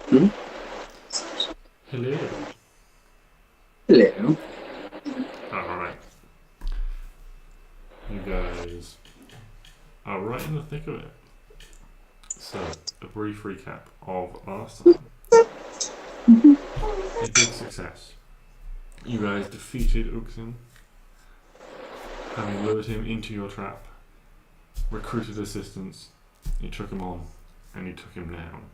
Hmm? Hello. Hello. Alright. You guys are right in the thick of it. So, a brief recap of last time. A big success. You guys defeated Uxin, having lured him into your trap, recruited assistance, you took him on, and you took him down.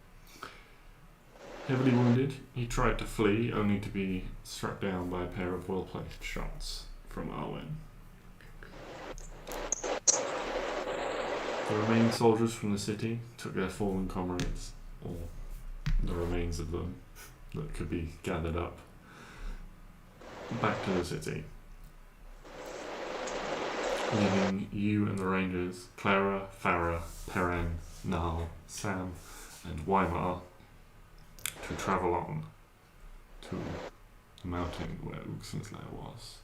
Heavily wounded, he tried to flee, only to be struck down by a pair of well-placed shots from Arwen. The remaining soldiers from the city took their fallen comrades, or the remains of them that could be gathered up, back to the city, leaving you and the rangers, Clara, Farah, Perrin, Nahal, Sam, and Weimar, to travel on to the mountain where Uxin's lair was.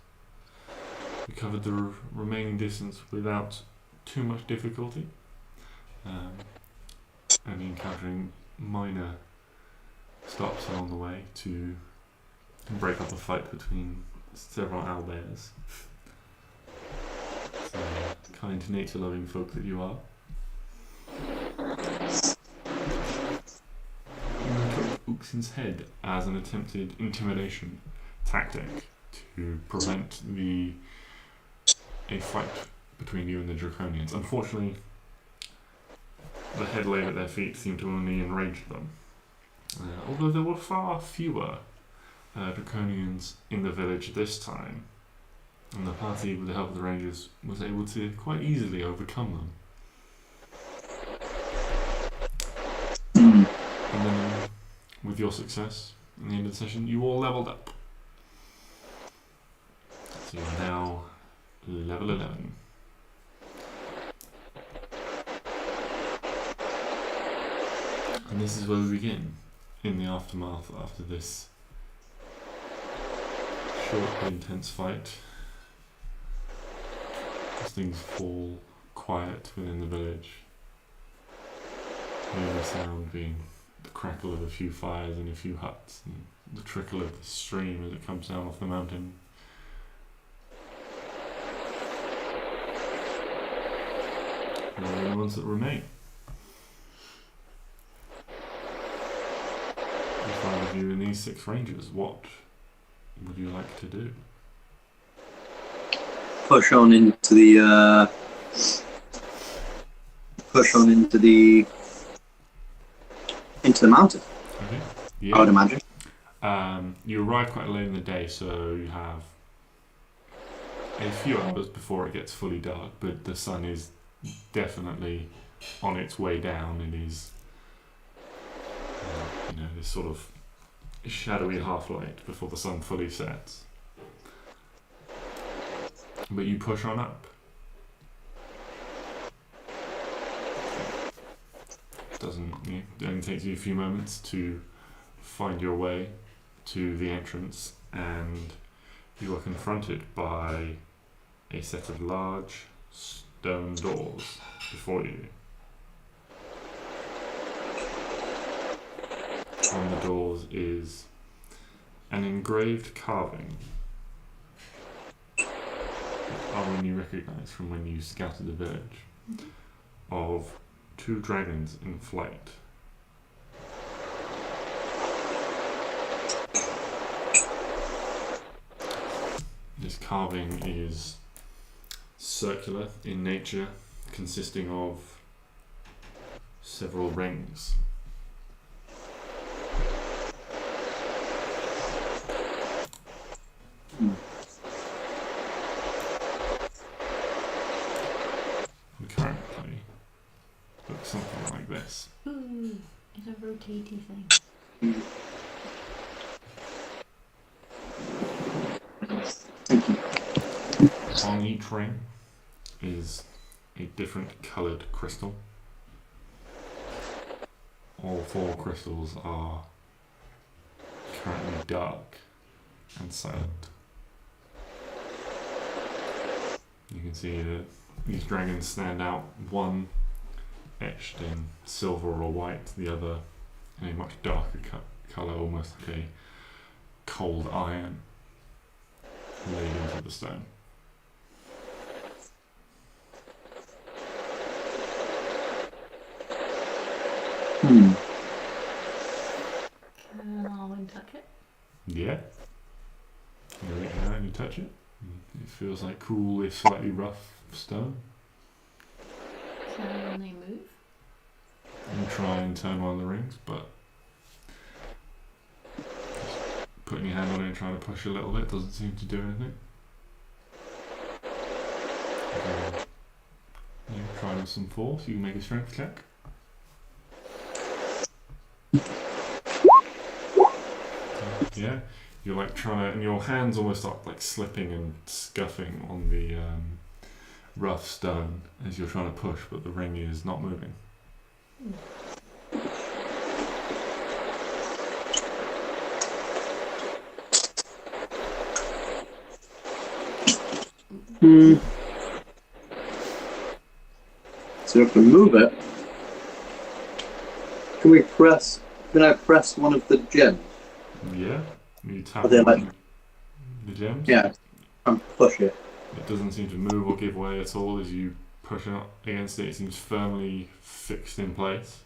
We covered the remaining distance without too much difficulty, only encountering minor stops along the way to break up a fight between several owlbears. So, kind, nature-loving folk that you are. You took Uxin's head as an attempted intimidation tactic to prevent a fight between you and the draconians. Unfortunately, the head laid at their feet seemed to only enrage them. Although there were far fewer draconians in the village this time, and the party, with the help of the rangers, was able to quite easily overcome them. And then, with your success in the end of the session, you all leveled up. So you're now level 11. And this is where we begin, in the aftermath after this short but intense fight. As things fall quiet within the village. The only sound being the crackle of a few fires in a few huts, and the trickle of the stream as it comes down off the mountain. And they're the ones that remain. The five of you and these 6 rangers, what would you like to do? Push on into the mountain. Okay. Yeah. I would imagine. You arrive quite late in the day, so you have a few hours before it gets fully dark, but the sun is definitely on its way down. It is, this sort of shadowy half-light before the sun fully sets. But you push on up. It only takes you a few moments to find your way to the entrance, and you are confronted by a set of large stone doors before you. On the doors is an engraved carving that Arwen you recognise from when you scouted the village, of 2 dragons in flight. This carving is circular in nature, consisting of several rings. And currently looks something like this. Ooh, it's a rotating thing. On each ring is a different coloured crystal. All 4 crystals are currently dark and silent. You can see that these dragons stand out, one etched in silver or white, the other in a much darker colour, almost like a cold iron laid into the stone. Hmm. Can Arwen touch it? Yeah. You reach out and you touch it. It feels like cool, if slightly rough stone. Can they move? You try and turn one of the rings, but just putting your hand on it and trying to push a little bit doesn't seem to do anything. Try with some force. You can make a strength check. Yeah, you're like trying to, and your hands almost start like slipping and scuffing on the rough stone as you're trying to push, but the ring is not moving. Hmm. So if we move it, can I press one of the gems? Yeah, you tap Are they on like- the gems. Yeah, and push it. It doesn't seem to move or give way at all as you push it up against it. It seems firmly fixed in place.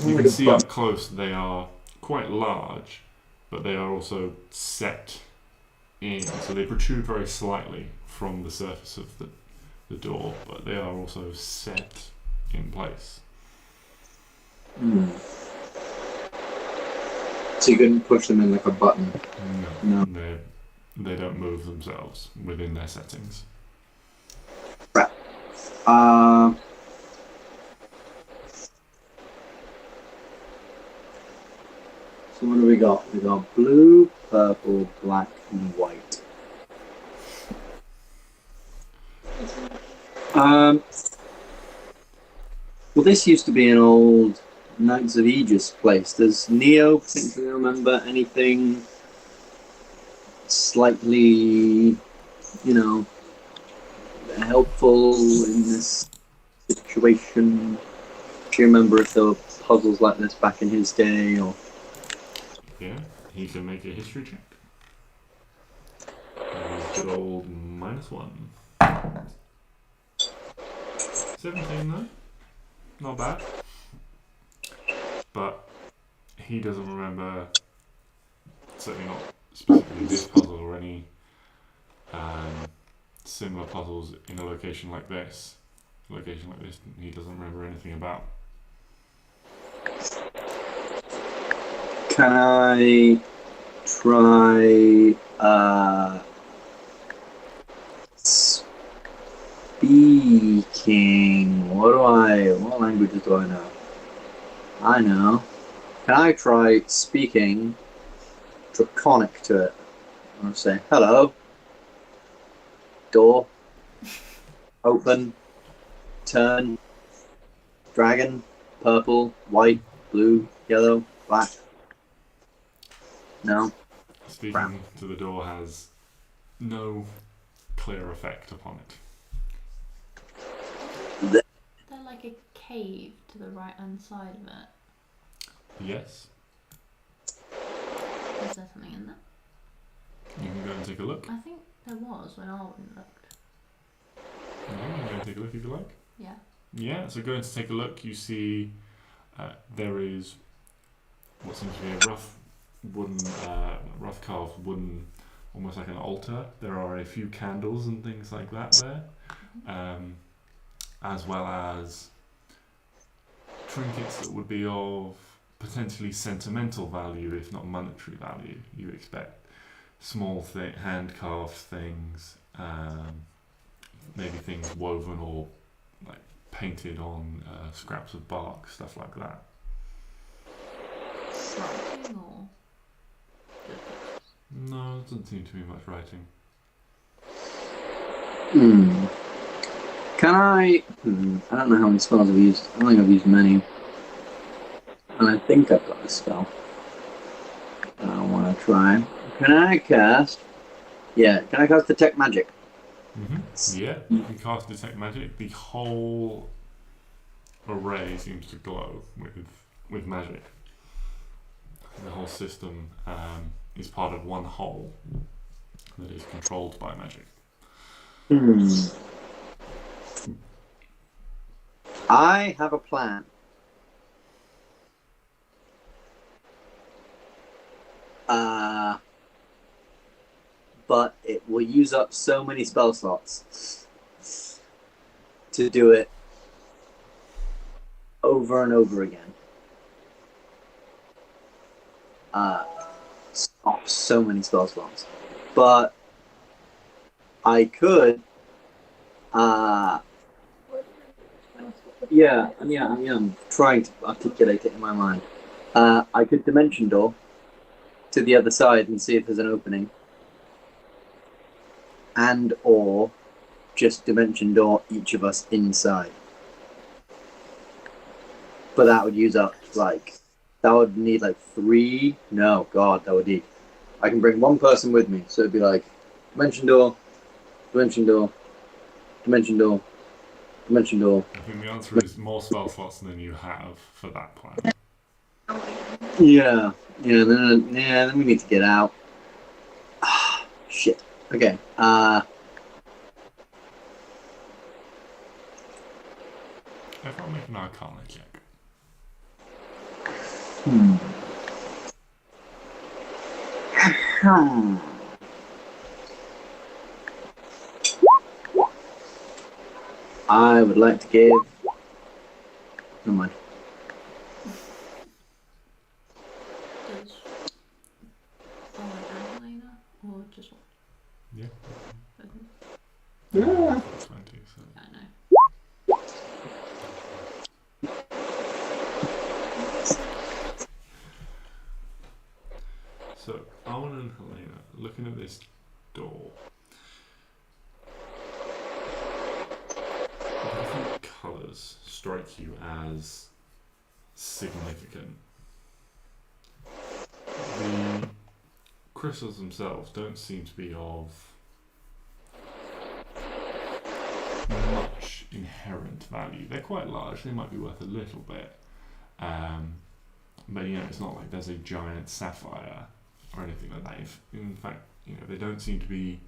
You can see up close they are quite large, but they are also set in, so they protrude very slightly from the surface of the door, but they are also set in place. Hmm. So you couldn't push them in like a button? No. No. They don't move themselves within their settings. So what do we got? We got blue, purple, black, and white. Well, this used to be an old Knights of Aegis place. Does Neo potentially remember anything slightly, helpful in this situation? Do you remember if there were puzzles like this back in his day, or? Yeah, he can make a history check. Good old -1. 17 though. Not bad. But he doesn't remember, certainly not specifically this puzzle or any similar puzzles in a location like this. He doesn't remember anything about. Can I try speaking? What languages do I know? I know. Can I try speaking draconic to it? I'm gonna say, hello. Door. Open. Turn. Dragon. Purple. White. Blue. Yellow. Black. No. Speaking to the door has no clear effect upon it. Is there like a cave to the right hand side of it? Yes. Is there something in there? You can go and take a look. I think there was when Arwen looked. You can go and take a look if you like. Yeah. Yeah, so going to take a look, you see there is what seems to be a rough carved wooden, almost like an altar. There are a few candles and things like that there, as well as trinkets that would be of potentially sentimental value, if not monetary value. You expect small hand-carved things, maybe things woven or like painted on scraps of bark, stuff like that. Writing or just pictures? No, there doesn't seem to be much writing. Can I? I don't know how many spells I've used. I don't think I've used many. And I think I've got a spell I want to try. Can I cast? Yeah, can I cast Detect Magic? Yeah, you can cast Detect Magic. The whole array seems to glow with with magic. The whole system is part of one whole that is controlled by magic. I have a plan. But it will use up so many spell slots to do it over and over again. So many spell slots. But I could I'm trying to articulate it in my mind. I could dimension door to the other side and see if there's an opening. And or just dimension door each of us inside. But that would use up that would need 3. No, God, that would need. I can bring one person with me, so it'd be dimension door, dimension door, dimension door, dimension door. I think the answer is more spell slots than you have for that plan. Yeah. Then we need to get out. Shit. Okay. Everyone make an Arcana check. I would like to give. Never mind. Does Adelaina or just one? Yeah. Yeah. 20, so. Yeah, I know. So, Arwen and Helena, looking at this door, different colours strike you as significant. The crystals themselves don't seem to be of much inherent value. They're quite large, they might be worth a little bit, but it's not like there's a giant sapphire or anything like that. In fact, they don't seem to be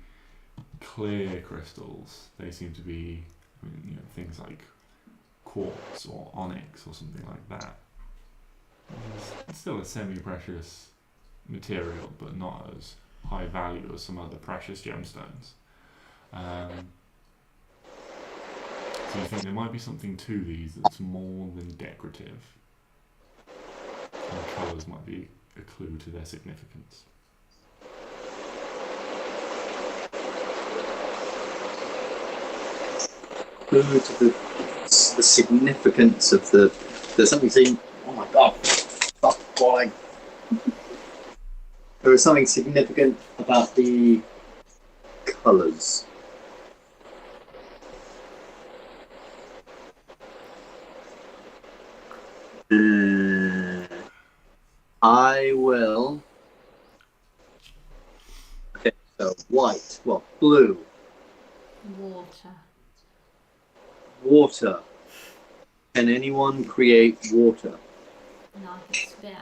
clear crystals. They seem to be, things like quartz or onyx or something like that. It's still a semi-precious material, but not as high value as some other precious gemstones. So you think there might be something to these that's more than decorative, and the colours might be a clue to their significance. Clue to the significance of the. There's something saying. Oh my God! Stop falling. There was something significant about the colours. I will. Okay, so white. Well, blue. Water. Can anyone create water? No, I can spit at it.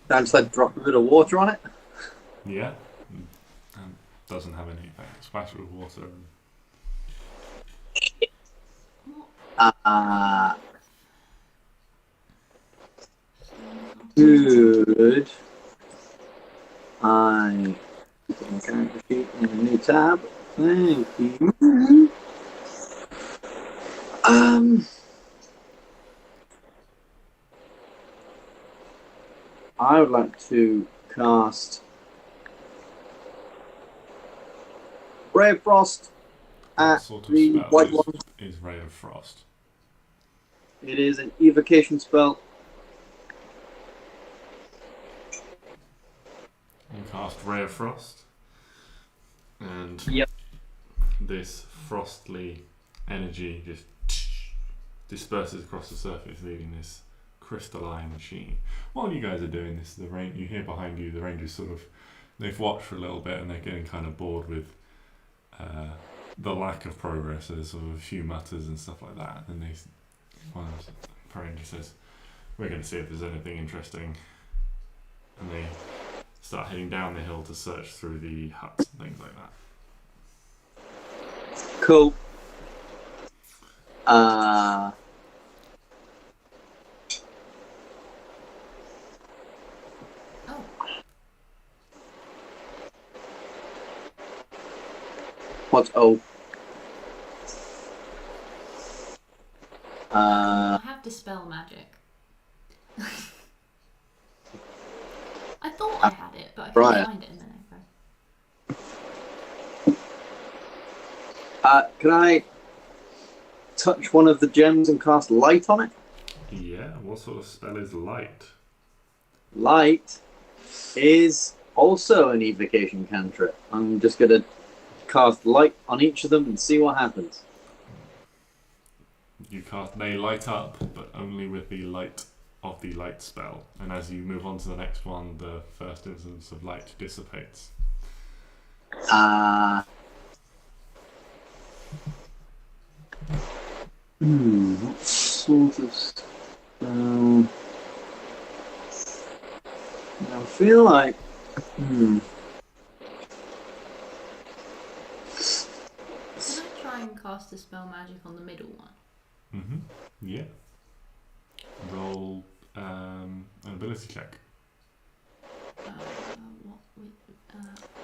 Can I just drop a bit of water on it? Yeah. Doesn't have any effect. Splash with water. Good. I put my character sheet in a new tab. Thank you. I would like to cast Ray of Frost at Sort of the spell white one. is Ray of Frost. It is an evocation spell. You cast Ray of Frost, and this frostly energy just disperses across the surface, leaving this crystalline sheen. While you guys are doing this, you hear behind you the rangers they've watched for a little bit and they're getting kind of bored with the lack of progress. So there's sort of a few mutters and stuff like that, and they One Paranger says, "We're going to see if there's anything interesting," and they start heading down the hill to search through the huts and things like that. Cool. Oh, What's O? I have dispel magic. I thought I had it, but I couldn't Right. find it in the next row. Can I touch one of the gems and cast light on it? Yeah, what sort of spell is light? Light is also an evocation cantrip. I'm just going to cast light on each of them and see what happens. You cast they light up, but only with the light of the light spell. And as you move on to the next one, the first instance of light dissipates. What sort of spell? I feel like. Can I try and cast dispel magic on the middle one? Yeah. Roll an ability check.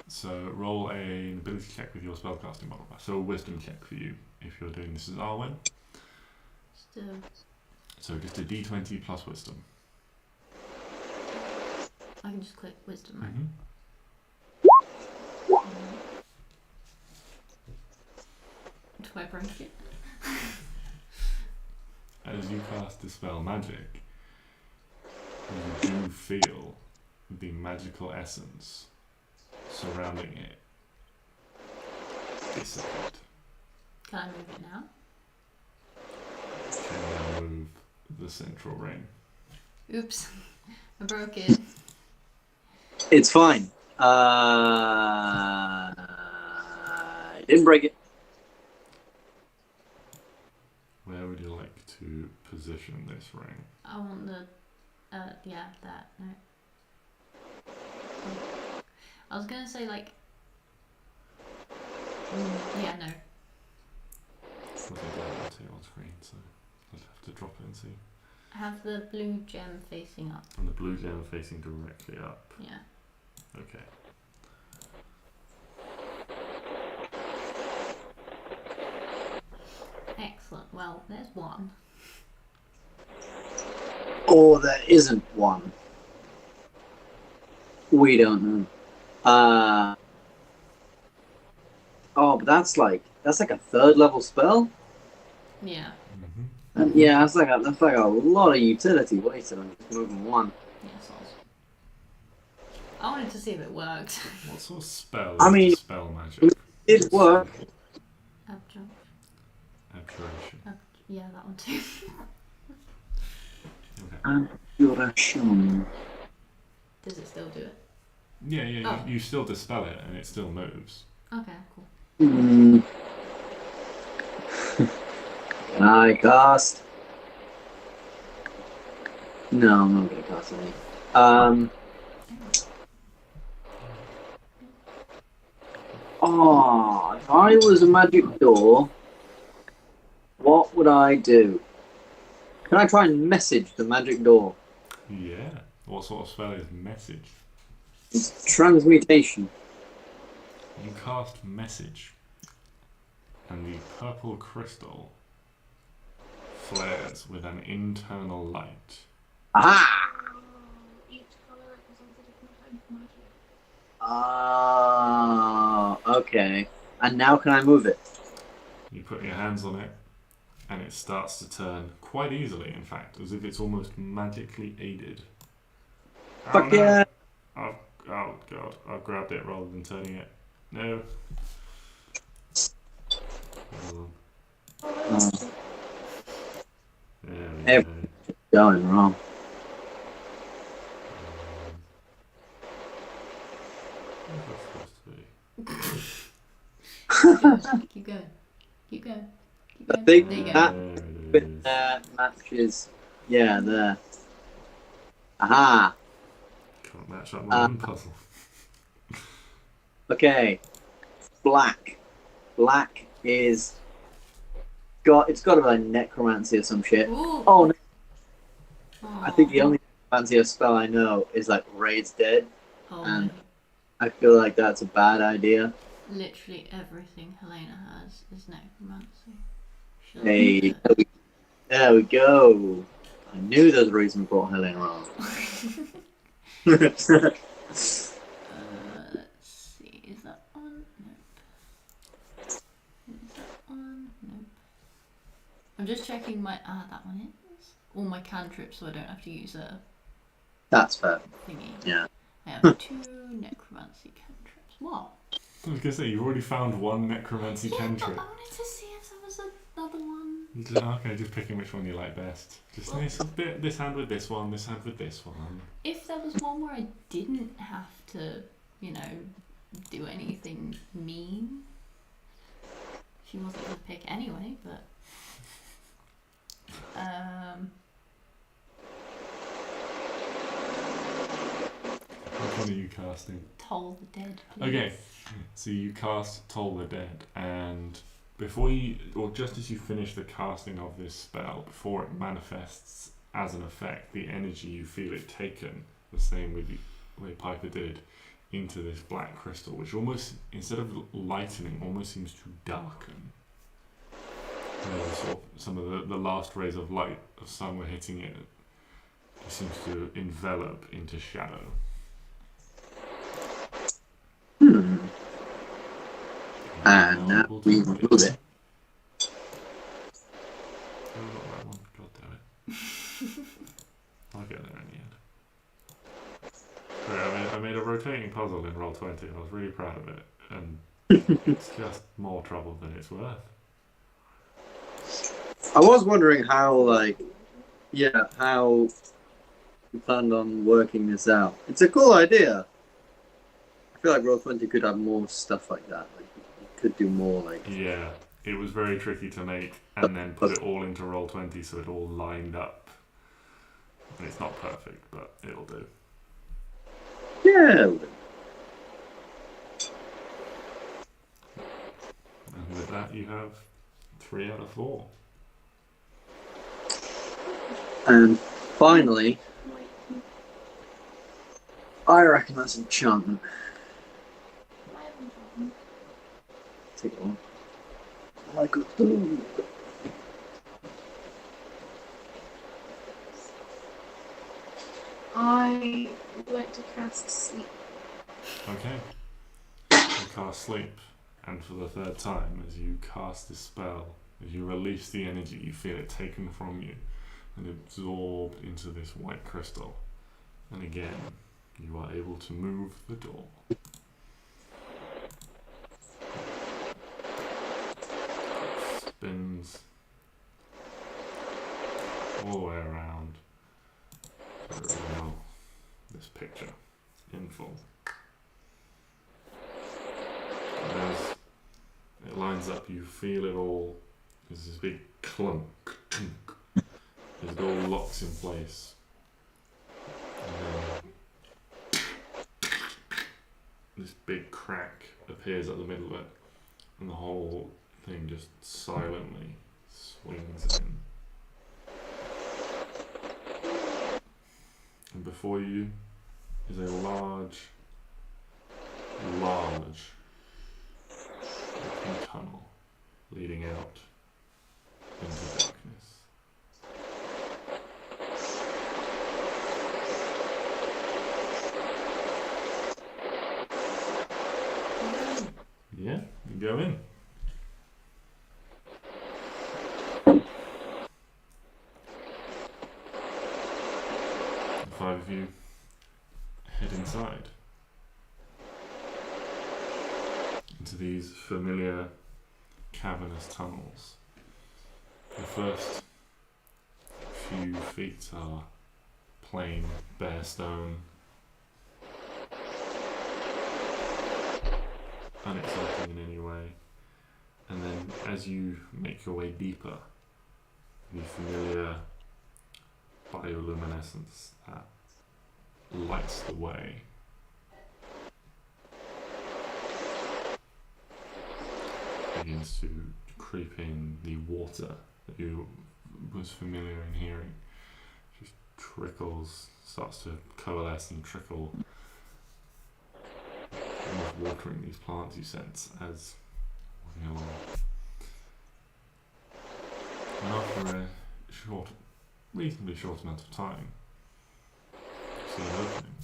So roll an ability check with your spellcasting modifier. So a wisdom check for you if you're doing this as Arwen. Still. So just a d20 plus wisdom. I can just click wisdom, right? Do I break it? As you cast dispel magic, you do feel the magical essence surrounding it dissipate. Can I move it now? Can now move the central ring. Oops. I broke it. It's fine. I didn't break it. Where would you like to position this ring? I want the, yeah, that, no. I was gonna say, like, yeah, no. I think I have it on screen, so I'd have to drop it and see. I have the blue gem facing up. And the blue gem facing directly up. Yeah. Okay. Excellent. Well, there's one. Or there isn't one. We don't know. Oh, but that's like a 3rd level spell. Yeah. Yeah, that's like a lot of utility wasted on just moving one. Yeah, sounds. I wanted to see if it worked. What sort of spell I is mean, dispel magic? It worked. Abjunct. Abjuration. Yeah, that one too. Okay. Abjuration. Does it still do it? Yeah, Oh. you still dispel it and it still moves. Okay, cool. Can I cast? No, I'm not going to cast any. If I was a magic door, what would I do? Can I try and message the magic door? Yeah. What sort of spell is message? It's transmutation. You cast message, and the purple crystal flares with an internal light. Aha! Each color represents a different type of magic. Okay. And now can I move it? You put your hands on it, and it starts to turn quite easily, in fact, as if it's almost magically aided. Fuck yeah! Oh god, I've grabbed it rather than turning it. No. There we Hey. go. Going wrong. What's that supposed to be? Keep going. Keep going. Keep I going. think There you go. that bit there matches. Yeah, there. Aha. Can't match up my own puzzle. Okay. Black. Black is it's got to be like necromancy or some shit. Ooh. Oh no. Aw. I think the only necromancy spell I know is like Raid's Dead. Oh, and- no. I feel like that's a bad idea. Literally everything Helena has is necromancy. She'll Hey, do it. there we go. I knew there's a reason we brought Helen around. Let's see. Is that on? Nope. Is that on? Nope. I'm just checking my. That one is. All my cantrips, so I don't have to use a That's fair. thingy. Yeah. I have 2 necromancy cantrips. What? I was gonna say, you've already found one necromancy Yeah, cantrip. but I wanted to see if there was another one. Okay, just picking which one you like best. Just this hand with this one, this hand with this one. If there was one where I didn't have to, do anything mean, she wasn't going to pick anyway, but. Which one are you casting? Toll the Dead, please. Okay, so you cast Toll the Dead, and before you, or just as you finish the casting of this spell, before it manifests as an effect, the energy you feel it taken, the same with the way Piper did, into this black crystal, which almost, instead of lightening, almost seems to darken. Sort of some of the last rays of light of sun were hitting it. It seems to envelop into shadow. And now we remove it. Oh, not that one. God damn it. I'll get there in the end. Right, I made a rotating puzzle in Roll20. I was really proud of it. And it's just more trouble than it's worth. I was wondering how you planned on working this out. It's a cool idea. I feel like Roll20 could have more stuff like that. Like, you could do more like. Yeah, it was very tricky to make and then put it all into Roll20 so it all lined up. And it's not perfect, but it'll do. Yeah. And with that, you have 3 out of 4. And finally, I reckon that's enchantment. Take it on. Like a fool. I would like to cast sleep. Okay. You cast Sleep, and for the 3rd time, as you cast this spell, as you release the energy, you feel it taken from you and absorbed into this white crystal. And again, you are able to move the door. Spins all the way around to reveal this picture in full. And as it lines up, you feel it all. There's this big clunk, as it all locks in place. And then this big crack appears at the middle of it, and the whole thing just silently swings in. And before you is a large open tunnel leading out into darkness. Yeah, you go in. The 5 of you head inside into these familiar cavernous tunnels. The first few feet are plain, bare stone, unexciting in any way. And then as you make your way deeper, the familiar bioluminescence that lights the way begins to creep in. The water that you was familiar in hearing just trickles, starts to coalesce and trickle, almost watering these plants you sense as walking along. And after a reasonably short amount of time, you see an opening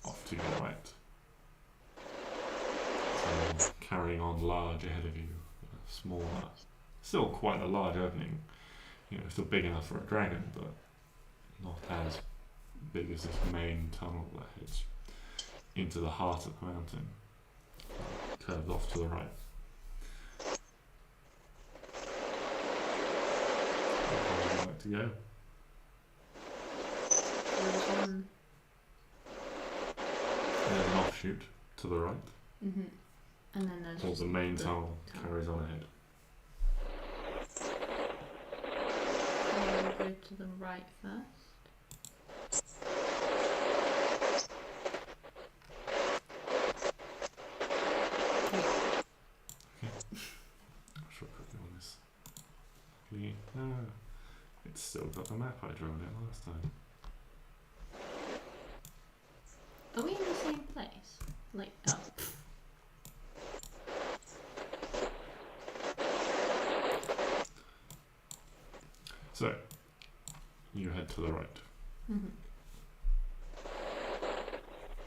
off to your right. So carrying on large ahead of you, a smaller, still quite a large opening. You know, still big enough for a dragon, but not as big as this main tunnel that heads into the heart of the mountain, curved off to the right. Where would you like to go? There's an offshoot to the right. Mm-hmm. And then there's Or just the main the tunnel carries on ahead. Go to the right first. Shortcut you on this. It's still got the map I drew on it last time. Are we in the same place? Like, oh. So, you head to the right. Mm-hmm.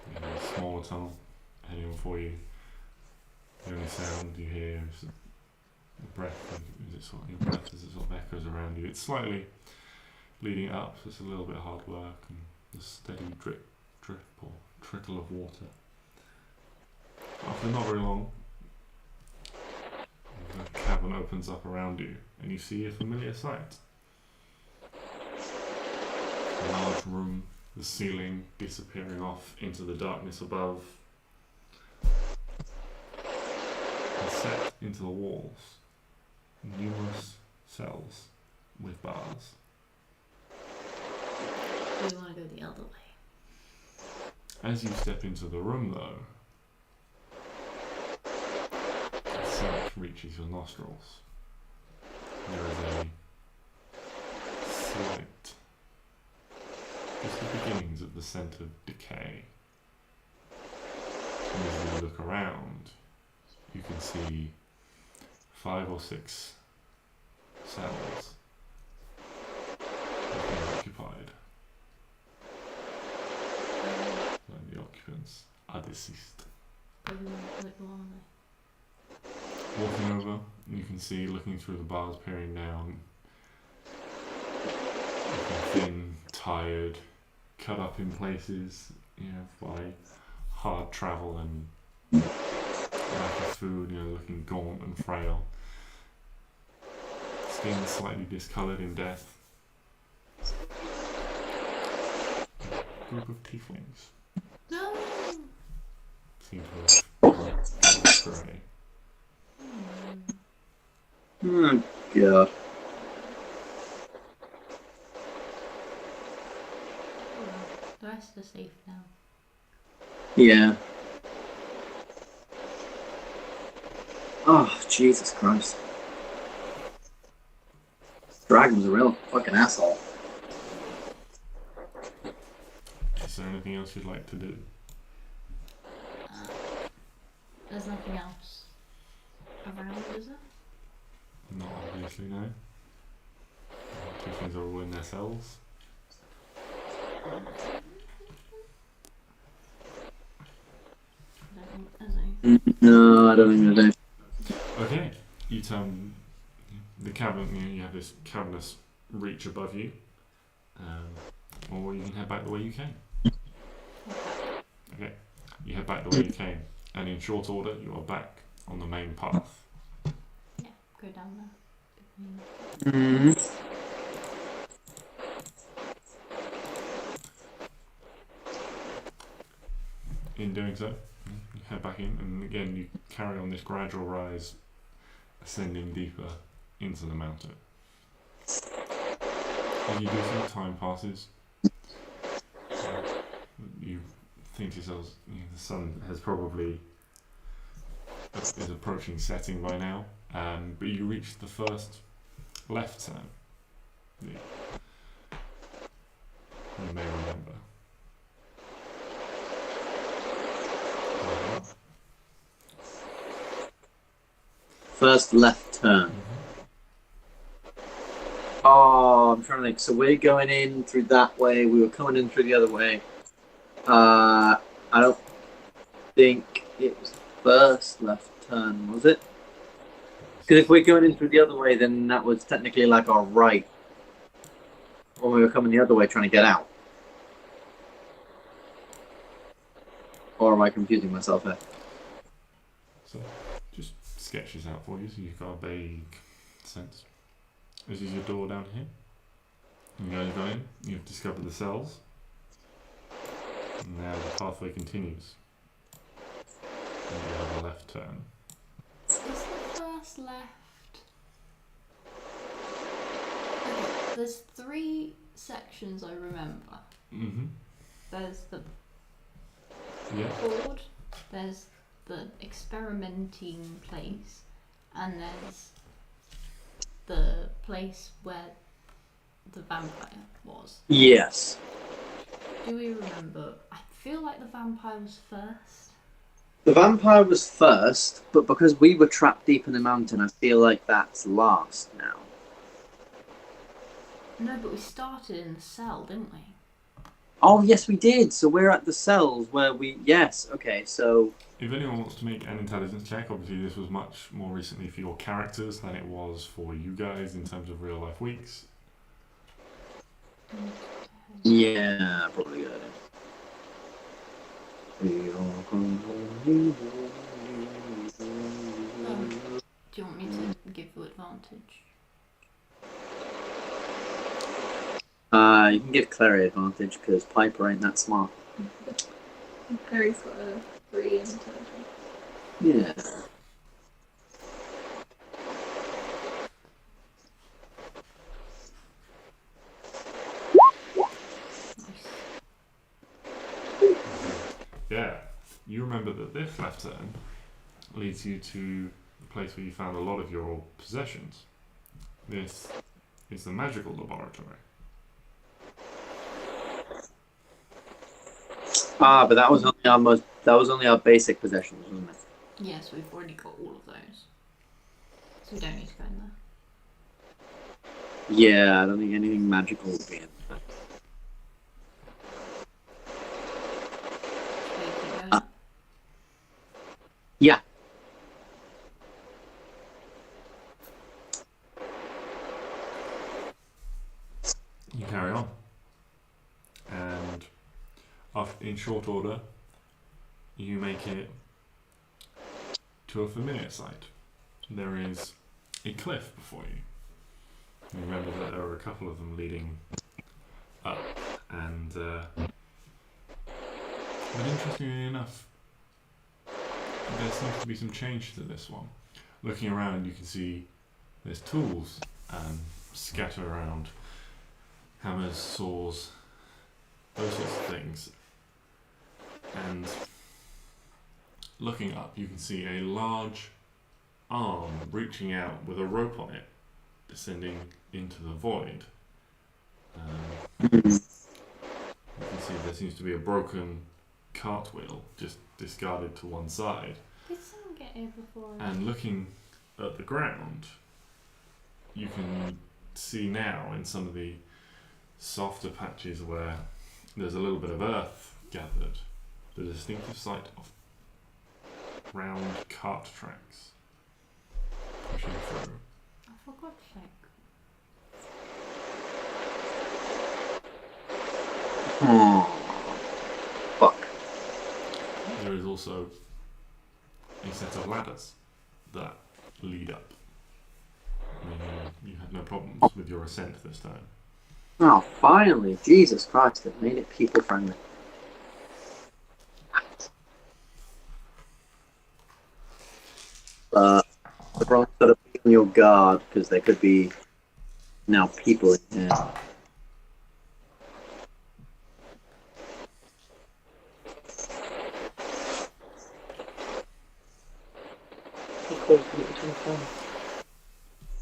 You have a smaller tunnel heading for you. The only sound you hear is the breath, your breath as it sort of echoes around you. It's slightly leading up, so it's a little bit of hard work, and the steady drip or trickle of water. After not very long, the cavern opens up around you, and you see a familiar sight. A large room, the ceiling disappearing off into the darkness above, and set into the walls, numerous cells with bars. We want to go the other way. As you step into the room, though, a scent reaches your nostrils. There is a slight, just the beginnings of the scent of decay. And as you look around, you can see 5 or 6 cells being occupied. And the occupants are deceased. Walking over, you can see, looking through the bars, peering down, looking thin, tired, cut up in places, by hard travel and lack of food, looking gaunt and frail. Skin slightly discoloured in death. Group of tieflings. No! Seem to have gone astray. Oh, God. The rest are safe now. Yeah. Oh, Jesus Christ. Dragon's a real fucking asshole. Is there anything else you'd like to do? There's nothing else around, is there? Not obviously, no. Tieflings are all in their cells. No, I don't think there's any. Okay, you turn the cavern. You have this cavernous reach above you, or you can head back the way you came. Okay, you head back the way you came, and in short order, you are back on the main path. Yeah, go down there. Mm-hmm. In doing so, you head back in, and again you carry on this gradual rise ascending deeper into the mountain. As you do so, time passes. You think to yourselves, the sun has probably is approaching setting by now, but you reach the first left turn. You may remember. First left turn. Oh, I'm trying to think. So we're going in through that way. We were coming in through the other way. I don't think it was the first left turn, was it? Because if we're going in through the other way, then that was technically like our right. When we were coming the other way trying to get out. Or am I confusing myself here? So, just sketch this out for you so you've got a vague sense. This is your door down here. You guys go in, you've discovered the cells. And now the pathway continues. And you have a left turn. Is the first left? Okay, there's 3 sections I remember. Mm-hmm. There's the Yeah. hoard, there's the experimenting place, and there's the place where the vampire was. Yes. Do we remember? I feel like the vampire was first. The vampire was first, but because we were trapped deep in the mountain, I feel like that's last now. No, but we started in the cell, didn't we? Oh, yes, we did. So we're at the cells where we... Yes, okay, so... If anyone wants to make an intelligence check, obviously this was much more recently for your characters than it was for you guys in terms of real life weeks. Yeah, probably good. Do you want me to give you advantage? You can give Klari advantage because Piper ain't that smart. Harry's got a 3 in intelligence. Yeah. Yeah, you remember that this left turn leads you to the place where you found a lot of your possessions. This is the magical laboratory. Ah, but that was only our basic possessions, wasn't it? Yes, we've already got all of those. So we don't need to go in there. Yeah, I don't think anything magical would be in there. Should we keep going? Yeah. You carry on. And in short order, you make it to a familiar sight. There is a cliff before you. You remember that there were a couple of them leading up, and but interestingly enough, there seems to be some change to this one. Looking around, you can see there's tools scattered around, hammers, saws, those sorts of things. And looking up, you can see a large arm reaching out with a rope on it, descending into the void. You can see there seems to be a broken cartwheel just discarded to one side. Did someone get here before? And looking at the ground, you can see now in some of the softer patches where there's a little bit of earth gathered, the distinctive sight of round cart tracks pushing through. I forgot to check. Oh, fuck. There is also a set of ladders that lead up. I mean, you had no problems with your ascent this time. Oh, finally. Jesus Christ, it made it people friendly. The wrong sort of people. your guard because there could be now people in here.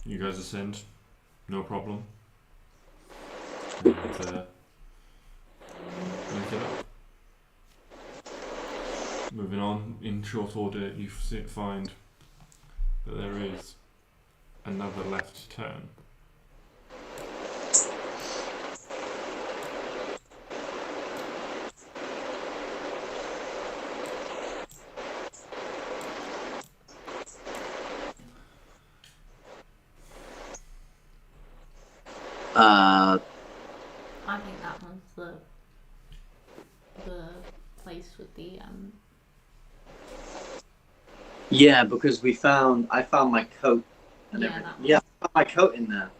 You guys ascend, no problem. And link it up. Moving on in short order, you find that there is another left turn. I think that one's the place with the Yeah, because I found my coat and Yeah, everything. that one. Yeah, I found my coat in there.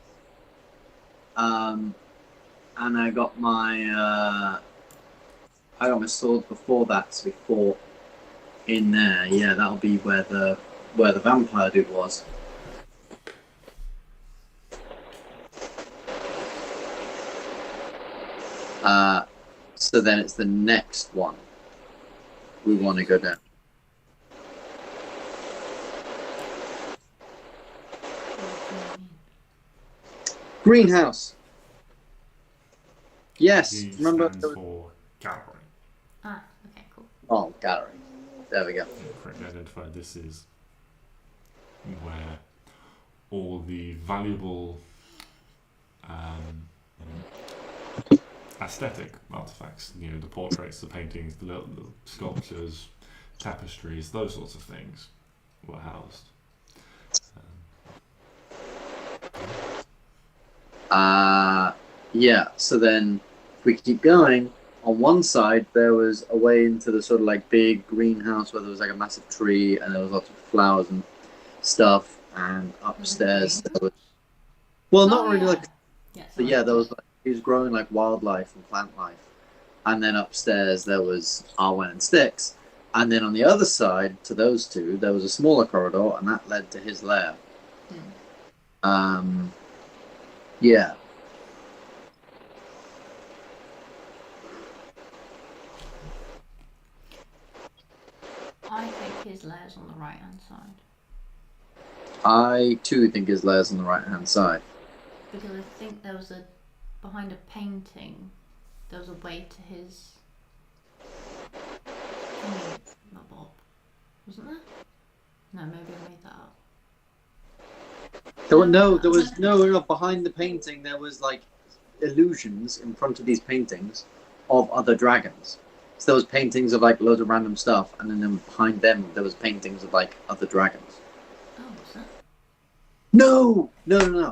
And I got my sword before that, so we fought in there. Yeah, that'll be where the vampire dude was. So then it's the next one we want to go down. Greenhouse. Yes, G remember? stands for gallery. Ah, okay, cool. Oh, gallery. There we go. Correctly identified. This is where all the valuable aesthetic artifacts, you know, the portraits, the paintings, the little sculptures, tapestries, those sorts of things were housed. Yeah, so then if we keep going, on one side there was a way into the sort of like big greenhouse where there was like a massive tree and there was lots of flowers and stuff, and upstairs there was, well, not really like, but yeah, there was like, he was growing like wildlife and plant life, and then upstairs there was Arwen and Stix, and then on the other side to those two there was a smaller corridor and that led to his lair. Yeah. I think his lair's on the right hand side. I too think his lair's on the right hand side. Because I think there was behind a painting, there was a way to his not Bob. Wasn't there? No, maybe I made that up. There was no, behind the painting there was like illusions in front of these paintings of other dragons. So there was paintings of like loads of random stuff, and then behind them there was paintings of like other dragons. Oh, was that? No.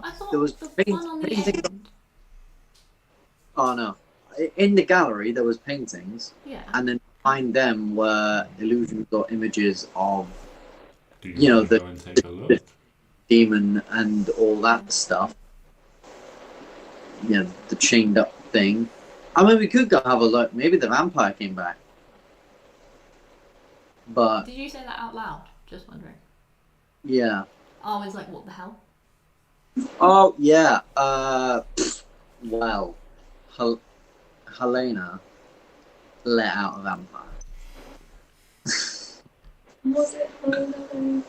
I thought There was the paintings. one on the end. Oh no! In the gallery there was paintings, Yeah. and then behind them were illusions or images of Do You know, want to the- go and take a look? demon and all that stuff. You know, the chained up thing. I mean, we could go have a look. Maybe the vampire came back. But Did you say that out loud? Just wondering. yeah. Oh, it's like, what the hell? Oh yeah. Well, Helena let out a vampire. Was it Helena?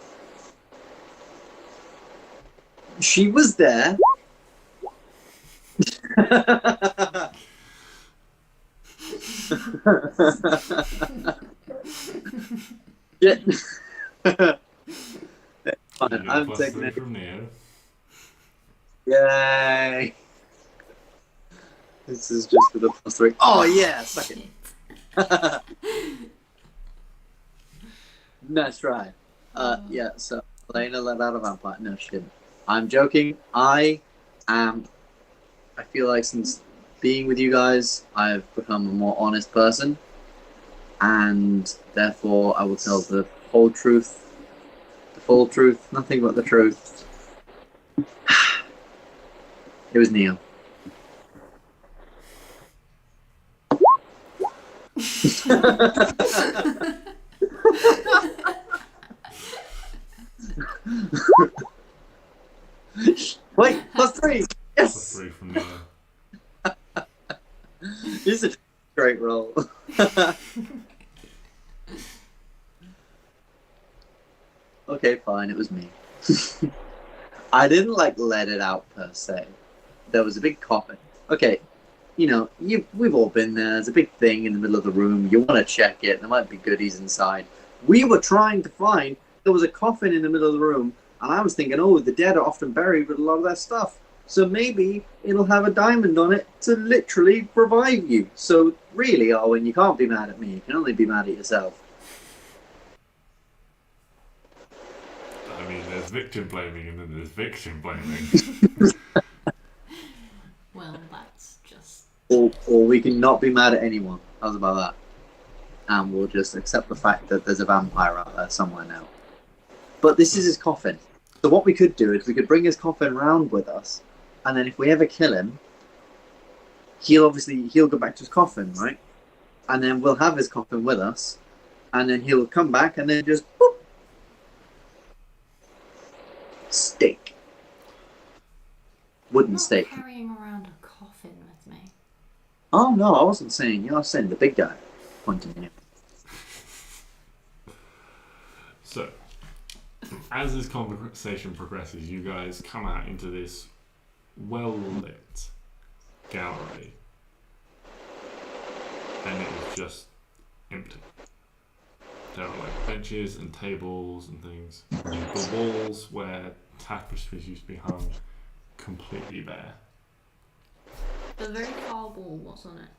She was there. Yeah. Fine, I'm taking it. From Neo. Yay! This is just for the +3. Oh yeah, suck it. Nice try. Yeah, so Elena let out a vampire. No, she didn't. I'm joking. I feel like since being with you guys, I've become a more honest person, and therefore I will tell the whole truth, the full truth, nothing but the truth. It was Neo. Okay, fine, it was me. I didn't like let it out per se. There was a big coffin. Okay, we've all been there. There's a big thing in the middle of the room. You want to check it. There might be goodies inside. We were trying to find. There was a coffin in the middle of the room, and I was thinking, oh, the dead are often buried with a lot of their stuff. So maybe it'll have a diamond on it to literally revive you. So really, Arwen, you can't be mad at me. You can only be mad at yourself. I mean, there's victim blaming and then there's victim blaming. Well, that's just... Or we can not be mad at anyone. How's about that? And we'll just accept the fact that there's a vampire out there somewhere now. But this is his coffin. So what we could do is we could bring his coffin round with us, and then if we ever kill him, he'll go back to his coffin, right? And then we'll have his coffin with us, and then he'll come back and then just boop, steak. Wooden not steak. carrying around a coffin with me. Oh no, I wasn't saying you. I was saying the big guy. Pointing at you. So, as this conversation progresses, you guys come out into this well-lit gallery, and it is just empty. There are like benches and tables and things. The walls where tapestries used to be hung, completely bare. The very far wall, what's on it?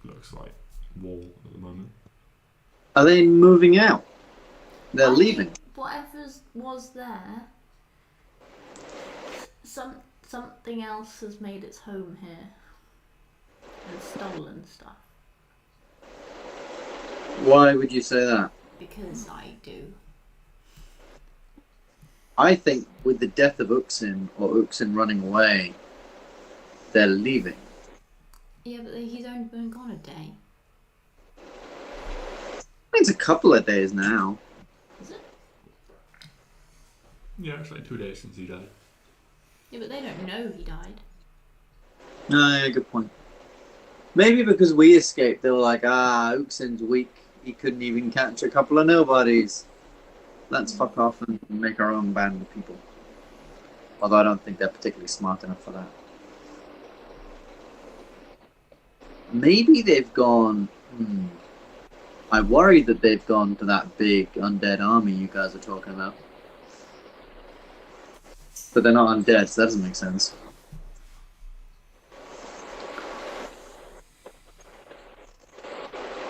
Looks like wall at the moment. Are they moving out? They're I leaving. think whatever was there, something else has made its home here and stolen stuff. Why would you say that? Because I do. I think with the death of Uxin, or Uxin running away, they're leaving. Yeah, but he's only been gone a day. It's a couple of days now. Is it? Yeah, it's like 2 days since he died. Yeah, but they don't know he died. No, yeah, good point. Maybe because we escaped, they were like, Uxin's weak. He couldn't even catch a couple of nobodies. Let's fuck off and make our own band of people. Although I don't think they're particularly smart enough for that. Maybe they've gone... I worry that they've gone to that big undead army you guys are talking about. But they're not undead, so that doesn't make sense.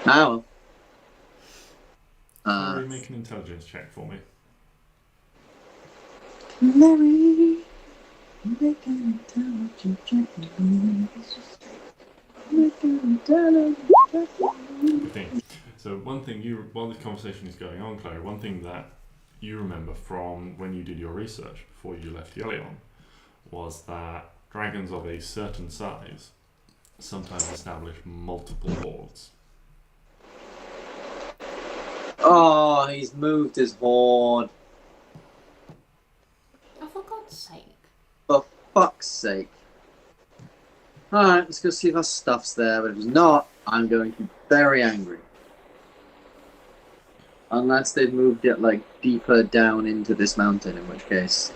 Ah, well. Larry, make an intelligence check for me. Larry, make an intelligence check for me. Make an intelligence check for me. Good thing. So while this conversation is going on, Klari, one thing that you remember from when you did your research before you left Yelion was that dragons of a certain size sometimes establish multiple hoards. Oh, he's moved his hoard. Oh, for God's sake. For fuck's sake. Alright, let's go see if our stuff's there, but if it's not, I'm going to be very angry. Unless they've moved it, like, deeper down into this mountain, in which case,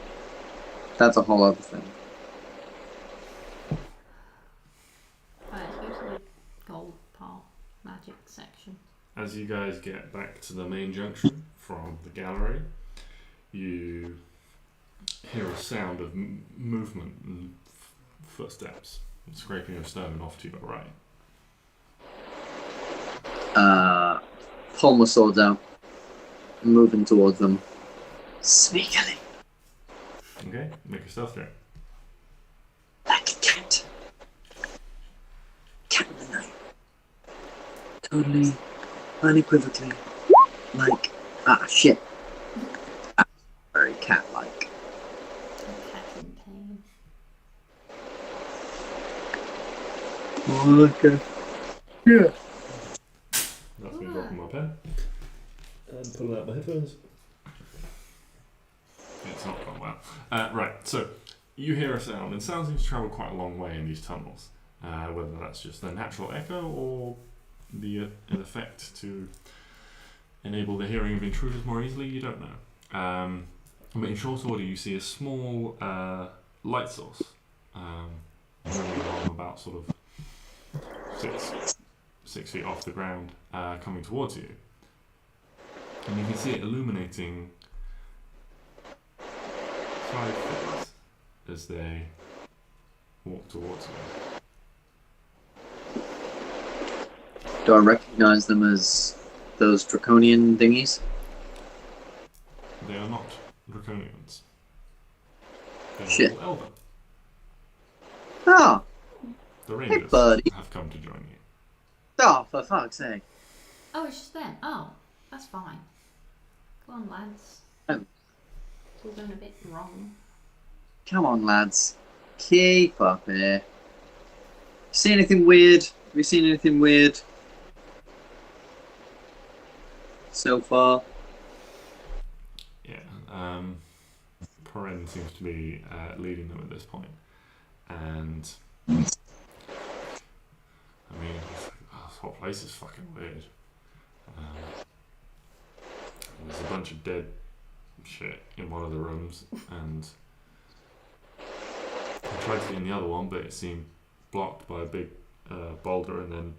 that's a whole other thing. Alright, let's go to the gold pile magic section. As you guys get back to the main junction from the gallery, you hear a sound of movement and footsteps and scraping of stone off to your right. Pull my swords out. Moving towards them. Sneakily. Okay, make a stealth check. Like a cat. Cat in the night. Totally, unequivocally. Like, shit. Very cat-like. Cat in pain. Okay. Yeah. That's me dropping my pen. And pulling out my headphones. It's not gone well. Right, so you hear a sound, and sound seems to travel quite a long way in these tunnels. Whether that's just their natural echo or an effect to enable the hearing of intruders more easily, you don't know. But in short order, you see a small light source moving along about sort of 6 feet off the ground, coming towards you. And you can see it illuminating 5 feet as they walk towards you. Do I recognize them as those draconian thingies? They are not draconians. They are Shit. all elven. Oh, The Rangers buddy. have come to join you. oh, for fuck's sake. Oh, it's just them. Oh, that's fine. Go on, lads. Oh. It's all going a bit wrong. Come on, lads. Keep up here. See anything weird? Have you seen anything weird so far? Yeah. Perrin seems to be leading them at this point. And I mean, this whole place is fucking weird. There's a bunch of dead shit in one of the rooms, and I tried to get in the other one, but it seemed blocked by a big boulder, and then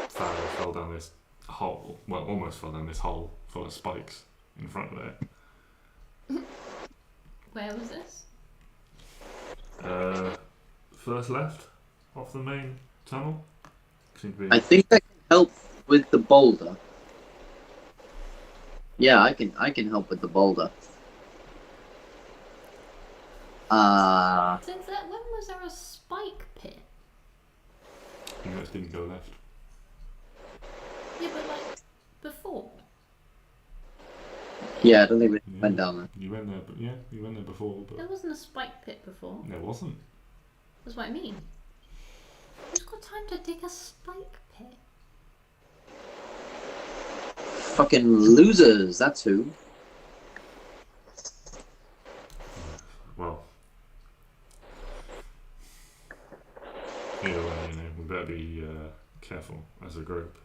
Farrell fell down this hole. Well, almost fell down this hole full of spikes in front of it. Where was this? First left off the main tunnel. Seemed to be. I think I can help with the boulder. Yeah, I can help with the boulder. Since that, when was there a spike pit? You guys didn't go left. Yeah, but like before. Yeah, I don't think we Yeah. went down there. You went there, but yeah, you went there before, There but wasn't a spike pit before. there wasn't. That's what I mean. Who's got time to dig a spike pit? Fucking losers, that's who. Well, either way, we better be careful as a group.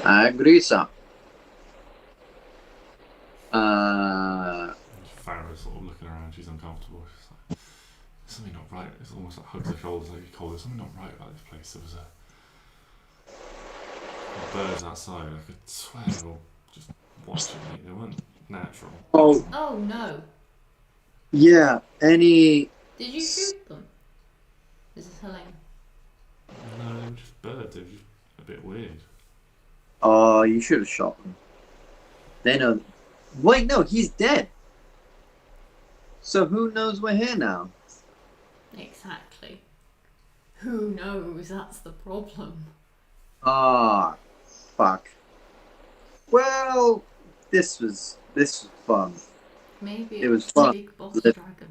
I agree, sir. Farrah's sort of looking around, she's uncomfortable. She's like, there's something not right. It's almost like hugs her shoulders like you call there's something not right about this place. There was birds outside. I could swear they were just watching me. They weren't natural. Oh, Oh no! yeah, any... Did you shoot them? This is Helene. No, they were just birds. They were just a bit weird. Oh, you should have shot them. They know... Wait, no, he's dead. So who knows we're here now? Exactly. Who knows? That's the problem. Ah, fuck. Well, this was fun. Maybe It was the fun. big boss Live- dragon.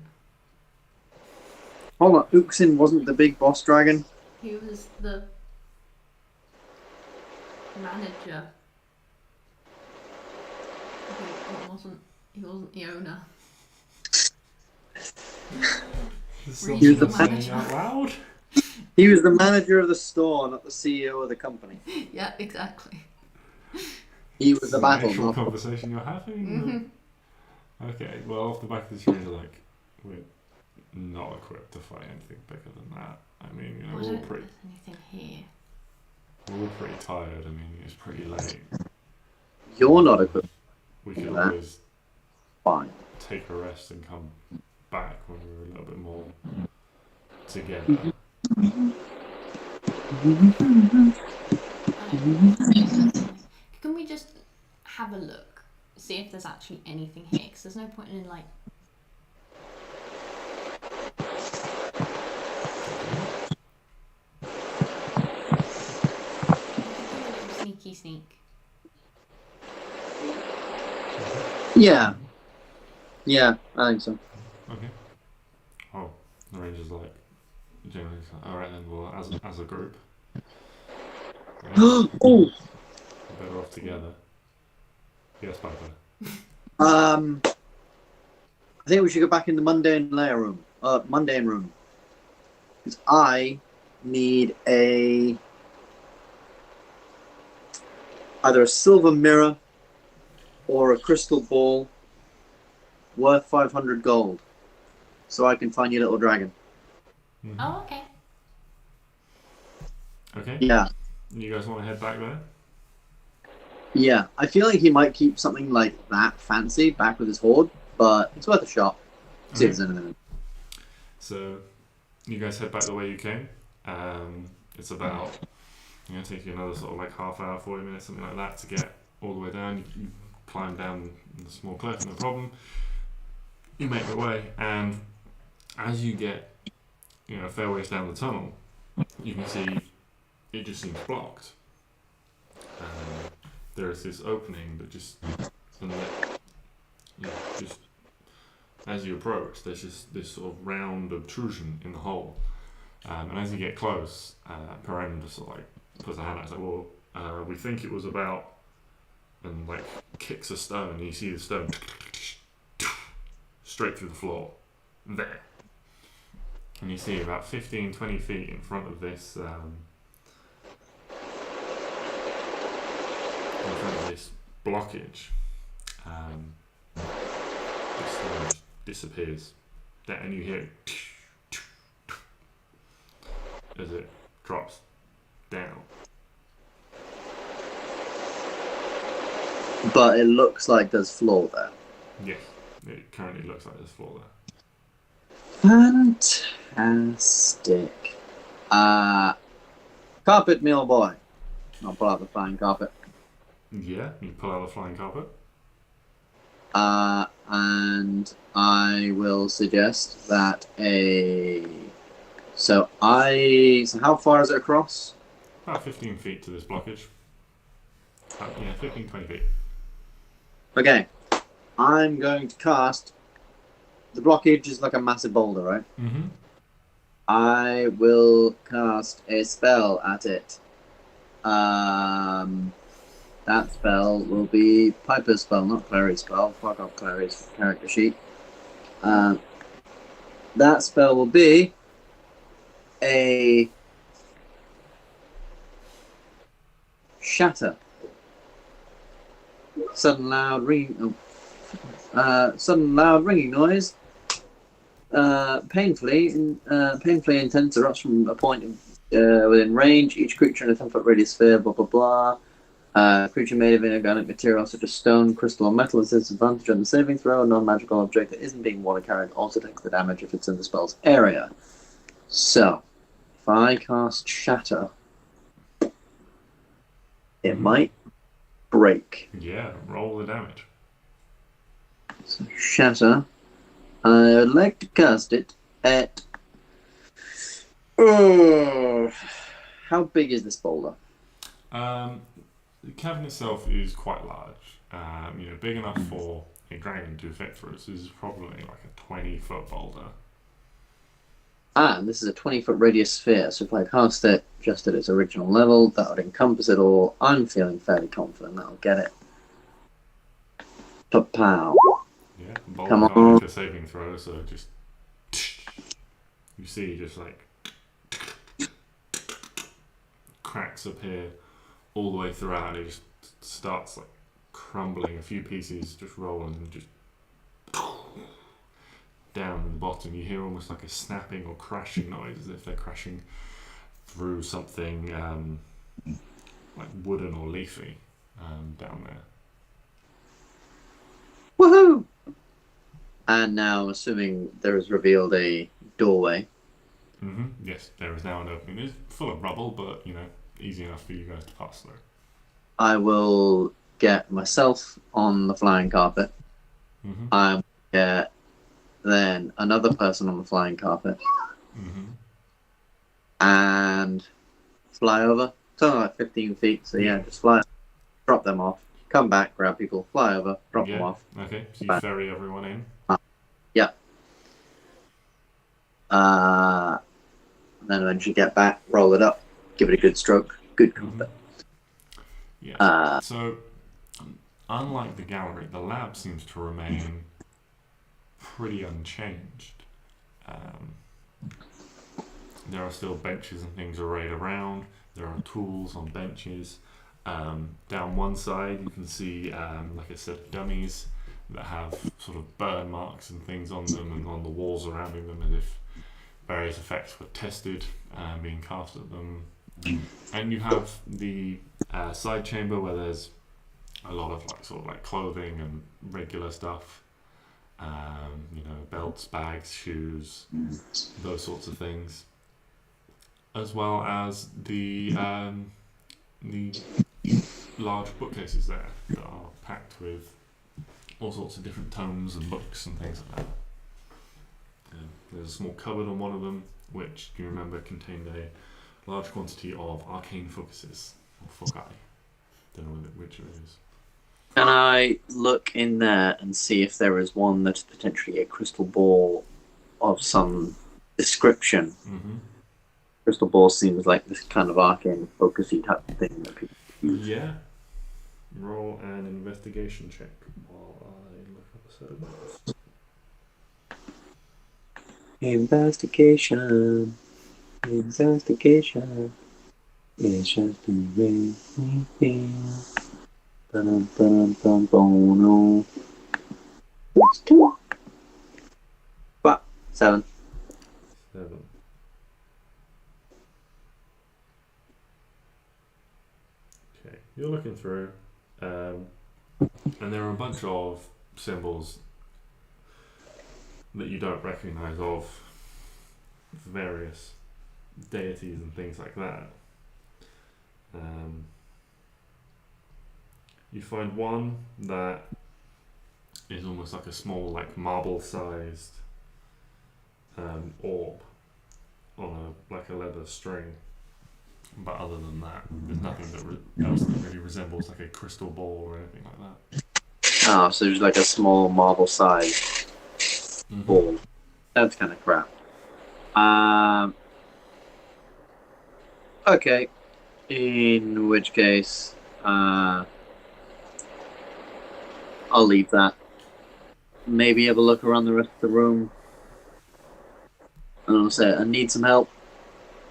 Hold on, Uxin wasn't the big boss dragon? He was the manager. He wasn't the owner. He was the saying out loud. He was the manager of the store, not the CEO of the company. Yeah, exactly. He was the battle. actual not- conversation you're having. Okay, well, off the back of the series, like we're not equipped to fight anything bigger than that. I mean, you know, I we're don't all think pretty, there's anything here. we're all pretty tired. I mean, it's pretty late. You're not equipped. We could Yeah. always Fine. take a rest and come back when we're a little bit more together. Can we just have a look, see if there's actually anything here? Because there's no point in like. Sneaky sneak. Yeah. Yeah, I think so. Okay. Oh, the ranger's like, generally, all right then. Well, as a group, Oh! we're better off together. Yes, Piper. I think we should go back in the mundane lair room. mundane room. Because I need either a silver mirror or a crystal ball worth 500 gold, so I can find your little dragon. Mhm. Oh, okay. Okay. Yeah, You guys want to head back there? yeah. I feel like he might keep something like that fancy back with his hoard, but it's worth a shot. See if Okay. there's anything. So you guys head back the way you came. It's about take you another sort of like half hour, 40 minutes, something like that, to get all the way down. You climb down the small cliff, no problem. You make your way, and as you get a fair ways down the tunnel, you can see it just seems blocked. There is this opening that just just as you approach, there's just this sort of round obtrusion in the hole. And as you get close, Perrin just sort of like puts a hand out and says, well, we think it was about, and like kicks a stone, and you see the stone straight through the floor there. And you see about 15-20 feet in front of this blockage, the stone just disappears. And you hear as it drops down. But it looks like there's floor there. Yes, it currently looks like there's floor there. Fantastic. Carpet me, old boy. I'll pull out the flying carpet. Yeah, you pull out the flying carpet. And I will suggest that So how far is it across? About 15 feet to this blockage. 15-20 feet. Okay. I'm going to cast... The blockage is like a massive boulder, right? Mm-hmm. I will cast a spell at it. That spell will be Piper's spell, not Clary's spell. Fuck off Clary's character sheet. That spell will be a shatter. Sudden loud ringing noise. Painfully intense erupts from a point within range. Each creature in a 10-foot radius sphere. Blah blah blah. Creature made of inorganic material such as stone, crystal, or metal has disadvantage on the saving throw. A non-magical object that isn't being water carried also takes the damage if it's in the spell's area. So, if I cast Shatter, it might break. Yeah, roll the damage. So, Shatter. I would like to cast it at... how big is this boulder? The cavern itself is quite large. Big enough for a dragon to fit through. So this is probably like a 20-foot boulder. And this is a 20-foot radius sphere, so if I cast it just at its original level, that would encompass it all. I'm feeling fairly confident that I'll get it. Pow. Yeah, boulder Come can't on. make a saving throw, so just you see just like cracks appear all the way throughout. It just starts like crumbling. A few pieces just roll and just down at the bottom. You hear almost like a snapping or crashing noise, as if they're crashing through something like wooden or leafy down there. Woohoo! And now, assuming there is revealed a doorway. Mm-hmm. Yes, there is now an opening. It's full of rubble, but easy enough for you guys to pass through. I will get myself on the flying carpet. Mm-hmm. I will get then another person on the flying carpet. Mm-hmm. And fly over. It's only like 15 feet, so yeah, just fly. Drop them off. Come back, grab people, fly over, drop them off. Okay, so you ferry everyone in. Yeah. And then eventually get back, roll it up, give it a good stroke, good comfort. Yeah. So, unlike the gallery, the lab seems to remain pretty unchanged. There are still benches and things arrayed around. There are tools on benches. Down one side, you can see, like I said, dummies that have sort of burn marks and things on them and on the walls surrounding them, as if various effects were tested, being cast at them. And you have the side chamber where there's a lot of like clothing and regular stuff. Belts, bags, shoes, those sorts of things, as well as the large bookcases there that are packed with all sorts of different tomes and books and things like that. There's a small cupboard on one of them, which you remember contained a large quantity of arcane focuses, or foci. Don't know which it is. Can I look in there and see if there is one that's potentially a crystal ball of some description? Mm-hmm. Crystal ball seems like this kind of arcane focusy type of thing that people use. Yeah. Roll an investigation check while I look up a set of books. Investigation. It's just the way we feel. No. What's 2? 7. 7. Okay, you're looking through, and there are a bunch of symbols that you don't recognize of various deities and things like that. You find one that is almost like a small, like marble-sized orb on a leather string. But other than that, there's nothing else that really resembles like a crystal ball or anything like that. Oh, so there's like a small marble-sized ball. That's kind of crap. Okay. In which case, I'll leave that. Maybe have a look around the rest of the room. And I'll say I need some help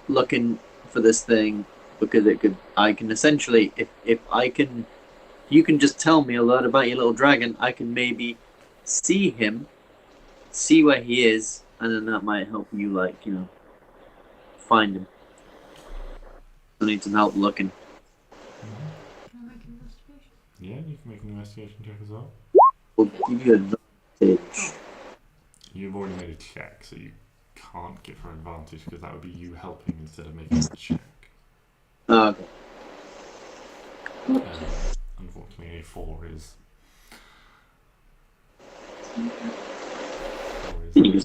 looking for this thing, because I can essentially, if you can just tell me a lot about your little dragon, I can maybe see him, see where he is, and then that might help you, find him. I need some help looking. Can I make an investigation? Yeah, you can make an investigation check as well. We'll give you advantage. You've already made a check, so you can't give her advantage because that would be you helping instead of making a check. Oh, okay. Unfortunately, a 4 is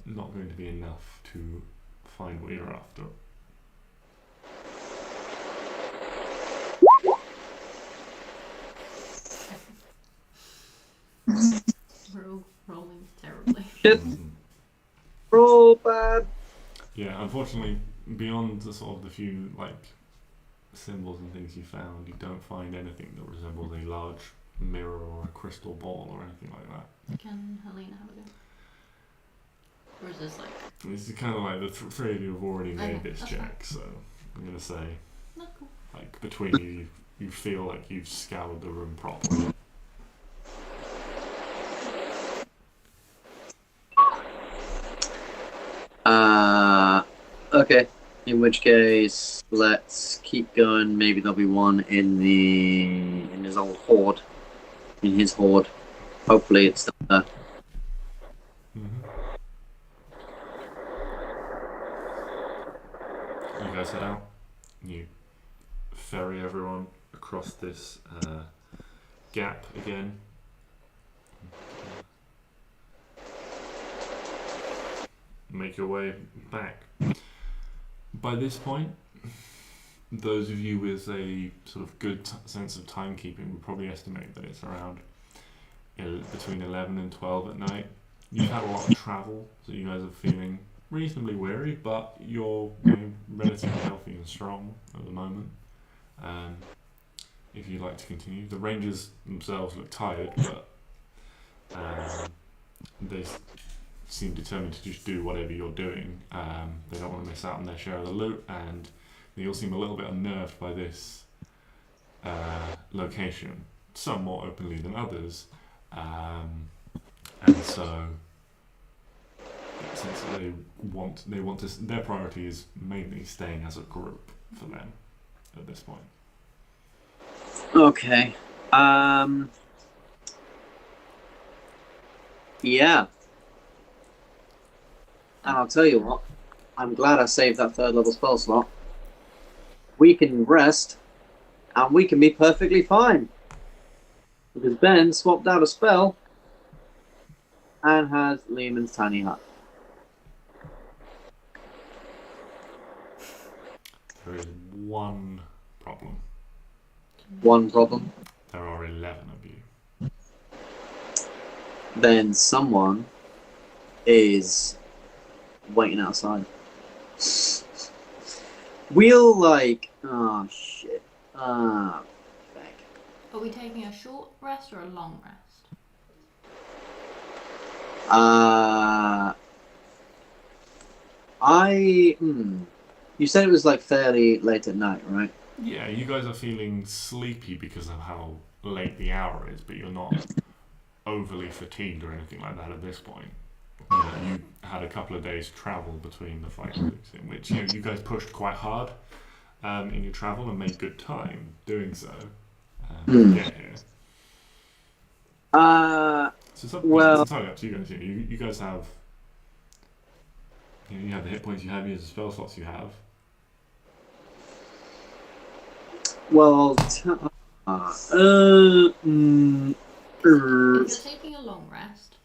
not going to be enough to find what you're after. We're all rolling terribly. Roll bad. Yeah, unfortunately, beyond the sort of the few symbols and things you found, you don't find anything that resembles a large mirror or a crystal ball or anything like that. Can Helena have a go? Or is this like... This is kind of like the three of you have already made Okay, this that's check, so I'm going to say, Not cool. between you, you feel like you've scoured the room properly. Okay. In which case, let's keep going. Maybe there'll be one in his old hoard. In his hoard. Hopefully it's still there. You guys head out. You ferry everyone across this gap again. Make your way back. By this point, those of you with a sort of good sense of timekeeping would probably estimate that it's around between 11 and 12 at night. You've had a lot of travel, so you guys are feeling reasonably weary, but you're relatively healthy and strong at the moment. If you'd like to continue, the rangers themselves look tired, but they seem determined to just do whatever you're doing. They don't want to miss out on their share of the loot, and they all seem a little bit unnerved by this location, some more openly than others, and so since they want to, their priority is mainly staying as a group for them at this point. Okay. Yeah. And I'll tell you what, I'm glad I saved that 3rd level spell slot. We can rest, and we can be perfectly fine. Because Ben swapped out a spell and has Lehman's tiny hut. There is one problem. One problem. There are 11 of you. Then someone is waiting outside. We'll oh shit. Back. Are we taking a short rest or a long rest? You said it was fairly late at night, right? Yeah, you guys are feeling sleepy because of how late the hour is, but you're not overly fatigued or anything like that at this point. You had a couple of days travel between the fight groups, in which you guys pushed quite hard in your travel and made good time doing so to get here. So it's entirely up to you guys. You guys have you have the hit points you have, you have the spell slots you have. Well, If you're taking a long rest,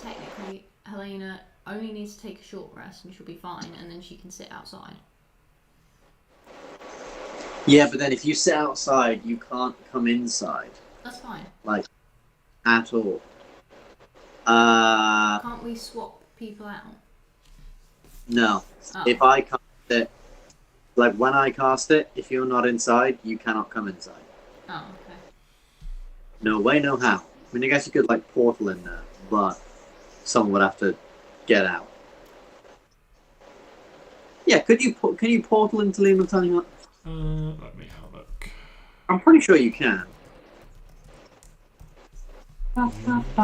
technically Helena only needs to take a short rest and she'll be fine, and then she can sit outside. yeah, but then if you sit outside, you can't come inside. That's fine. At all. Can't we swap people out? No. Oh. If I cast it, when I cast it, if you're not inside, you cannot come inside. Oh, okay. No way, no how. I mean, I guess you could portal in there, but someone would have to get out. Yeah, can you portal into Lehman Tiny Hut? Let me have a look. I'm pretty sure you can. Let me have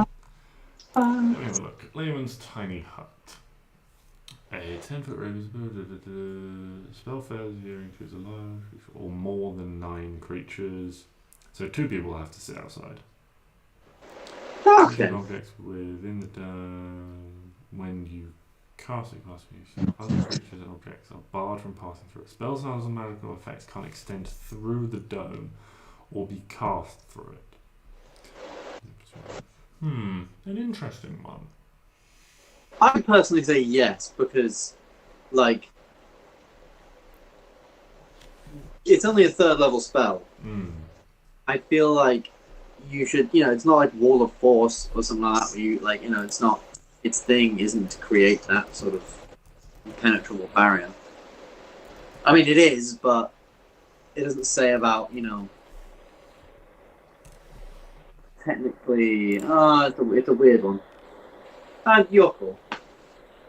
a look. Lehman's Tiny Hut. A 10-foot radius. Spell fails if you includes a large creature or more than 9 creatures. So 2 people have to sit outside. Okay. Objects within the dome. When you cast it, other creatures and objects are barred from passing through it. Spell sounds and magical effects can't extend through the dome or be cast through it. An interesting one. I personally say yes, because, it's only a 3rd level spell. I feel like you should, it's not like Wall of Force or something like that, where you, it's not, its thing isn't to create that sort of impenetrable barrier. I mean, it is, but it doesn't say about, technically, it's a weird one. You're cool.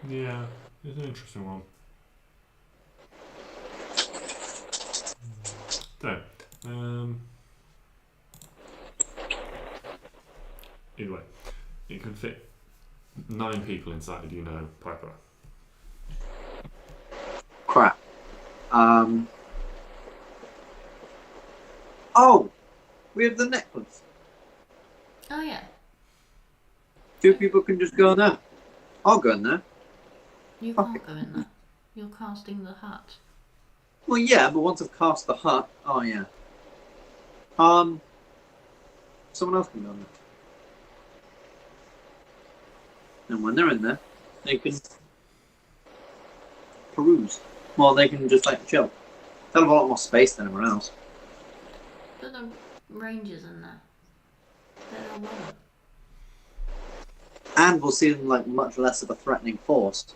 Yeah, it's an interesting one. So, anyway, it can fit 9 people inside, Piper. Crap. Oh! We have the necklace. Oh yeah. 2 people can just go in there. I'll go in there. You can't go in there. You're casting the hut. Well, yeah, but once I've cast the hut... Oh, yeah. Someone else can go in there. And when they're in there, they can peruse. Well, they can just, chill. They'll have a lot more space than everyone else. But the rangers in there. They're alone. And we'll see them much less of a threatening force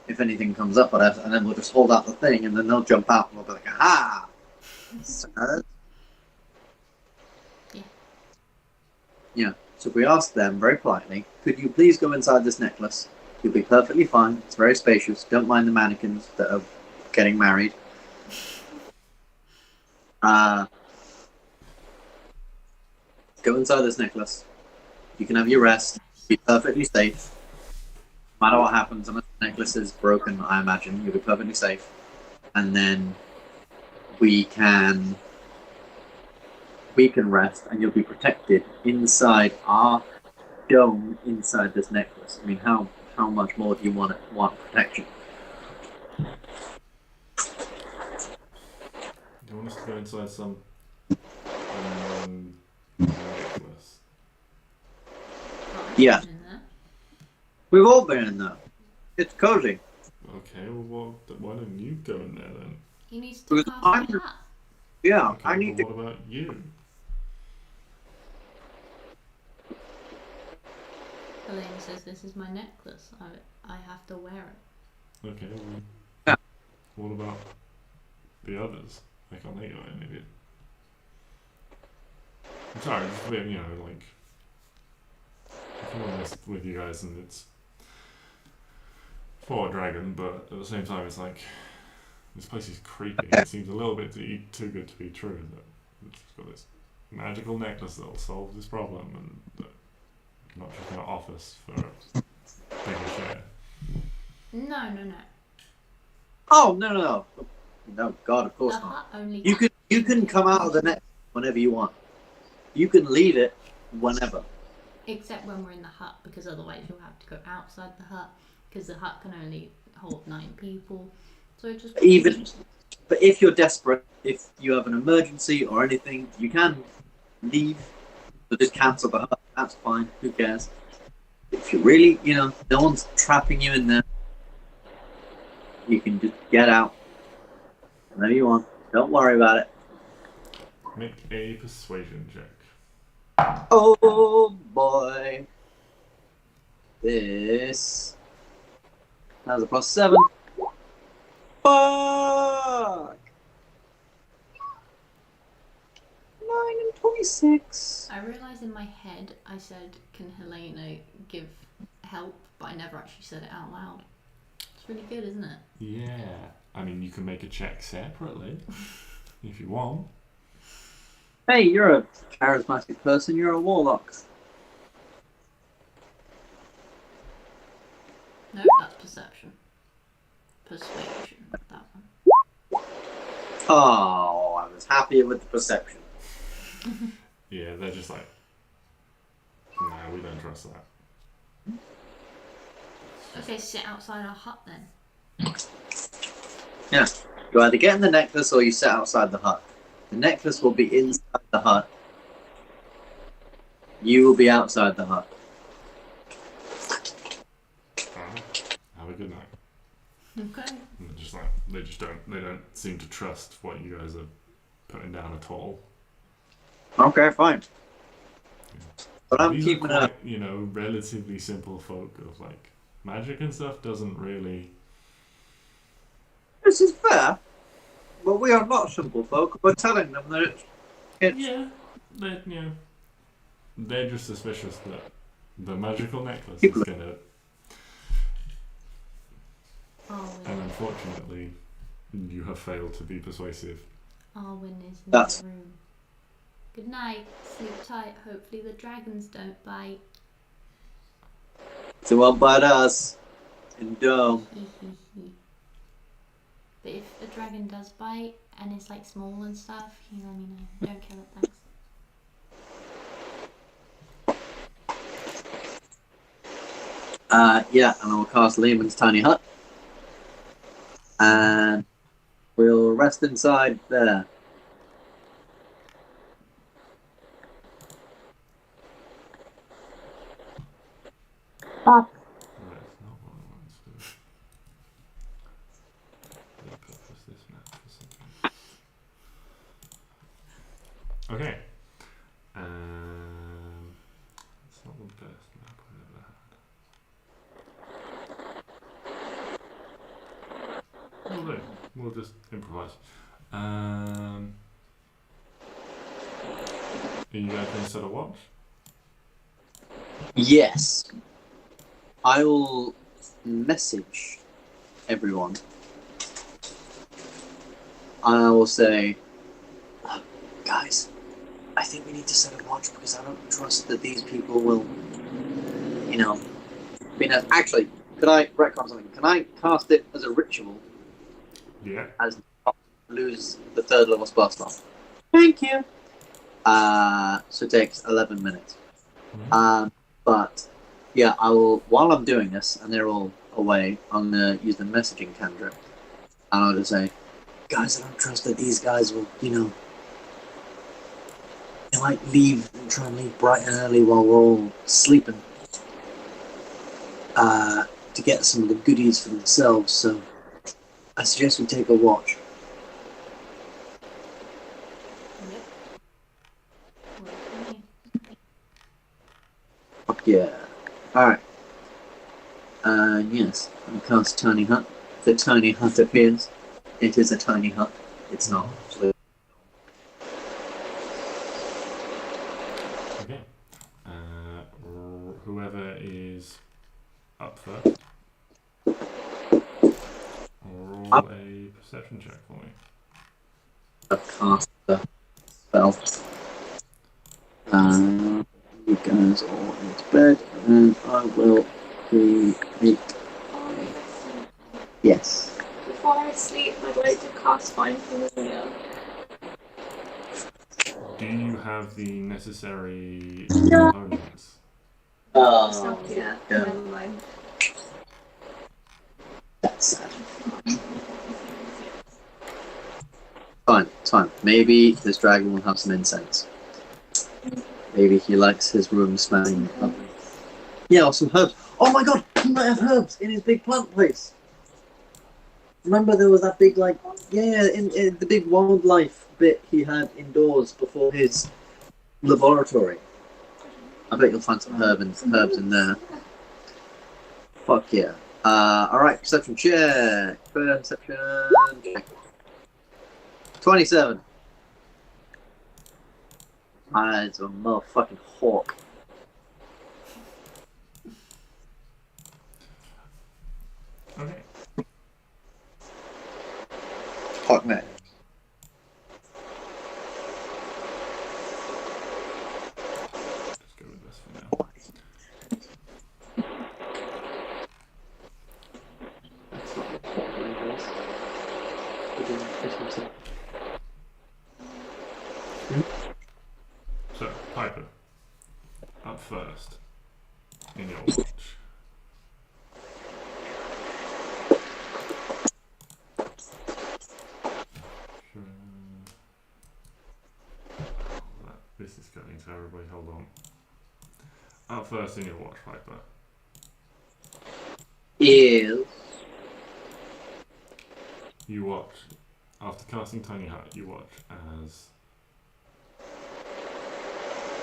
if anything comes up, whatever, and then we'll just hold out the thing, and then they'll jump out, and we'll be like, aha! Yeah. Yeah. So if we ask them very politely, could you please go inside this necklace? You'll be perfectly fine. It's very spacious. Don't mind the mannequins that are getting married. Go inside this necklace. You can have your rest. Be perfectly safe. No matter what happens, unless the necklace is broken, I imagine you'll be perfectly safe. And then we can rest, and you'll be protected inside our dome inside this necklace. I mean, how much more do you want protection? Do you want us to go inside some necklace? Yeah. We've all been in there. It's cozy. Okay, well, why don't you go in there then? He needs to cast a hat. Yeah, Okay, I need to. what about you? Helena says this is my necklace. I have to wear it. Okay, well, Yeah. what about the others? I can't think of any of it. I'm sorry, just a bit, like, if I'm honest with you guys, and it's for a dragon, but at the same time, it's like, this place is creepy. It seems a little bit too good to be true. That it's got this magical necklace that'll solve this problem, and not just going to offer us for a bigger share. No. Oh no! No, God, of course The not. hut only. You can come out of the net whenever you want. You can leave it whenever. Except when we're in the hut, because otherwise you'll have to go outside the hut, because the hut can only hold 9 people. So it just But if you're desperate, if you have an emergency or anything, you can leave. But just cancel the hut. That's fine. Who cares? If you really, no one's trapping you in there. You can just get out whenever you want. Don't worry about it. Make a persuasion check. Oh boy. This has a +7. Fuck! 9 and 26. I realised in my head I said, can Helena give help? But I never actually said it out loud. It's really good, isn't it? Yeah. I mean, you can make a check separately if you want. Hey, you're a charismatic person. You're a warlock. No, that's perception. Persuasion, that one. Oh, I was happier with the perception. Yeah, they're just like, nah, we don't trust that. Okay, sit outside our hut then. Yeah. You either get in the necklace or you sit outside the hut. The necklace will be inside the hut. You will be outside the hut. Have a good night. Okay. And they're just like, they don't seem to trust what you guys are putting down at all. Okay, fine. But I'm These keeping are up. quite, relatively simple folk of like magic and stuff doesn't really. This is fair. But we are not simple folk. We're telling them that it's Yeah, they're just suspicious that the magical necklace People- is gonna. And unfortunately, you have failed to be persuasive. Arwen is in That's- the room. Good night. Sleep tight. Hopefully the dragons don't bite. So won't bite us. In dome. But if a dragon does bite and it's like small and stuff, you let me know. Don't kill it, thanks. Yeah, and I'll cast Lehman's Tiny Hut. And we'll rest inside there. Right, it's not what I want to do. Repurpose this map for something. Okay. It's not the best map I've ever had. We'll do. We'll just improvise. Are you guys going to set a watch? Yes. I will message everyone. I will say, guys, I think we need to set a watch because I don't trust that these people will, be nice. Actually, could I retcon something? Can I cast it as a ritual Yeah. as not lose the 3rd level spell slot? Thank you. So it takes 11 minutes. But yeah, I will. While I'm doing this, and they're all away, I'm gonna use the messaging cantrip, and I'll just say, "Guys, I don't trust that these guys will, they might leave and try and leave bright and early while we're all sleeping, to get some of the goodies for themselves. So I suggest we take a watch." Yep. Works for me. Fuck yeah. Alright. Yes, I cast Tiny Hut. The Tiny Hut appears. It is a tiny hut. It's not actually. Okay. Whoever is up first, roll a perception check for me. I've cast the spell. You guys all into bed, and I will create. Yes. Before I sleep, I'd like to cast Find Familiar. Do you have the necessary components? Not yet. yeah. Never mind. That's sad. Fine, it's fine. Maybe this dragon will have some incense. Maybe he likes his room smelling lovely. Yeah, or some herbs. Oh my god, he might have herbs in his big plant place. Remember there was that big, in the big wildlife bit he had indoors before his laboratory. I bet you'll find some herbs in there. Fuck yeah. Alright, perception check. Perception check. 27. It's a motherfucking hawk. Okay. Hawk man. Just go with this for now. That's not what hawk man does. He didn't fit himself. So, Piper, up first in your watch. This is going terribly, hold on. Up first in your watch, Piper. Yes. You watch, after casting Tiny Hut, you watch as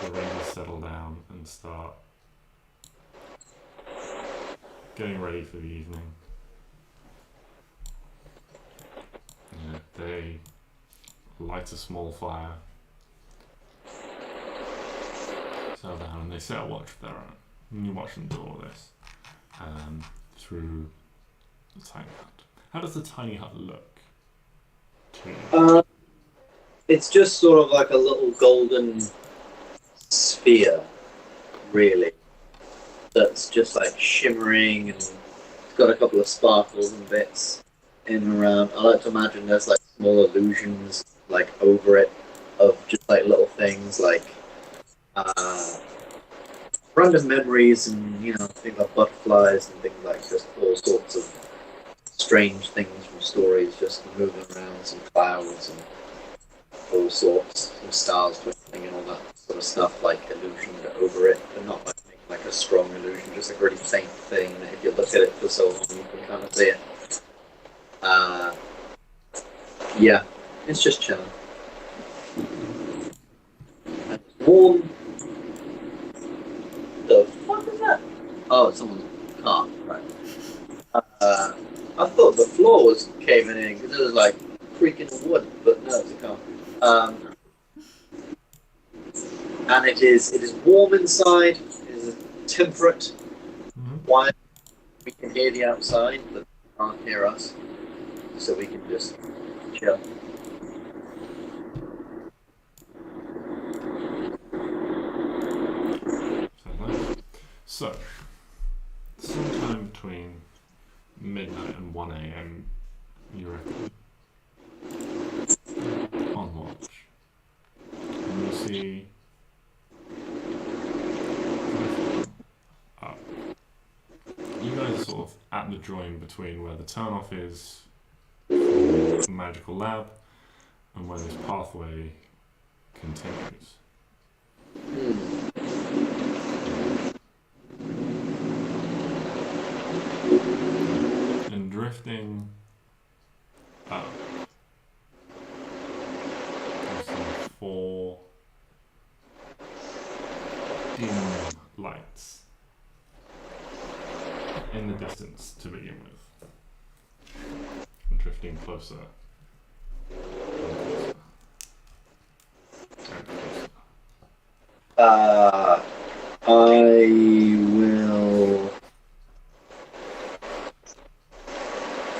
the rangers settle down and start getting ready for the evening. They light a small fire, settle down, and they set a watch of their own. And you watch them do all this through the tiny hut. How does the tiny hut look to you? It's just sort of like a little golden sphere, really, that's just like shimmering, and it's got a couple of sparkles and bits in and around. I like to imagine there's like small illusions like over it of just like little things like random memories and things like butterflies and things like just all sorts of strange things from stories just moving around, some clouds and all sorts, some stars twinkling and all that sort of stuff, like illusioned over it, but not like a strong illusion, just a really faint thing that if you look at it for so long you can kind of see it. Yeah, it's just chilling. And it's warm. The fuck is that? Oh, it's someone's car, right. I thought the floor was caving in because it was like creaking wood, but no, it's a car. And it is warm inside. It is temperate, quiet we can hear the outside, but they can't hear us. So we can just chill. So, sometime between midnight and 1 a.m. you reckon, on watch, and you see up. You guys are sort of at the join between where the turnoff is for the magical lab and where this pathway continues. And drifting up, you see 4 dim lights in the distance to begin with. And drifting closer and closer and closer. I will.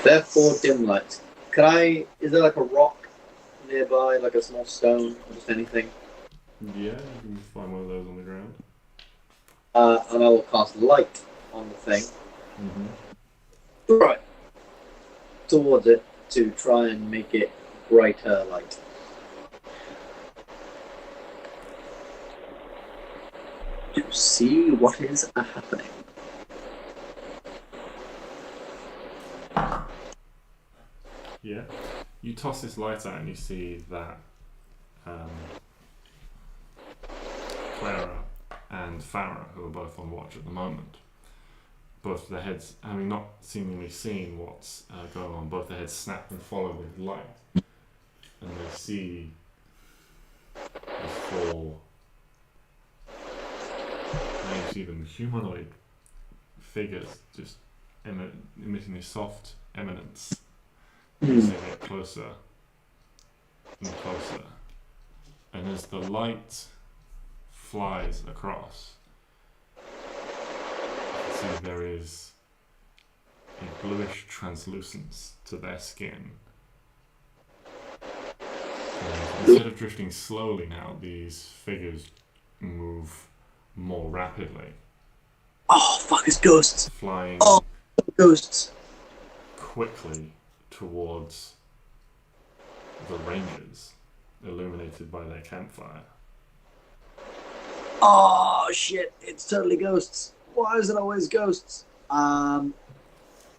There are 4 dim lights. Is there like a rock nearby, like a small stone, or just anything? Yeah, you can find one of those on the ground. And I will cast light on the thing. Right. Towards it to try and make it brighter light. To see what is happening. Yeah. You toss this light out and you see that Clara and Farah, who are both on watch at the moment, both their heads, having not seemingly seen what's going on, both their heads snap and follow the light, and they see the 4. Now you see them humanoid figures just emitting a soft eminence. As they get closer and closer, and as the light flies across, you can see there is a bluish translucence to their skin. And instead of drifting slowly now, these figures move more rapidly. Oh, fuck, it's ghosts! Flying Ghosts! quickly towards the rangers, illuminated by their campfire. Oh, shit, it's totally ghosts. Why is it always ghosts? I'm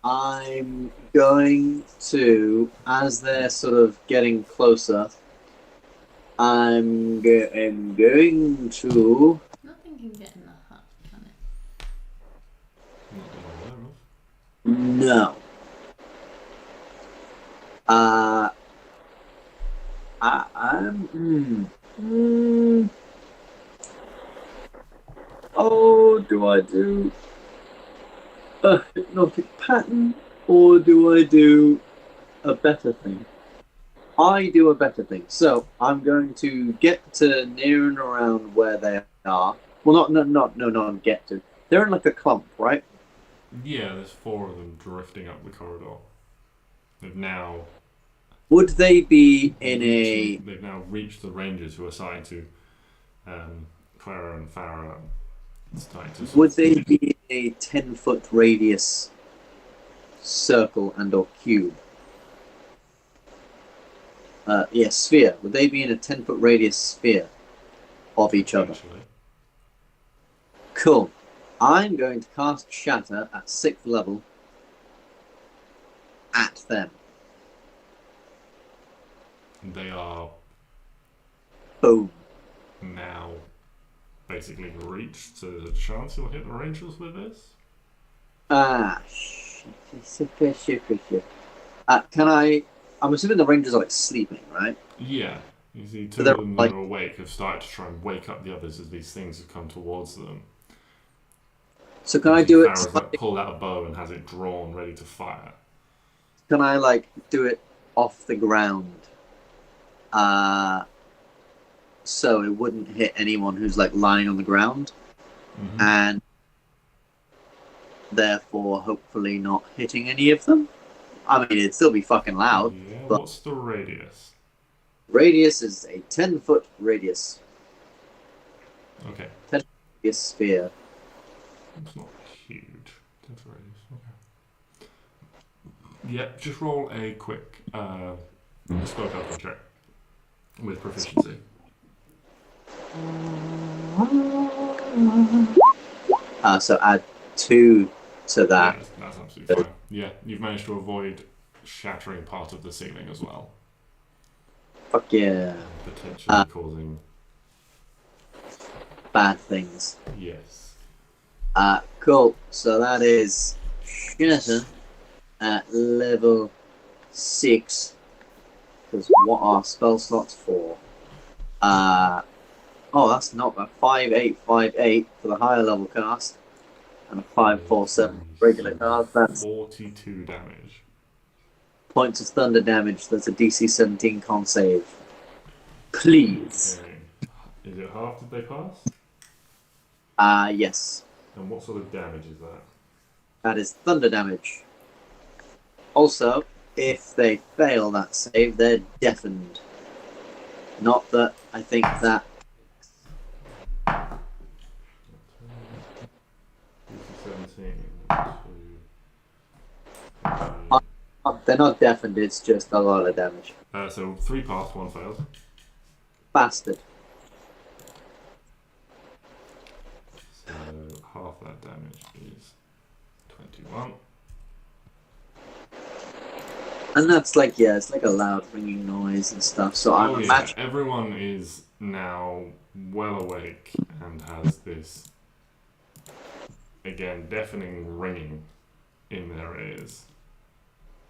going to, as they're sort of getting closer, I'm going to... Nothing can get in the hut, can it? Not that I'm aware of. No. Oh, do I do a hypnotic pattern or do I do a better thing? I do a better thing. So I'm going to get to near and around where they are. Well, not get to. They're in like a clump, right? Yeah, there's 4 of them drifting up the corridor. They've now Would they be in a... They've now reached the rangers who are starting to Clara and Farah starting to... Would they be in a 10-foot radius circle and or cube? Sphere. Would they be in a 10-foot radius sphere of each other? Potentially. Cool. I'm going to cast Shatter at 6th level at them. They are Boom. now basically reached, so there's a chance you'll hit the rangers with this? Shit. Can I... I'm assuming the rangers are like sleeping, right? Yeah. You see 2 they're of them like- that are awake have started to try and wake up the others as these things have come towards them. So can I do it... Farah's like pulled out a bow and has it drawn, ready to fire. Can I like do it off the ground? So it wouldn't hit anyone who's like lying on the ground. Mm-hmm. And therefore hopefully not hitting any of them. I mean, it'd still be fucking loud. Yeah, but what's the radius? radius is a 10-foot radius. Okay. Radius sphere. It's not huge. 10-foot radius. Okay. Yep, just roll a quick spellcasting check with proficiency. So add 2 to that. Yeah, that's absolutely fine. Yeah, you've managed to avoid shattering part of the ceiling as well. Fuck yeah. Potentially causing... Bad things. Yes. Cool. So that is Shinata at level 6. Because what are spell slots for? That's not a 5-8-5-8 for the higher level cast. And a 5-4-7 regular cast. That's 42 damage. points of thunder damage. That's a DC 17 con save. Please. Okay. Is it half did they pass? Yes. And what sort of damage is that? That is thunder damage. Also, if they fail that save, they're deafened. Not that I think that... They're not deafened, it's just a lot of damage. So 3 pass, 1 fails. Bastard. So half that damage is 21. And that's like, yeah, it's like a loud ringing noise and stuff. So I'm imagining... Everyone is now well awake and has this, again, deafening ringing in their ears.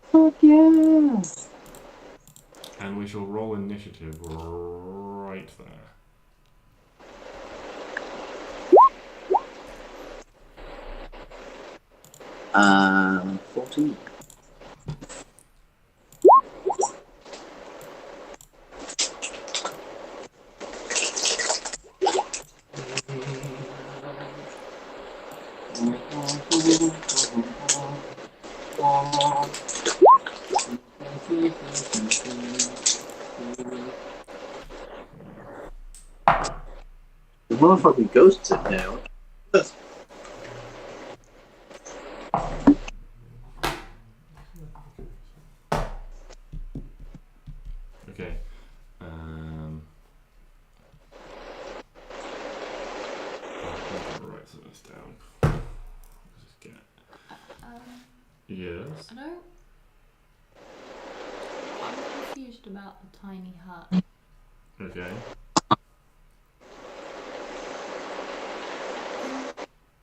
Fuck yeah! And we shall roll initiative right there. 14. The motherfucking ghosts in there. Okay. Write this down. Just get. Yes. I don't. I'm confused about the tiny hut. Okay.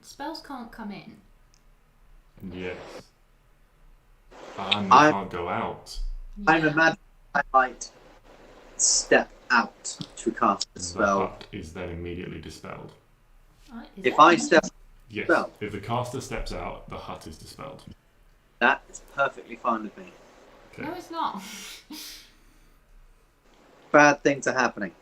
Spells can't come in. Yes. And they can't go out. I'm imagining I might step out to cast a The spell. hut is then immediately dispelled. If I step, Yes. Spell. If the caster steps out, the hut is dispelled. that is perfectly fine with me. Okay. No, it's not. Bad things are happening.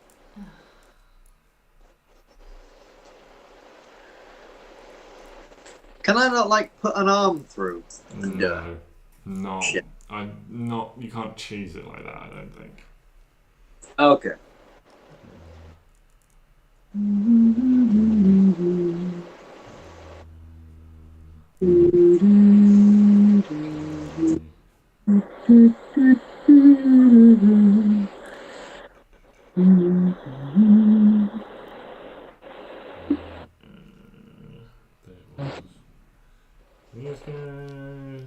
Can I not, like, put an arm through? No. No. Shit. You can't cheese it like that, I don't think. Okay. Yes, guys.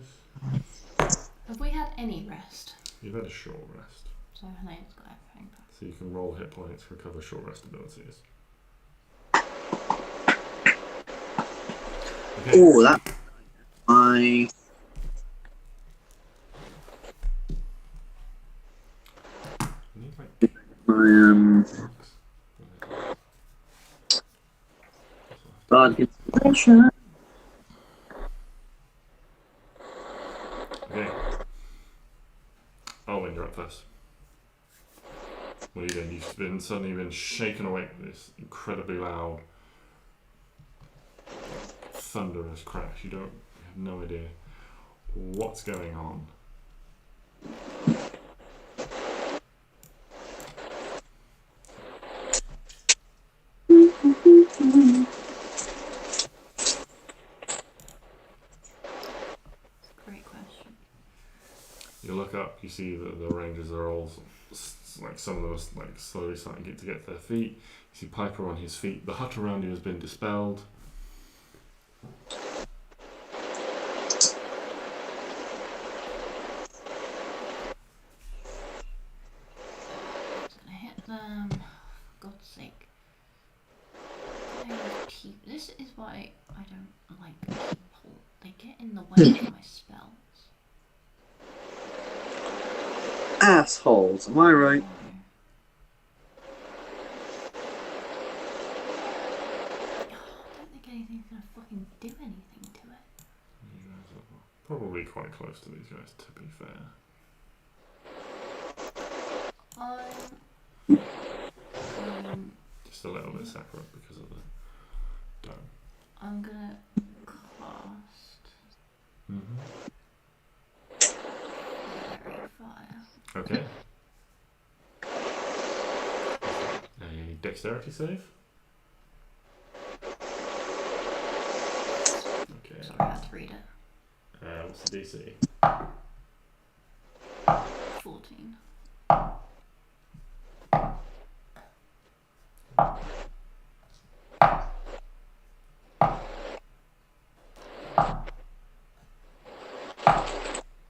Have we had any rest? You've had a short rest. So Helene's got everything back. So you can roll hit points, recover short rest abilities. Okay. Oh, that... I... Bad concentration. Okay. Arwen, you're up first. What are you doing? You've suddenly been shaken awake with this incredibly loud, thunderous crash. You don't have no idea what's going on. Great question. You look up, you see that the rangers are all like some of them are like slowly starting to get to their feet. You see Piper on his feet. The hut around you has been dispelled. It's gonna hit them. For God's sake. This is why I don't like people. They get in the way of my spells. Assholes, am I right? I don't think anything's gonna fucking do anything to it. You guys are probably quite close to these guys, to be fair. Just a little bit separate because of the dome. I'm gonna cast Fairy Fire. Okay. A dexterity save. Okay. Sorry, I had to read it. What's the DC? 14.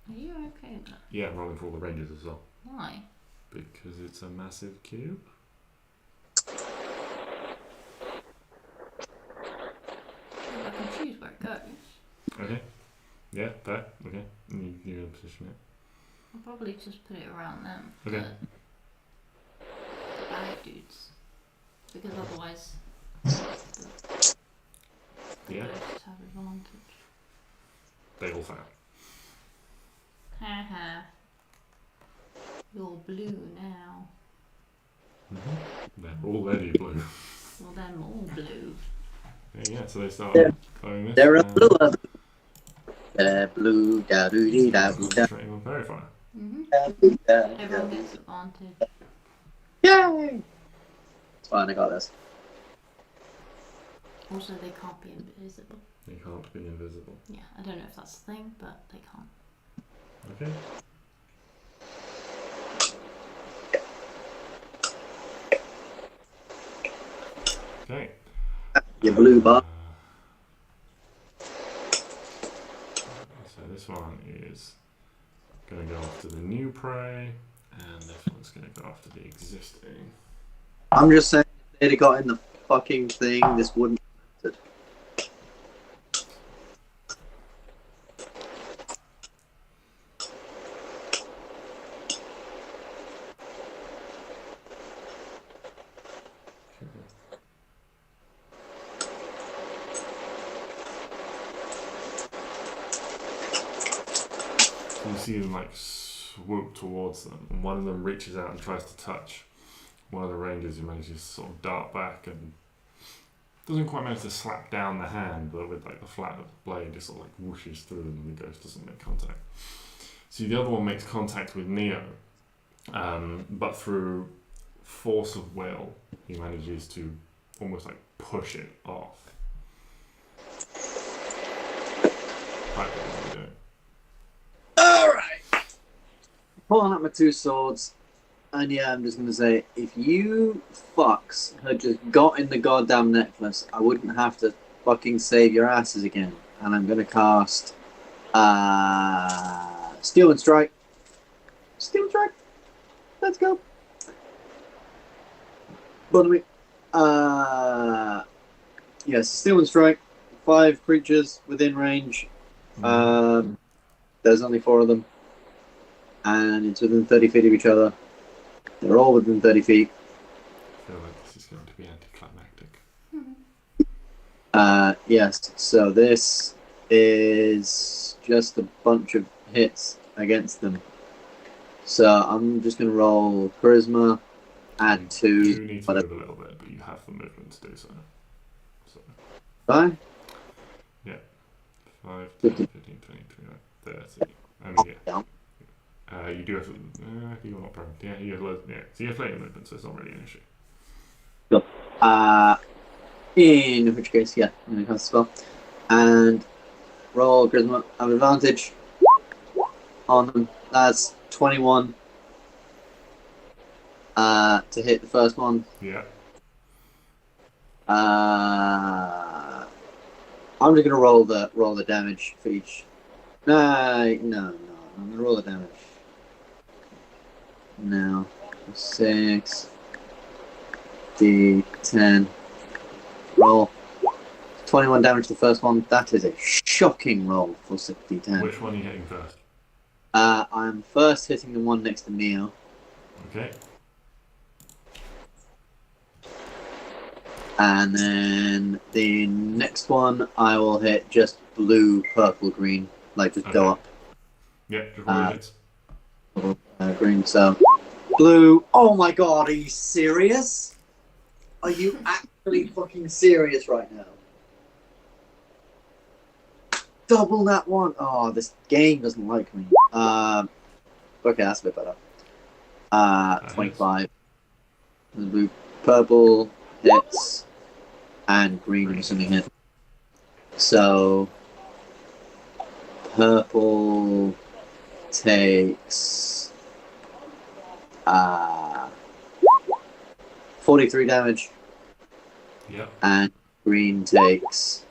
Are you okay with that? Yeah, I'm rolling for all the rangers as well. Why? Because it's a massive cube. I can choose where it goes. Okay. Yeah, fair. Okay. You're going to position it. I'll probably just put it around them. Okay. The bad dudes. Because otherwise, Yeah. ghosts have advantage. They all fail. Haha. You're blue now. They're already blue. Well, they're more blue. Yeah, so they start Yeah. going this. They're a and blue. They're blue. Da doo dee da doo da concentrating on fairy fire. da doo da. Everyone gets advantage. Yay! It's fine, I got this. Also, they can't be invisible. You can't be invisible. Yeah, I don't know if that's a thing, but they can't. Okay. Okay. Your blue bar. So this one is going to go after the new prey, and this one's going to go after the existing. I'm just saying, if they'd have got in the fucking thing, this wouldn't have mattered. You see them like swoop towards them, and one of them reaches out and tries to touch one of the rangers, who manages to sort of dart back and doesn't quite manage to slap down the hand, but with like the flat of the blade just sort of like whooshes through and the ghost doesn't make contact. So the other one makes contact with Neo, but through force of will, he manages to almost like push it off. Piper, what are you doing? Alright. Pulling up my two swords. And yeah, I'm just going to say, if you fucks had just got in the goddamn necklace, I wouldn't have to fucking save your asses again. And I'm going to cast Steel and Strike. Steel and Strike. Let's go. Bother me. Yes, Steel and Strike. 5 creatures within range. There's only 4 of them. And it's within 30 feet of each other. They're all within 30 feet. I feel like this is going to be anticlimactic. Yes, so this is just a bunch of hits against them. So I'm just going to roll Charisma, add 2. You do need to move a little bit, but you have the movement to do so. Fine? Yeah. 5, 10, 15. 15, 20, 29, 30. And Down. yeah, you do have. You're not prone. Yeah, you have loads. Yeah, so you have plenty of movement, so it's not really an issue. In which case, yeah, I'm gonna cast a spell. And roll charisma. Have advantage on them. That's 21 to hit the first one. Yeah. I'm just gonna roll the damage for each. No. I'm gonna roll the damage. Now 6 D10. Roll 21 damage to the first one. That is a shocking roll for 6 D10. Which one are you hitting first? I'm first hitting the one next to Neo. Okay. And then the next one I will hit just blue, purple, green. Like just go up. Yeah, just roll hits. Green, so blue. Oh my god, are you serious? Are you actually fucking serious right now? Double that one. Oh, this game doesn't like me. Okay, that's a bit better. 25. Blue, purple hits, and green I'm assuming hit. So purple takes 43 damage. Yep. And green takes,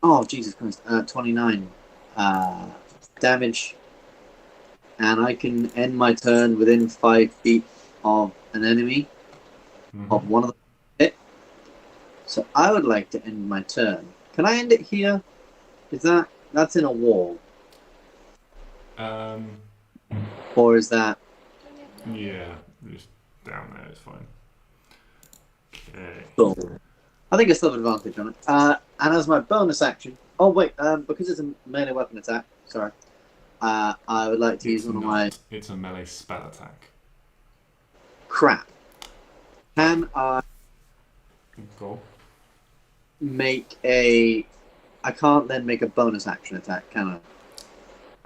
oh Jesus Christ, 29 damage. And I can end my turn within 5 feet of an enemy, of one of them hit. So I would like to end my turn. Can I end it here? Is that's in a wall? Or is that? Yeah, just down there is fine. Okay. Cool. I think I still have advantage on it. And as my bonus action, oh wait, because it's a melee weapon attack. Sorry. I would like to use one of my. It's a melee spell attack. Crap. Can I Go. make a? I can't then make a bonus action attack, can I?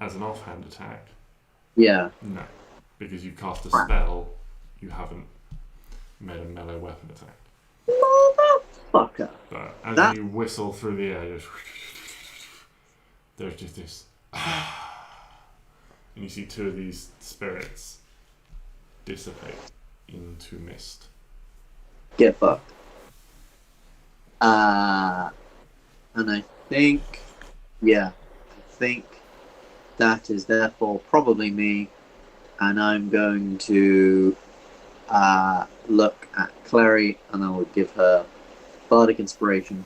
As an offhand attack? Yeah. No. Because you cast a spell, you haven't made a melee weapon attack. Motherfucker. But as you whistle through the air, there's just this. And you see two of these spirits dissipate into mist. Get fucked. And I think that is therefore probably me, and I'm going to look at Klari and I will give her bardic inspiration.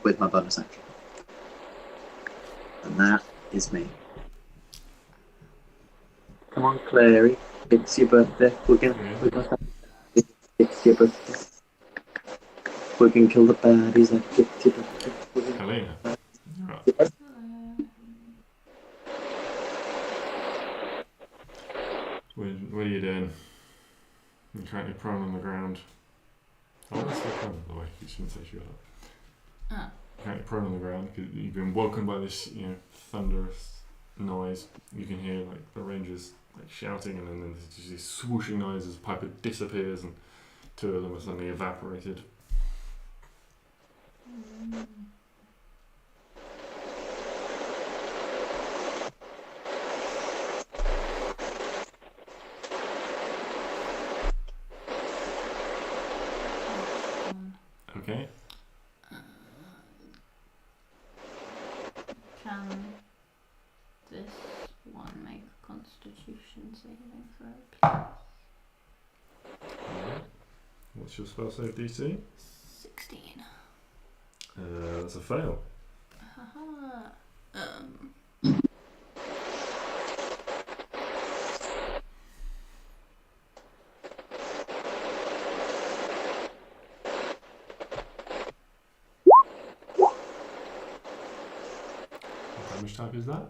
With my bonus action. And that is me. Come on, Klari. It's your birthday. It's your birthday. We can kill the baddies like it's your birthday. Helena, you're up. What are you doing? You're currently prone on the ground. Oh, let's say prone, by the way. You shouldn't say she got up. You're currently prone on the ground because you've been woken by this, thunderous noise. You can hear like the rangers like shouting, and then there's just this swooshing noise as Piper disappears, and two of them are suddenly evaporated. Okay. Can this one make a Constitution saving throw, please? What's your spell save DC? 16. That's a fail. Haha. What damage type is that?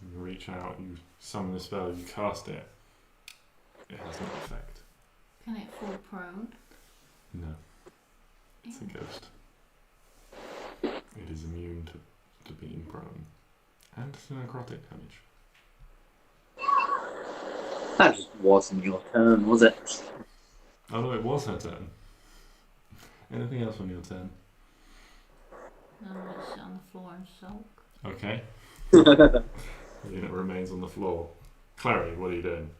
You reach out, you summon the spell, you cast it. It has no effect. Can it fall prone? No, it's a ghost. It is immune to being prone and to necrotic damage. That just wasn't your turn, was it? Oh no, it was her turn. Anything else on your turn? I'm gonna sit on the floor and sulk. Okay. The unit remains on the floor. Klari, what are you doing?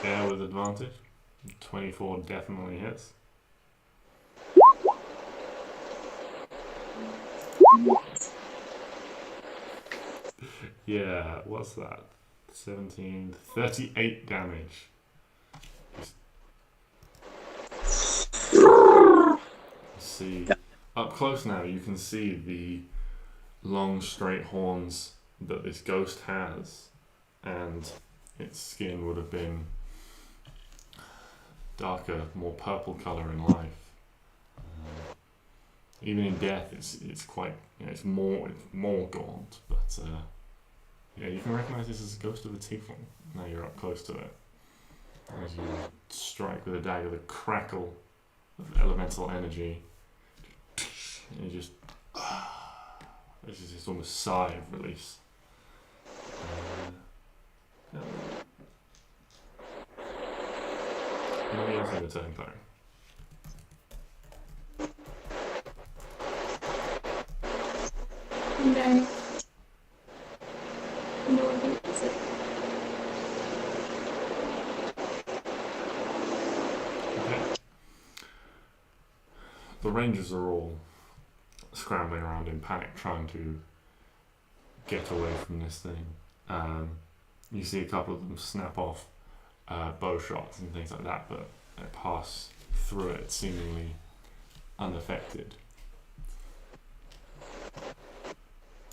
Yeah, with advantage. 24 definitely hits. Yeah, what's that? 17, 38 damage. See, up close now, you can see the long straight horns that this ghost has, and its skin would have been darker, more purple colour in life. Even in death, it's quite, it's more gaunt, but yeah, you can recognise this as a ghost of a tiefling. Now you're up close to it. As you strike with a dagger, the crackle of elemental energy, and you just, this is just almost sigh of release. Anything else on your turn, Clary? No. No, I think that's it. Okay. The rangers are all scrambling around in panic, trying to get away from this thing. You see a couple of them snap off bow shots and things like that, but they pass through it seemingly unaffected.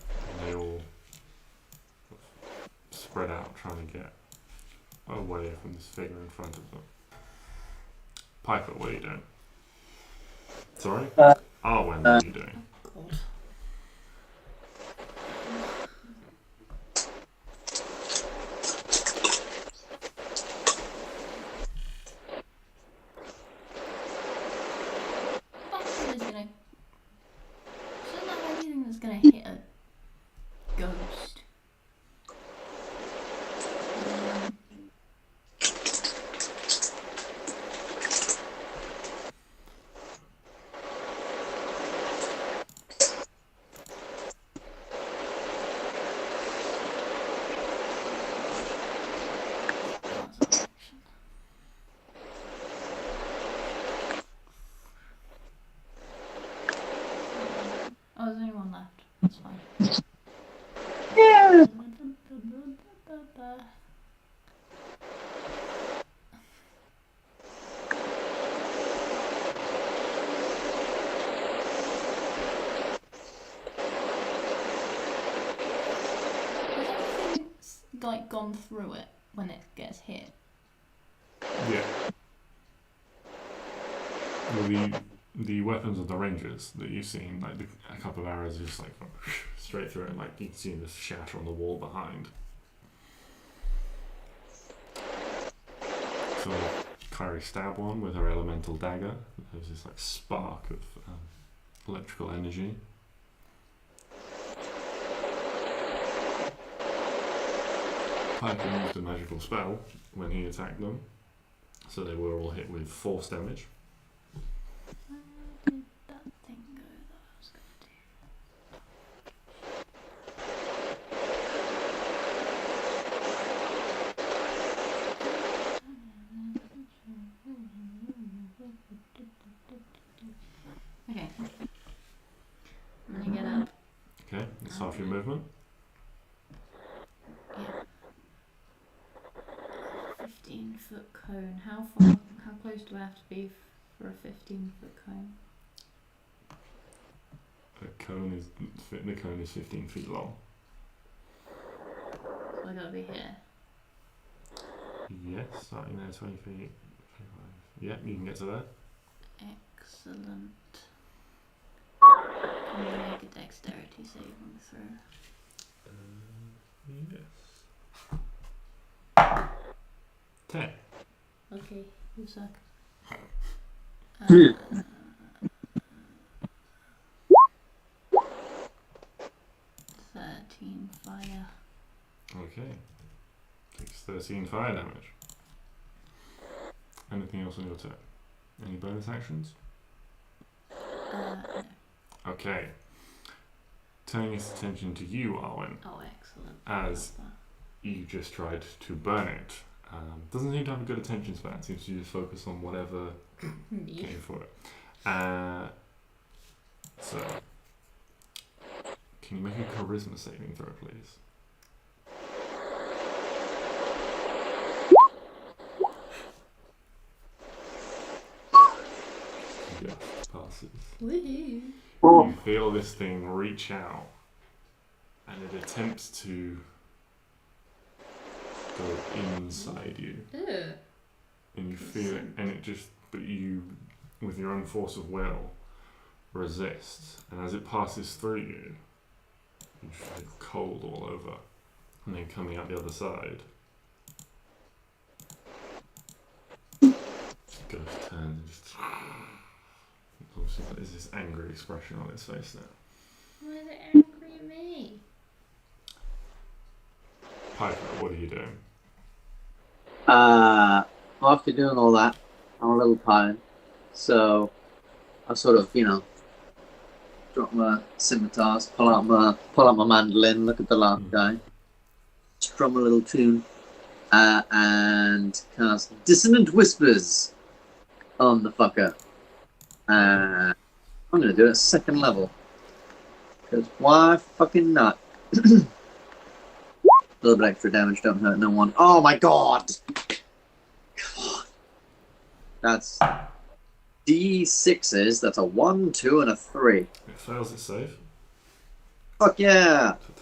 And they all spread out trying to get away from this figure in front of them. Piper, what are you doing? Sorry? Arwen, what are you doing? God. Gonna hit a ghost. Oh, there's only one left. That's fine. Yeah. Like gone through it when it gets hit. Yeah. Well, the weapons of the rangers that you've seen, like a couple of arrows, are just like straight through it. Like you can see this shatter on the wall behind. So Klari stab one with her elemental dagger. There's this like spark of electrical energy. Piper used a magical spell when he attacked them, so they were all hit with force damage. Where did that thing go that I was gonna do? Okay. I'm gonna get up. Okay, that's half your movement. Yeah. 15-foot cone. How close do I have to be for a 15-foot cone? The cone is 15 feet long. So I gotta be here. Yes, starting there, 20 feet. 25. Yep, you can get to there. Excellent. Can you make a dexterity saving throw? Yes. 10. Okay, you suck. 13 fire. Okay. Takes 13 fire damage. Anything else on your turn? Any bonus actions? No. Okay. Turning his attention to you, Arwen, Oh, excellent. as Love you just tried to burn it. Doesn't seem to have a good attention span. Seems to just focus on whatever that. Yeah. came for it. So, can you make a charisma saving throw, please? Yes, passes. Woohoo! You feel this thing reach out, and it attempts to go inside you, Ew. and you feel it, and it just, but you, with your own force of will, resists, and as it passes through you, you feel cold all over, and then coming out the other side, Ghost turns and just, obviously there's this angry expression on its face now. Why is it angry at me? Piper, what are you doing? After doing all that, I'm a little tired, so I sort of, drop my scimitars, pull out my mandolin, look at the last guy, strum a little tune, and cast Dissonant Whispers on the fucker. I'm gonna do it at 2nd level, because why fucking not? A little bit extra damage, don't hurt no one. Oh my god! Come on. That's D6s, that's a 1, 2, and a 3. It fails its save. Fuck yeah! So it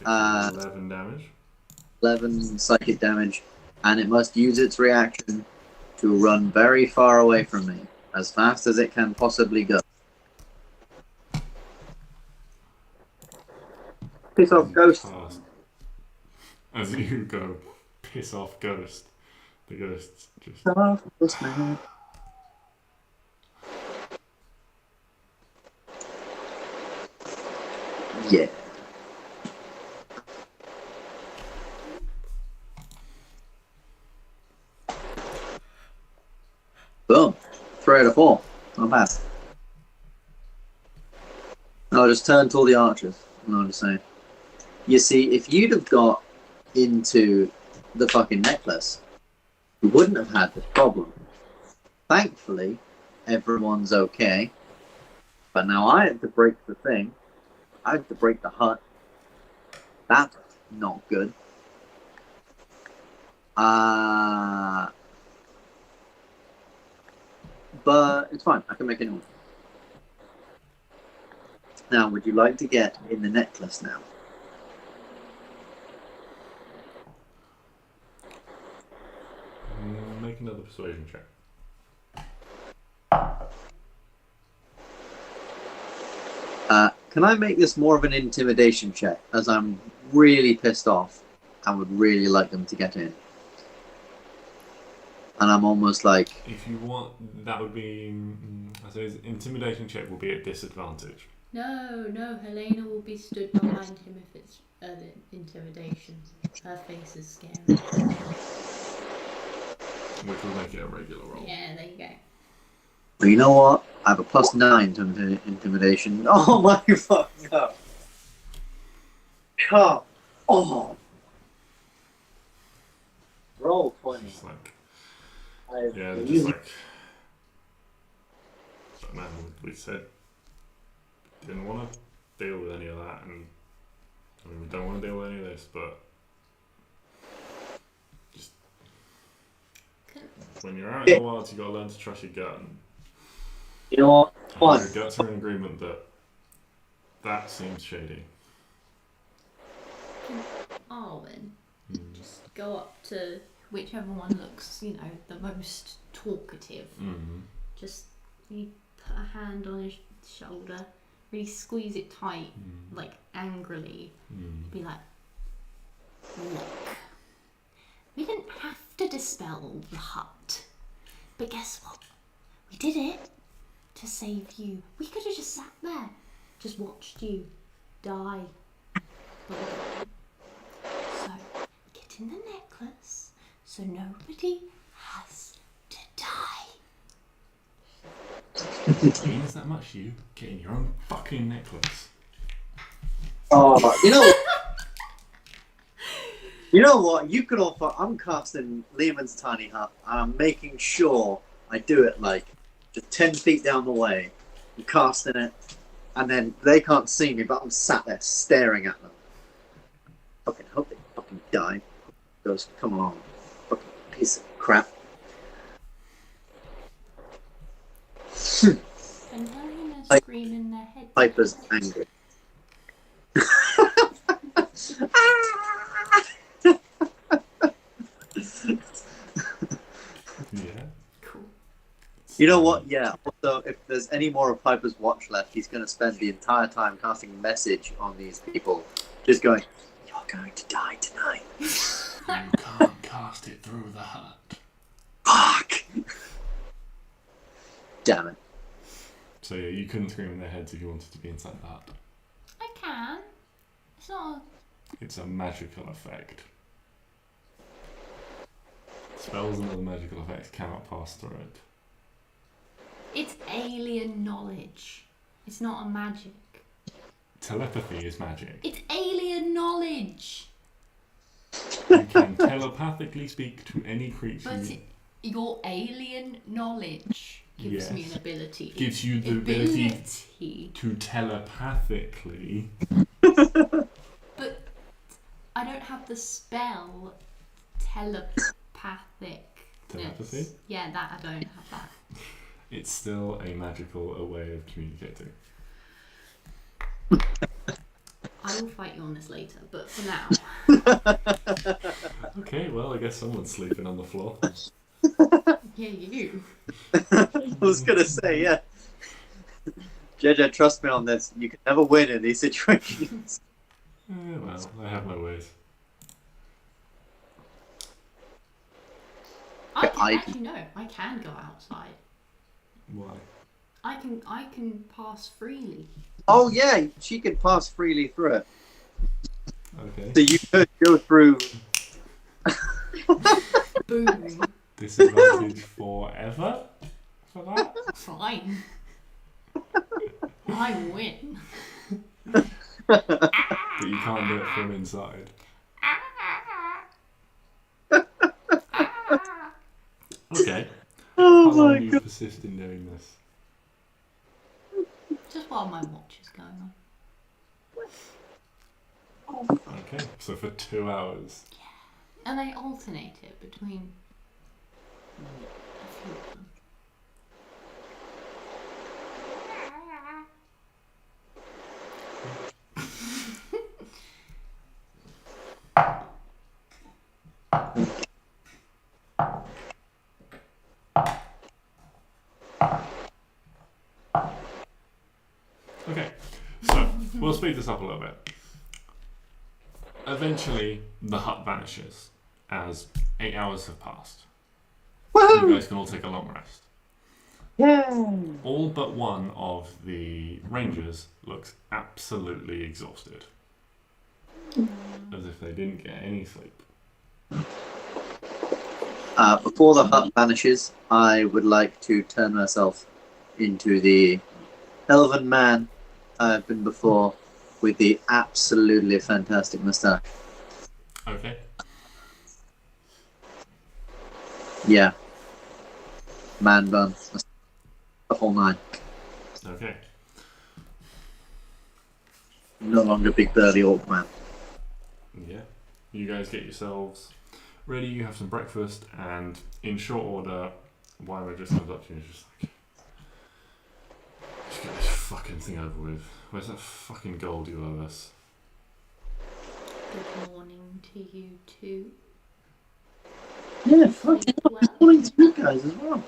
takes 11 damage. 11 psychic damage, and it must use its reaction to run very far away from me, as fast as it can possibly go. Piss off, ghost! As you go, piss off, ghost. The ghost just. Come off this man. Yeah. Boom. 3 out of 4. Not bad. I'll just turn to all the archers. No, I'm just saying. You see, if you'd have got into the fucking necklace, you wouldn't have had this problem. Thankfully, everyone's okay. But now I had to break the thing. I had to break the hut. That's not good. But it's fine. I can make it new. Now, would you like to get in the necklace now? Make another persuasion check. Can I make this more of an intimidation check, as I'm really pissed off and would really like them to get in? And I'm almost like... If you want, that would be... I suppose intimidation check will be at disadvantage. No, Helena will be stood behind him if it's intimidation. Her face is scary. Which will make it a regular roll. Yeah, there you go. Well, you know what? I have a +9 to intimidation. Oh my fucking god. Come on. Roll 20. Just like... I've Yeah, they're just used- like... But man, we said... Didn't want to deal with any of that, and... I mean, we don't want to deal with any of this, but... Just... When you're out in the wild, you got to learn to trust your gut. And You know what? your Fine. guts are in agreement that That seems shady. Can Arwen Just, go up to whichever one looks, the most talkative? Just really put a hand on his shoulder, really squeeze it tight, like angrily. Be like, look, we didn't have to dispel the hut, but guess what? We did it to save you. We could have just sat there, just watched you die. But we didn't. So, get in the necklace so nobody has to die. means that much you getting your own fucking necklace. Oh, you know what? You could offer. I'm casting Lehman's tiny hut, and I'm making sure I do it like just 10 feet down the way. I'm casting it, and then they can't see me, but I'm sat there staring at them. Fucking hope they fucking die. Goes, come on, fucking piece of crap. And telling them to scream in their head. Piper's angry. Yeah. Cool. You know what? Yeah. Also, if there's any more of Piper's watch left, he's going to spend the entire time casting a message on these people, just going, "You're going to die tonight." You can't cast it through the hut. Fuck. Damn it. So yeah, you couldn't scream in their heads if you wanted to be inside the hut. I can. It's not. It's a magical effect. Spells and other magical effects cannot pass through it. It's alien knowledge. It's not a magic. Telepathy is magic. It's alien knowledge. You can telepathically speak to any creature. But your alien knowledge gives me Yes. an ability. Gives you the ability to telepathically. But I don't have the spell telepathic. Telepathy? Yeah, that I don't have that. It's still a magical way of communicating. I will fight you on this later, but for now. Okay, well, I guess someone's sleeping on the floor. Yeah, you. I was going to say, yeah. JJ, trust me on this. You can never win in these situations. Well, I have my ways. Actually, no. I can go outside. Why? I can pass freely. Oh, yeah, she can pass freely through it. Okay. So you could go through. Boom. Disadvantage forever for that? Fine. I win. But you can't do it from inside. Okay. Oh How long my do you god. persist in doing this? Just while my watch is going on. Okay, so for 2 hours. And I alternate it between a few of them. Okay, so we'll speed this up a little bit. Eventually, the hut vanishes as 8 hours have passed. You Woohoo! guys can all take a long rest. Yeah. All but one of the rangers looks absolutely exhausted. As if they didn't get any sleep. Before the hut vanishes, I would like to turn myself into the elven man I've been before with the absolutely fantastic moustache. Okay. Yeah. Man bun. The whole nine. Okay. No longer big burly orc man. Yeah. You guys get yourselves ready, you have some breakfast, and in short order, Wymer just comes up to you and is just like, just get this fucking thing over with. Where's that fucking gold you owe us? Good morning to you too. Yeah, fucking Well, good morning to you guys as well.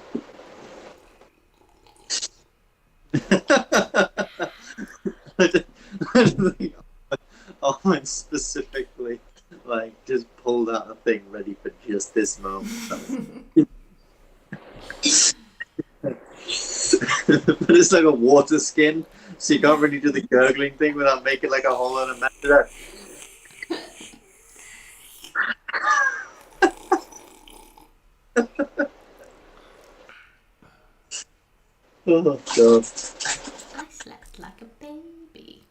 I don't think Arwen specifically just pulled out a thing ready for just this moment. But it's like a water skin, so you can't really do the gurgling thing without making like a hole in a mattress. Oh god. I slept like a baby.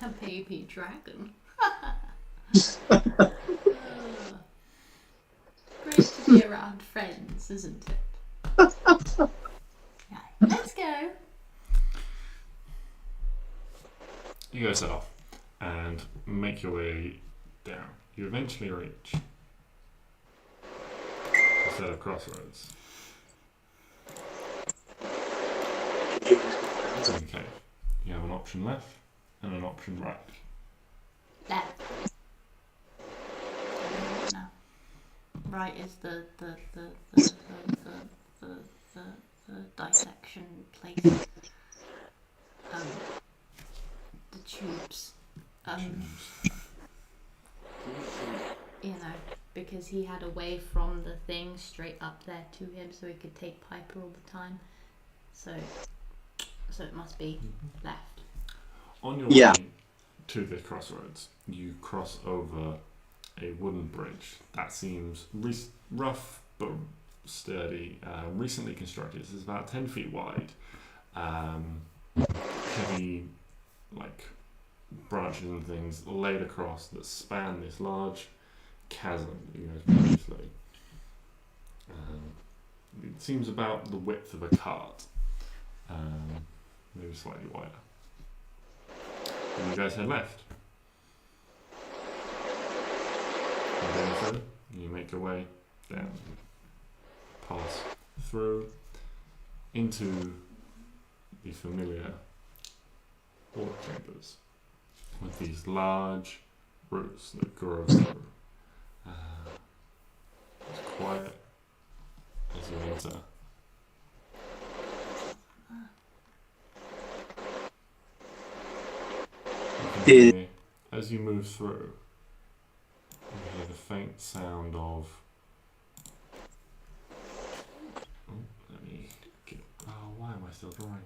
A baby dragon. Great to be around friends, isn't it? Yeah, let's go. You guys set off and make your way down. You eventually reach a set of crossroads. Okay. You have an option left and an option right. Left. No. Right is the dissection place. The tubes. You know, because he had a way from the thing straight up there to him, so he could take Piper all the time. So it must be left. On your way to the crossroads, you cross over a wooden bridge that seems rough but sturdy, recently constructed. It's about 10 feet wide. Heavy, branches and things laid across that span this large chasm that you guys previously. It seems about the width of a cart, maybe slightly wider. And you guys head left. And then so you make your way down, pass through into the familiar hoard chambers with these large roots that grow through. It's quiet as you enter. You can hear, as you move through, you hear the faint sound of. Why am I still drawing?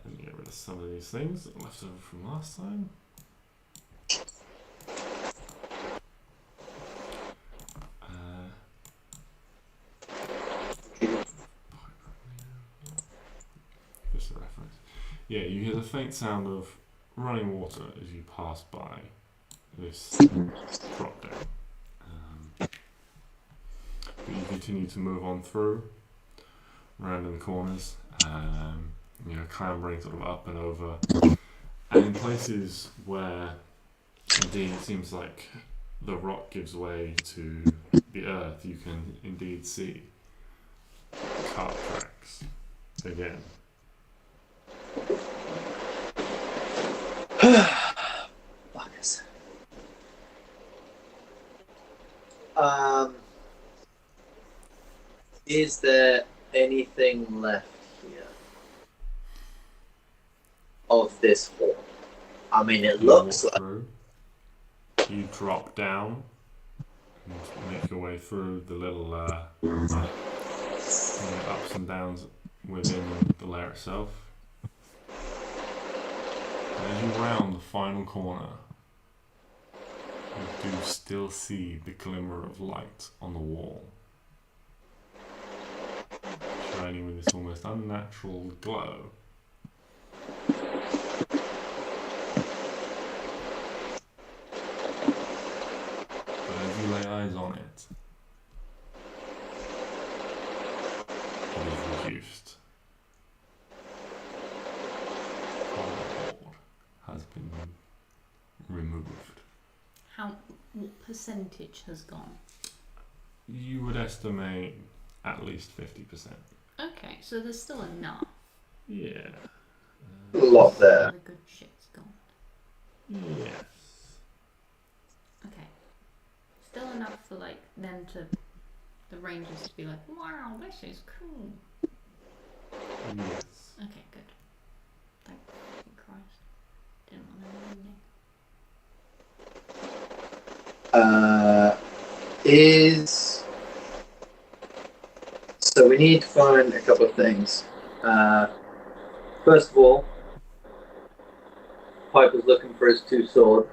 Let me get rid of some of these things that were left over from last time. Just a reference. Yeah, you hear the faint sound of running water as you pass by this drop down. But you continue to move on through, around in the corners, clambering sort of up and over, and in places where indeed it seems like the rock gives way to the earth, you can indeed see cart tracks again. Fuckers. Is there anything left here of this hall? I mean, it looks like... Through. You drop down and make your way through the little ups and downs within the lair itself. And as you round the final corner, you do still see the glimmer of light on the wall, shining with this almost unnatural glow. But as you lay eyes on it, it is reduced. All the hoard has been removed. What percentage has gone? You would estimate at least 50%. Okay, so there's still enough. Yeah. A lot there. All the good shit's gone. Yes. Okay. Still enough for like them to, the rangers to be like, wow, this is cool. Yes. Okay, good. Thank fucking Christ. Didn't want to know. So we need to find a couple of things. First of all, Piper's looking for his 2 swords.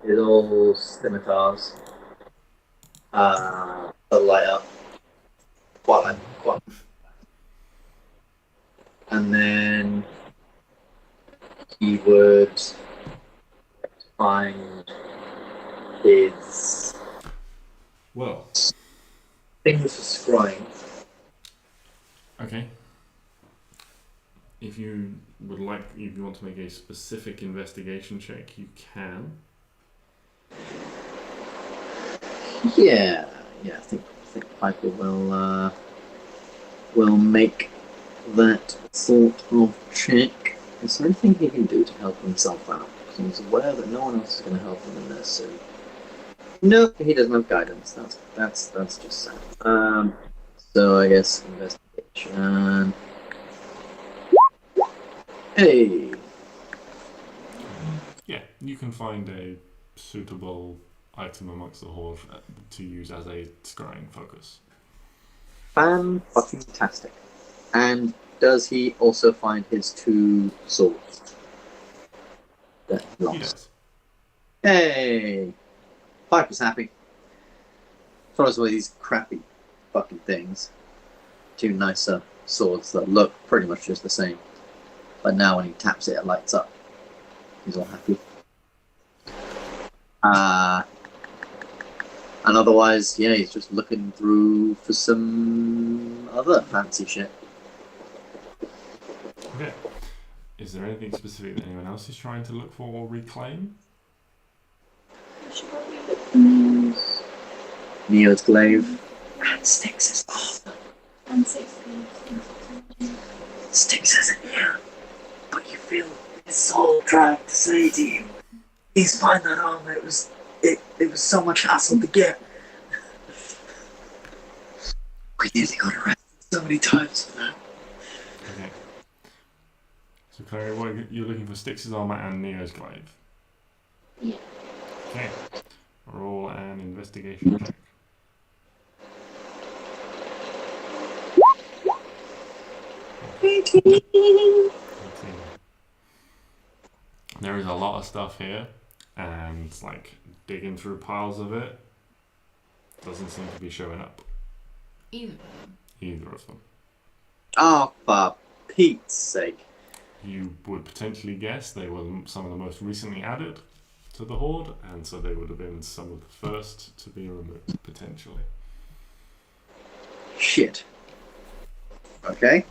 His old scimitars. To light up. Quite. And then he would find his Well, things for scrying. okay. If you would like, if you want to make a specific investigation check, you can. Yeah. I think Piper will make that sort of check. Is there anything he can do to help himself out? Because he's aware that no one else is going to help him in this. So no, he doesn't have guidance. That's just sad. So I guess investigation. Hey. Yeah, you can find a suitable item amongst the horde to use as a scrying focus. Fan-fucking-tastic. And does he also find his 2 swords that he lost? He does. Hey! Piper's happy. Throws away these crappy fucking things. 2 nicer swords that look pretty much just the same. But now when he taps it, it lights up. He's all happy. And otherwise, yeah, he's just looking through for some other fancy shit. Okay. Is there anything specific that anyone else is trying to look for or reclaim? I should probably look for Neo's. Neo's glaive. And Stix's armor. And 6 leaves. Stix isn't here. But you feel his soul trying to say to you, he's fine that armor. It was so much hassle to get. We nearly got arrested so many times for that. Okay. So, Clary, you're looking for Stix's armor and Neo's glaive? Yeah. Okay. Roll an investigation check. There is a lot of stuff here, and like digging through piles of it doesn't seem to be showing up. Either of them. Either of them. Oh, for Pete's sake. You would potentially guess they were some of the most recently added to the horde, and so they would have been some of the first to be removed, potentially. Shit. Okay.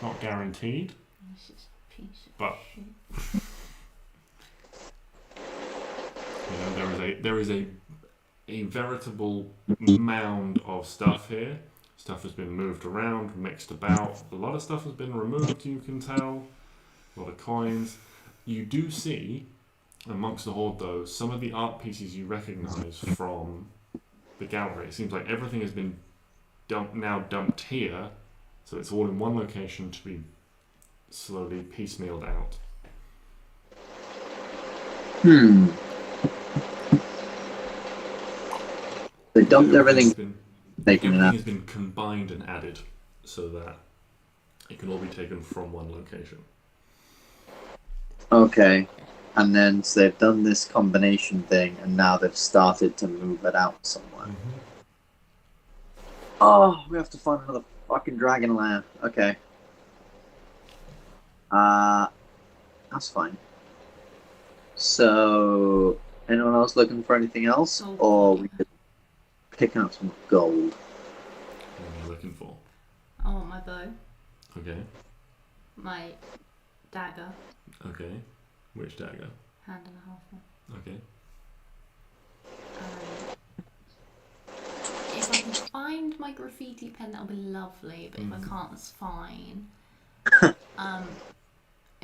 Not guaranteed, This is a piece of but shit. there is a veritable mound of stuff here. Stuff has been moved around, mixed about. A lot of stuff has been removed, you can tell. A lot of coins. You do see, amongst the horde though, some of the art pieces you recognise from the gallery. It seems like everything has been dumped here, so it's all in one location to be slowly piecemealed out. They dumped everything. Everything has been combined and added so that it can all be taken from one location. Okay. And then so they've done this combination thing, and now they've started to move it out somewhere. Mm-hmm. Oh, we have to find another fucking dragon lair. Okay. That's fine. So, anyone else looking for anything else? Oh, Or yeah. we could pick out some gold. What are you looking for? I want my bow, Okay. my dagger, Okay. Which dagger? hand and a half one. Okay. If I can find my my graffiti pen, that'll be lovely. But if I can't, that's fine. If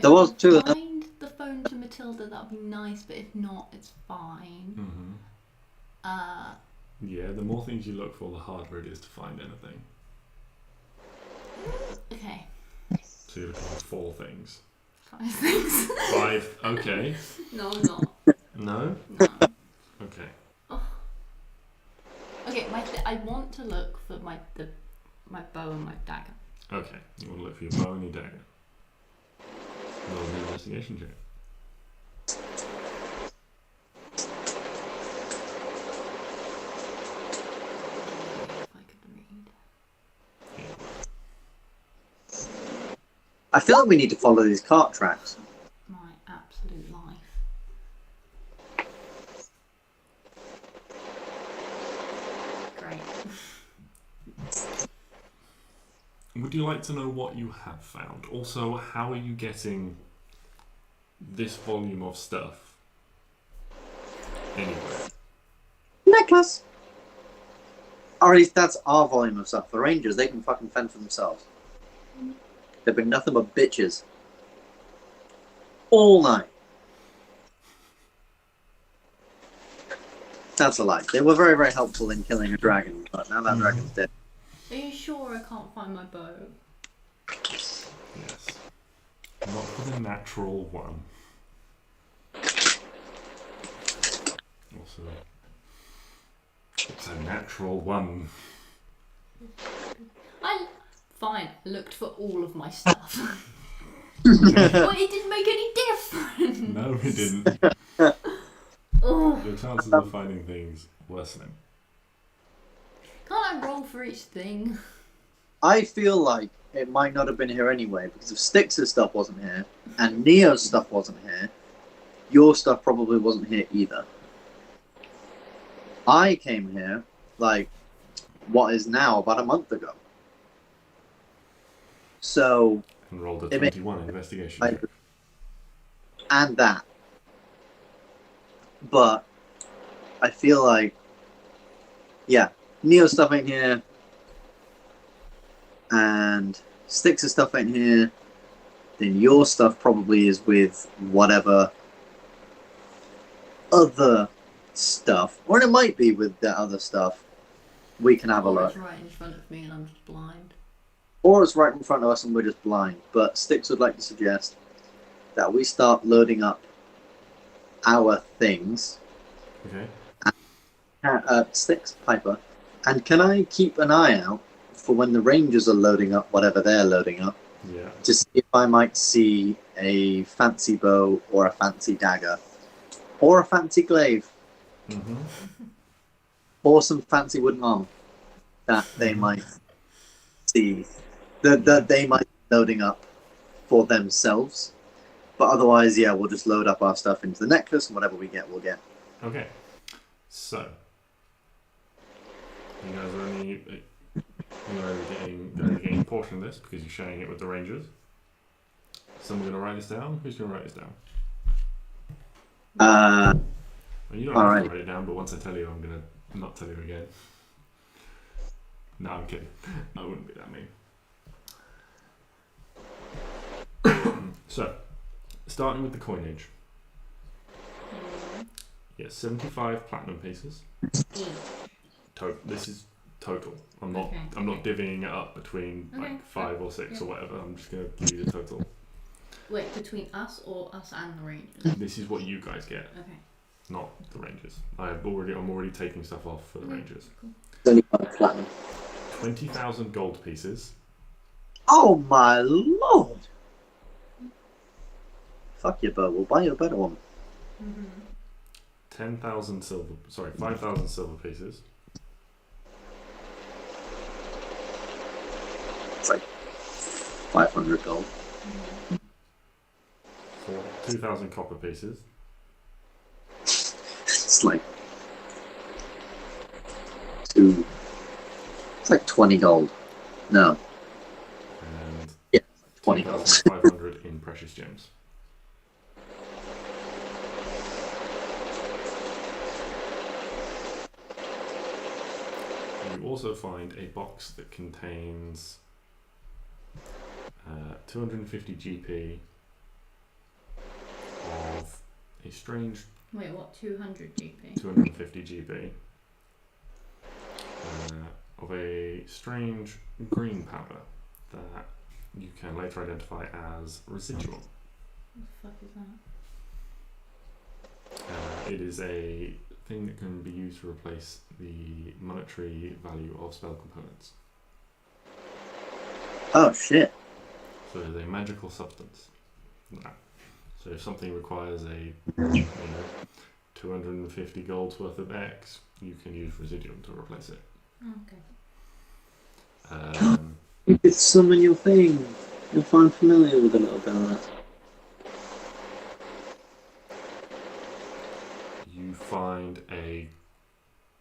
There was I two can of them. find the phone to Matilda, that'll be nice. But if not, it's fine. Yeah, the more things you look for, the harder it is to find anything. Okay. So you're looking for 4 things. 5 things. 5. Okay. No, I'm not. No. No. Okay. Okay, I want to look for my bow and my dagger. Okay. You want to look for your bow and your dagger. Roll an investigation check. If I could read. I feel like we need to follow these cart tracks. My absolute life. Great. Would you like to know what you have found? Also, how are you getting this volume of stuff anywhere? Necklace! Or at least that's our volume of stuff. The Rangers, they can fucking fend for themselves. They've been nothing but bitches. All night. That's a lie. They were very, very helpful in killing a dragon, but now that dragon's dead. Are you sure I can't find my bow? Yes. Not with a natural 1. Also, it's a natural 1. Fine, I looked for all of my stuff. Well, it didn't make any difference. No, it didn't. Oh. Your chances of finding things worsening. Can't I roll for each thing? I feel like it might not have been here anyway, because if Stix's stuff wasn't here, and Neo's stuff wasn't here, your stuff probably wasn't here either. I came here, like, what is now about a month ago. So... And rolled a 21 investigation check. And that. But I feel like, yeah, Neo's stuff ain't here, and Stix's stuff ain't here, then your stuff probably is with whatever other stuff, or it might be with the other stuff. We can have a Or look. it's right in front of me and I'm just blind. Or it's right in front of us and we're just blind. But Stix would like to suggest that we start loading up our things. Okay. Stix, Piper. And can I keep an eye out for when the Rangers are loading up whatever they're loading up? Yeah. To see if I might see a fancy bow or a fancy dagger. Or a fancy glaive. Mm-hmm. Or some fancy wooden armor that they might see. That they might be loading up for themselves. But otherwise, yeah, we'll just load up our stuff into the necklace and whatever we get, we'll get. Okay. So, you guys are only getting a portion of this because you're sharing it with the Rangers. Someone going to write this down? Who's going to write this down? Well, you don't have to write it down, but once I tell you, I'm going to not tell you again. No, I'm kidding. I wouldn't be that mean. So, starting with the coinage. Yeah, 75 platinum pieces. This is total. I'm not divvying it up between like 5 or 6 or whatever. I'm just going to give you the total. Wait, between us or us and the Rangers? This is what you guys get. Okay. Not the Rangers. I'm already taking stuff off for the Rangers. Cool. 75 platinum. 20,000 gold pieces. Oh my lord! Fuck your bow, we'll buy you a better one. 5,000 silver pieces. It's like 500 gold. 2,000 copper pieces. It's like it's like 20 gold. No. And yeah, 20 gold. 2,500 in precious gems. You also find a box that contains 250 GP of a strange Wait, what? 200 GP? 250 GB of a strange green powder that you can later identify as residual. What the fuck is that? It is a thing that can be used to replace the monetary value of spell components. Oh shit. So it is a magical substance. So if something requires a 250 gold's worth of X, you can use residuum to replace it. Okay. You could summon your thing. You'll find familiar with a little bit of that. You find a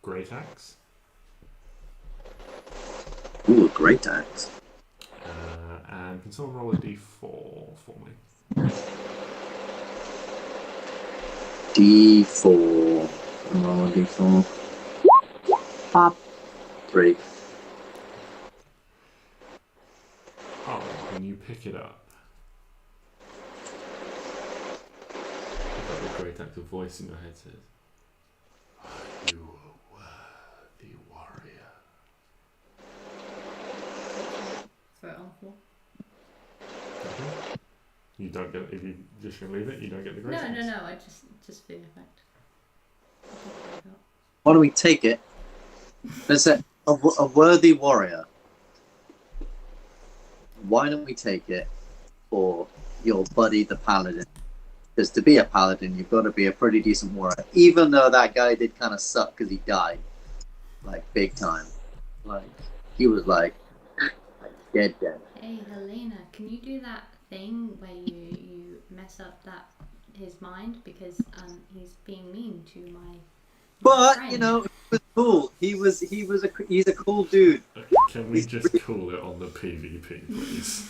great axe. Ooh, a great axe. And can someone roll a d4 for me? D4. Roll a D4. Pop. 3. Oh, when you pick it up, you've got the great active voice in your head says, "Are you a worthy warrior?" Throw it on the floor. Okay. You don't get, if you just leave it, you don't get the great axe. No, I just for the effect. Why don't we take it? Let's say a worthy warrior. Why don't we take it for your buddy the paladin? Because to be a paladin, you've got to be a pretty decent warrior. Even though that guy did kind of suck because he died, like big time. Like he was like dead. Hey Helena, can you do that thing where you mess up his mind because he's being mean to my But friend. you know, it was cool. He's a cool dude. Okay, can we just call it on the PvP, please?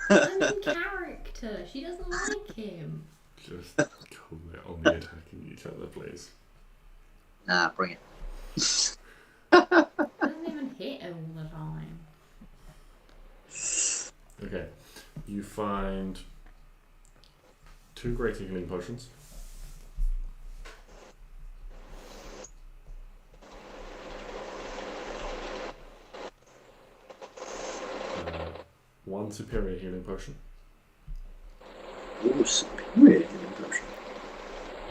I'm in character. She doesn't like him. Just call it on the attacking each other, please. Nah, bring it. Doesn't even hit all the time. Okay, you find 2 great healing potions. One superior healing potion. Ooh, superior healing potion.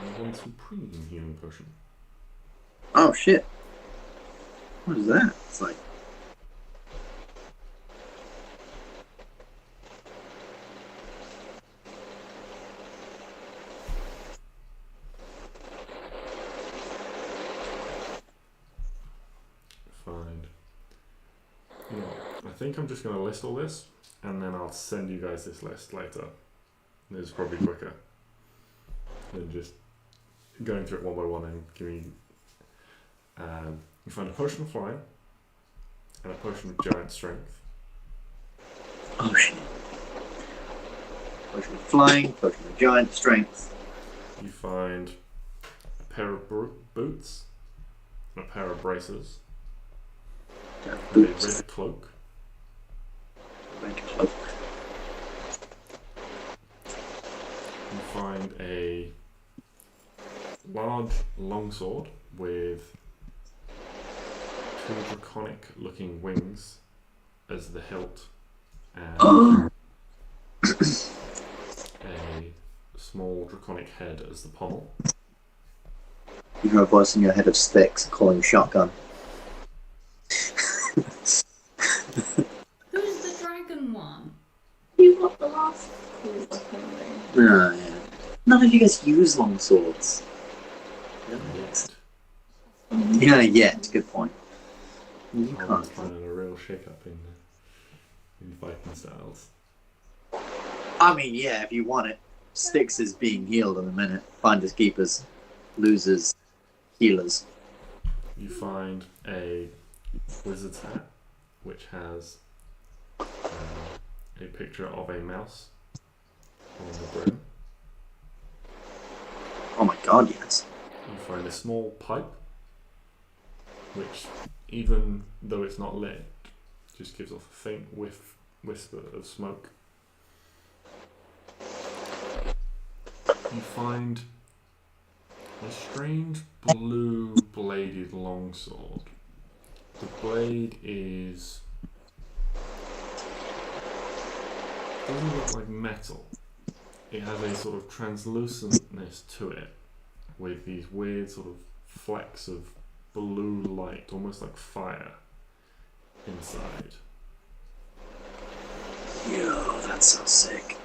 And 1 supreme healing potion. Oh shit. What is that? It's like Find. You know, I think I'm just going to list all this, and then I'll send you guys this list later. This is probably quicker than just going through it one by one and giving. You find a potion of flying and a potion of giant strength. oh shit. Potion of flying, potion of giant strength. You find a pair of boots and a pair of braces. And a Boots. red cloak. Red cloak. You find a large longsword with 2 draconic looking wings as the hilt and a small draconic head as the pommel. You hear a voice in your head of Stix calling shotgun. Who's the dragon one? You got the last cool weapon though. Oh, yeah. None of you guys use long swords. Yet. Yeah, yet. Good point. You I'm can't. finding a real shake up in fighting styles. I mean, yeah, if you want it. Stix is being healed in a minute. Finders, keepers, losers, healers. You find a wizard's hat, which has a picture of a mouse on the brim. Oh my god, yes. You find a small pipe which, even though it's not lit, just gives off a faint whisper of smoke. You find a strange blue-bladed longsword. The blade doesn't look like metal. It has a sort of translucentness to it, with these weird sort of flecks of blue light, almost like fire, inside. Yo, that sounds sick.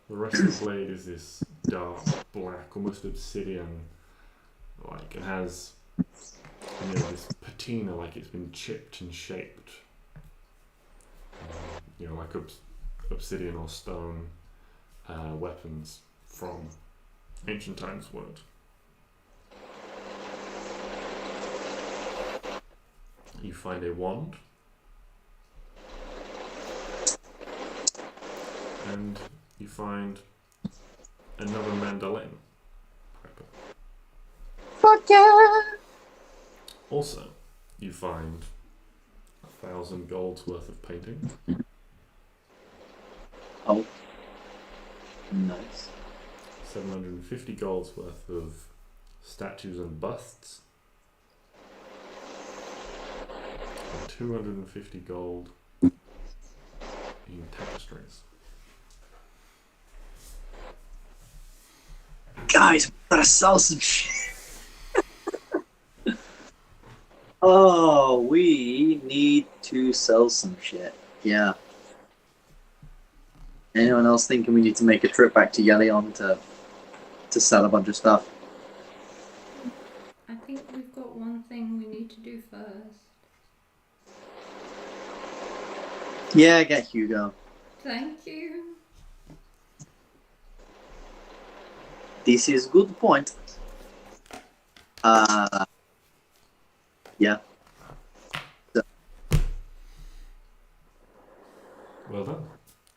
The rest of the blade is this dark black, almost obsidian, like it has, this patina, like it's been chipped and shaped. Like obsidian or stone weapons from ancient times would. You find a wand, and you find another mandolin. Fuck yeah! Also, you find 1,000 gold's worth of painting. Oh. Nice. 750 gold's worth of statues and busts. And 250 gold in tapestries. Guys, we gotta sell some shit. Oh, we need to sell some shit. Yeah. Anyone else thinking we need to make a trip back to Yelion to sell a bunch of stuff? I think we've got one thing we need to do first. Yeah, get Hugo. Thank you. This is good point. Yeah. Well done.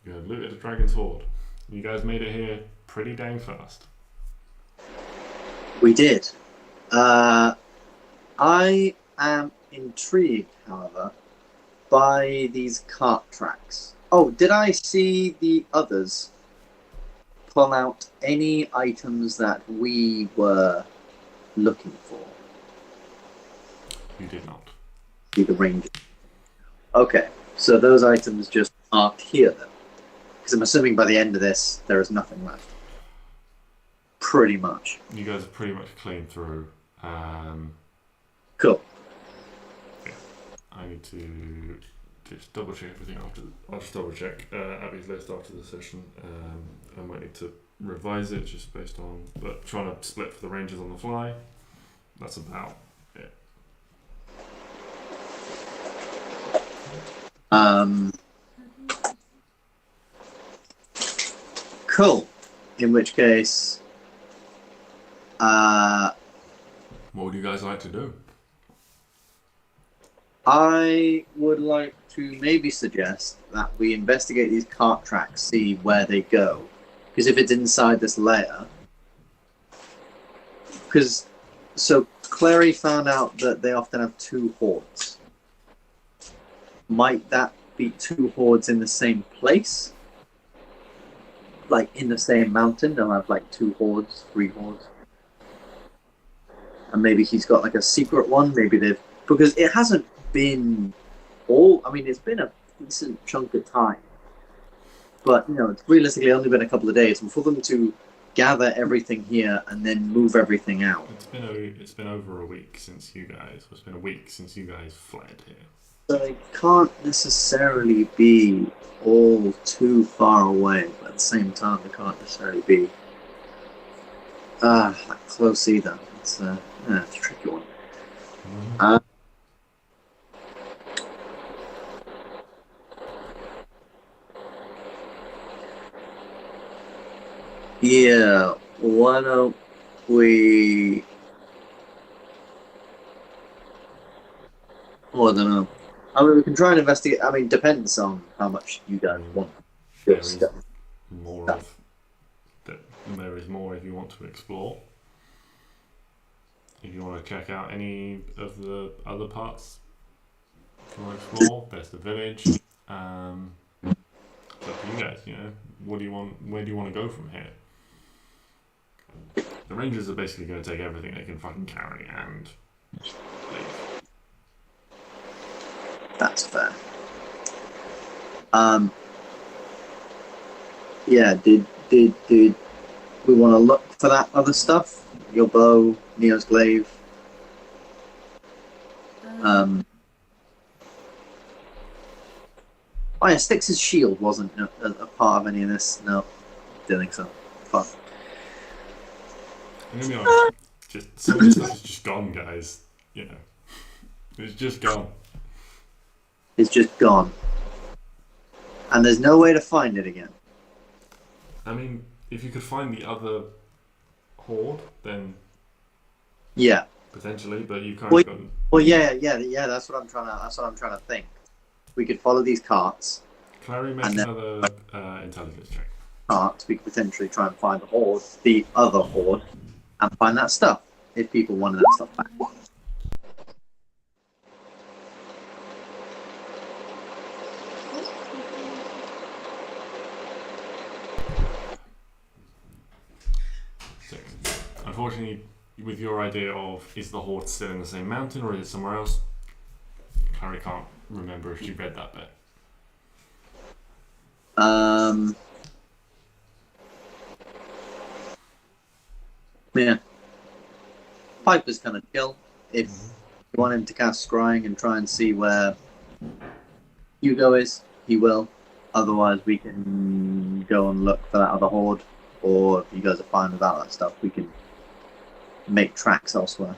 You have looted a dragon's hoard. You guys made it here pretty dang fast. We did. I am intrigued, however, by these cart tracks. Oh, did I see the others pull out any items that we were looking for? You did not. See the ranger. Okay, so those items just aren't here then. Because I'm assuming by the end of this, there is nothing left. Pretty much. You guys have pretty much cleaned through. Cool. Yeah. I need to just double check everything after. I'll just double check Abby's list after the session. I might need to revise it just based on, but trying to split for the rangers on the fly. That's about it. Cool. In which case, what would you guys like to do? I would like to maybe suggest that we investigate these cart tracks, see where they go. Because if it's inside this lair... So Klari found out that they often have two hoards. Might that be two hoards in the same place? Like in the same mountain, they'll have like two hoards, three hoards. And maybe he's got like a secret one, maybe they've... Because it hasn't been all... I mean, it's been a decent chunk of time. But, it's realistically only been a couple of days. And for them to gather everything here and then move everything out... It's been over a week since you guys... It's been a week since you guys fled here. So they can't necessarily be all too far away, but at the same time they can't necessarily be that close either. It's a tricky one. Yeah, why don't we... Oh, I don't know. I mean, we can try and investigate. I mean, depends on how much you guys want. There is more if you want to explore. if you want to check out any of the other parts you want to explore, there's the village. It's up to you guys, you know. What do you want? Where do you want to go from here? The Rangers are basically going to take everything they can fucking carry and leave. That's fair. Yeah, did we want to look for that other stuff? Your bow, Neo's glaive. Oh yeah, Stix's shield wasn't a part of any of this. No, didn't think so. Fuck. I'm gonna be honest, just some of this stuff is just gone, guys. You know, it's just gone. It's just gone, and there's no way to find it again. I mean, if you could find the other hoard, then yeah, potentially, but you can't. Well, yeah. That's what I'm trying to think. We could follow these carts. Klari, make another intelligence check. Carts. We could potentially try and find the other hoard, and find that stuff if people wanted that stuff back. Unfortunately, with your idea of is the hoard still in the same mountain or is it somewhere else, Klari can't remember if she read that bit. Yeah. Piper's kind of chill. If you want him to cast scrying and try and see where Hugo is, he will. Otherwise, we can go and look for that other hoard. Or if you guys are fine without that stuff, we can make tracks elsewhere.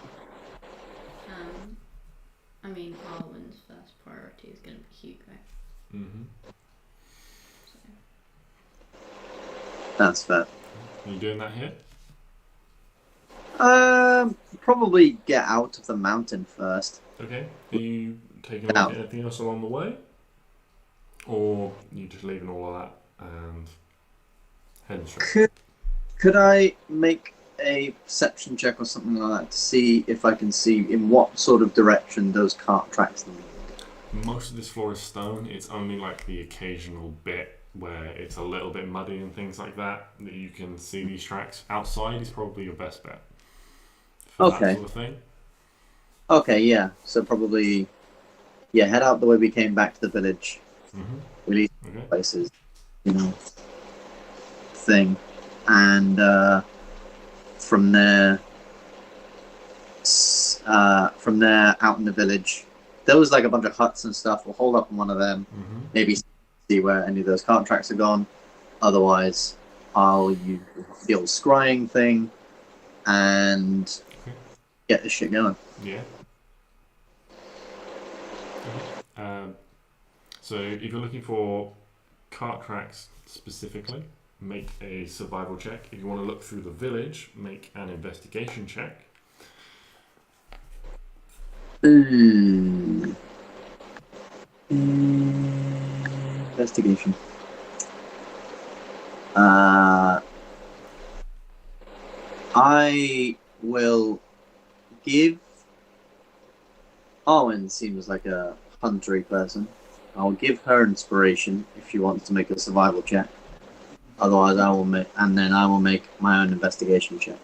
I mean, Arwen's first priority is going to be Hugo. Mm-hmm. So. That's fair. Are you doing that here? Probably get out of the mountain first. Okay. Are you taking a look at anything else along the way? Or are you just leaving all of that and heading straight? Could I make a perception check or something like that to see if I can see in what sort of direction those cart tracks lead? Most of this floor is stone. It's only like the occasional bit where it's a little bit muddy and things like that you can see these tracks. Outside is probably your best bet for that sort of thing. Okay, yeah. So probably, head out the way we came back to the village. Release places, thing. And from there out in the village, there was like a bunch of huts and stuff. We'll hold up on one of them, maybe see where any of those cart tracks are gone. Otherwise, I'll use the old scrying thing and get this shit going. Yeah. So if you're looking for cart tracks specifically, make a survival check. If you want to look through the village, make an investigation check. Investigation. I will give. Arwen seems like a huntery person. I'll give her inspiration if she wants to make a survival check. Otherwise, I will make my own investigation check.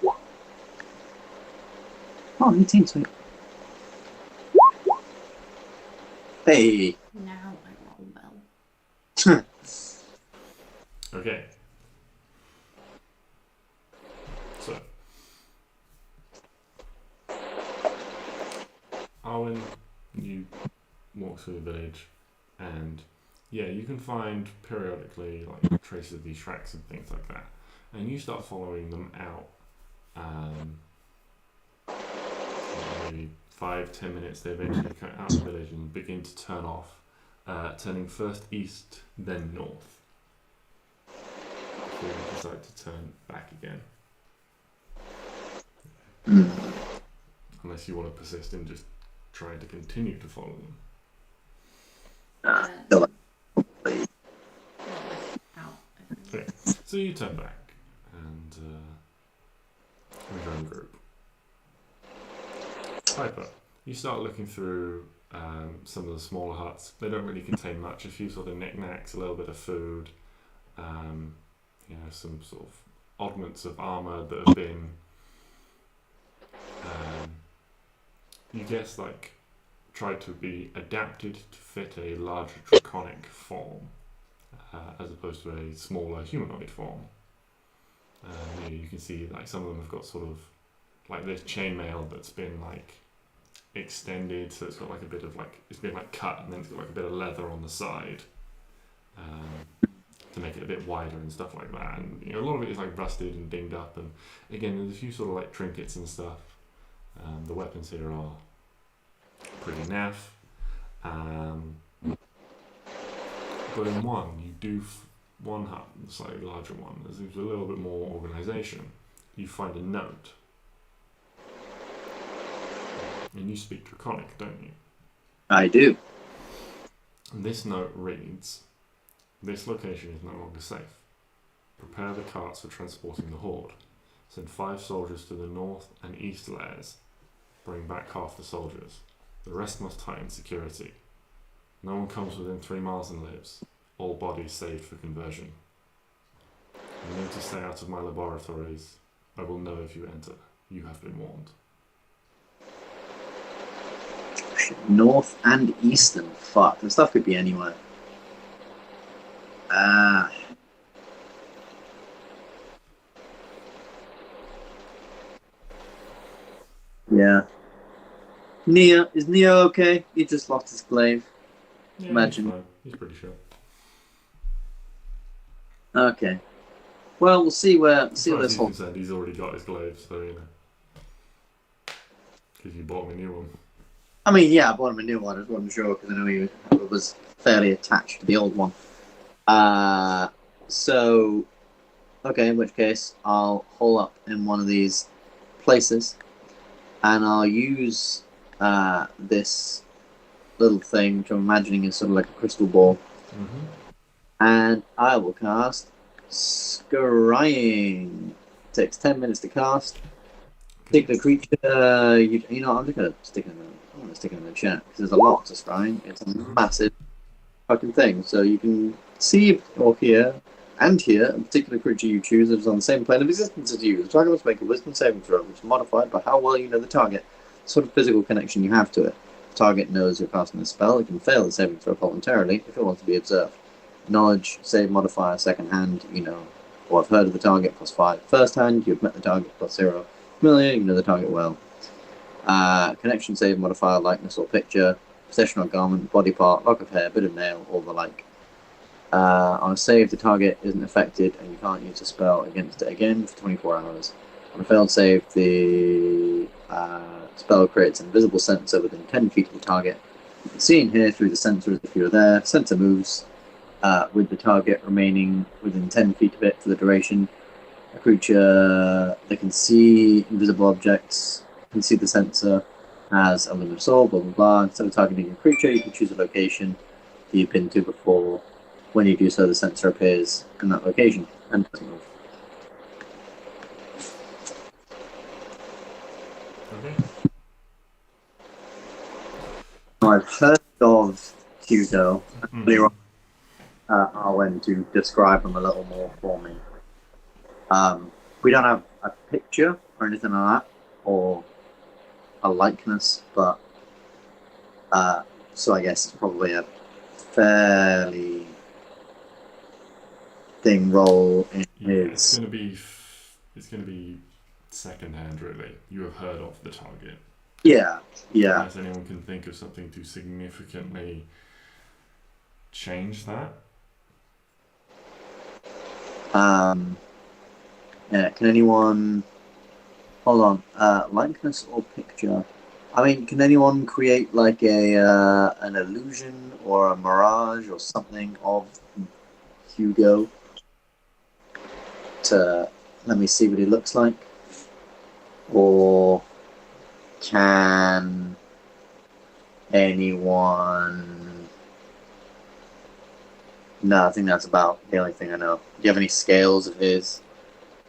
Oh, 18, sweet. Hey. Now I roll well. Okay. So, Arwen, you walk through the village, and you can find periodically like traces of these tracks and things like that, and you start following them out. Maybe 5-10 minutes, they eventually cut out the village and begin to turn off, turning first east, then north. Before you decide to turn back again. Unless you want to persist in just trying to continue to follow them. Okay, so you turn back and rejoin the group. Piper, you start looking through some of the smaller huts. They don't really contain much. A few sort of knickknacks, a little bit of food, some sort of oddments of armour that have been, you guess, like, tried to be adapted to fit a larger draconic form, as opposed to a smaller humanoid form. You can see, like, some of them have got sort of, like, this chainmail that's been, like, extended, so it's got, like, a bit of, like, it's been, like, cut, and then it's got, like, a bit of leather on the side, to make it a bit wider and stuff like that. And, a lot of it is, like, rusted and dinged up, and, again, there's a few sort of, like, trinkets and stuff. The weapons here are pretty naff. But in one hut, the slightly larger one, there's a little bit more organisation. You find a note. And you speak Draconic, don't you? I do. And this note reads, "This location is no longer safe. Prepare the carts for transporting the hoard. Send 5 soldiers to the north and east lairs. Bring back half the soldiers. The rest must tighten security. No one comes within 3 miles and lives. All bodies saved for conversion. You need to stay out of my laboratories. I will know if you enter. You have been warned." North and eastern. Fuck, the stuff could be anywhere. Yeah. Neo, is Neo okay? He just lost his glaive. Yeah, Imagine. He's pretty sure. Okay. Well, we'll see where As far as this he's whole. concerned, he's already got his glaive, so because you bought him a new one. I mean, yeah, I bought him a new one. I just wasn't sure because I know he was fairly attached to the old one. So, okay, in which case I'll hole up in one of these places, and I'll use this little thing, which I'm imagining is sort of like a crystal ball, and I will cast Scrying. Takes 10 minutes to cast. Particular creature, you know, I'm just gonna stick it in the chat because there's a lot to scrying. It's a massive fucking thing. So you can see or hear and hear a particular creature you choose that is on the same plane of existence as you. The target must make a wisdom saving throw, which is modified by how well you know the target, the sort of physical connection you have to it. The target knows you're casting a spell. It can fail the saving throw voluntarily if it wants to be observed. Knowledge, save modifier, second hand, you know, or I've heard of the target, +5. First hand, you've met the target, +0. Familiar, you know the target well. Connection, save modifier, likeness or picture, possession or garment, body part, lock of hair, bit of nail, or the like. On a save, the target isn't affected and you can't use a spell against it again for 24 hours. On a failed save, the spell creates an invisible sensor within 10 feet of the target. You can see and hear through the sensor if you're there. Sensor moves with the target remaining within 10 feet of it for the duration. A creature that can see invisible objects, can see the sensor, has a limited soul, blah blah blah. Instead of targeting a creature, you can choose a location that you've been to before. When you do so, the sensor appears in that location and doesn't move. Okay. Now, I've heard of Hugo. Arwen to describe them a little more for me. We don't have a picture or anything like that, or a likeness, but so I guess it's probably a fairly thing role in his. It's gonna be second hand, really. You have heard of the target. Yeah. Unless anyone can think of something to significantly change that. Yeah, can anyone... Hold on. Likeness or picture? I mean, can anyone create like an illusion or a mirage or something of Hugo to let me see what he looks like? Or can anyone... No, I think that's about the only thing I know. Do you have any scales of his?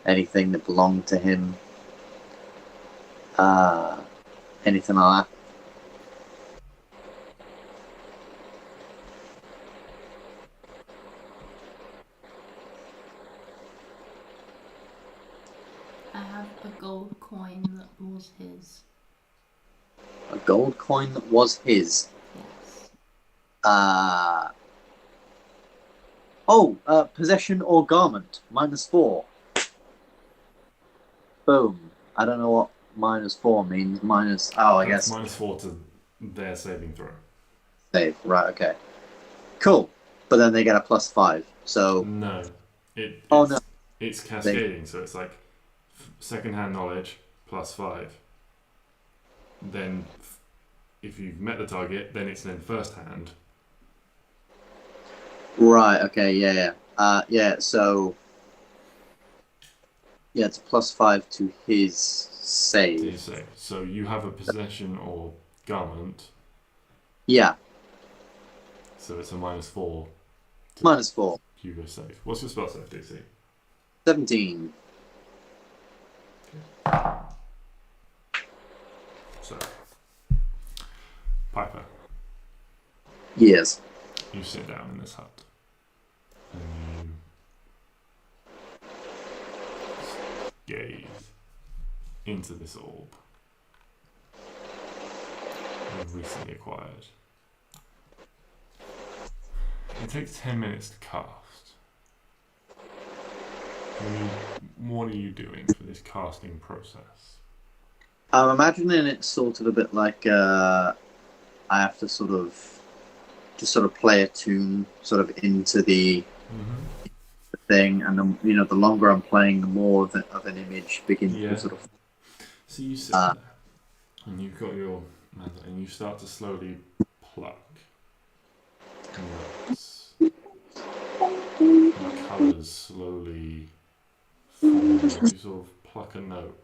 Anything that belonged to him? anything like that. I have a gold coin that was his. A gold coin that was his. Yes. Possession or garment. -4. Boom. I don't know what -4 means. I guess. -4 to their saving throw. Save. Right, okay. Cool. But then they get a +5. So. No. No. It's cascading, so it's like second-hand knowledge +5. Then, if you've met the target, then it's then first-hand. Right, okay, yeah. So. Yeah, it's +5 to his save. So you have a possession or garment. Yeah. So it's a -4. -4. Hugo save. What's your spell save DC? 17. Okay. So, Piper. Yes. You sit down in this hut. And you gaze into this orb you've recently acquired. It takes 10 minutes to cast. What are you doing for this casting process? I'm imagining it's sort of a bit like I have to sort of play a tune sort of into the thing, and the longer I'm playing, the more of an image begins to sort of. So you sit there, and you've got your mantle, and you start to slowly pluck notes. And the colours slowly form. You sort of pluck a note.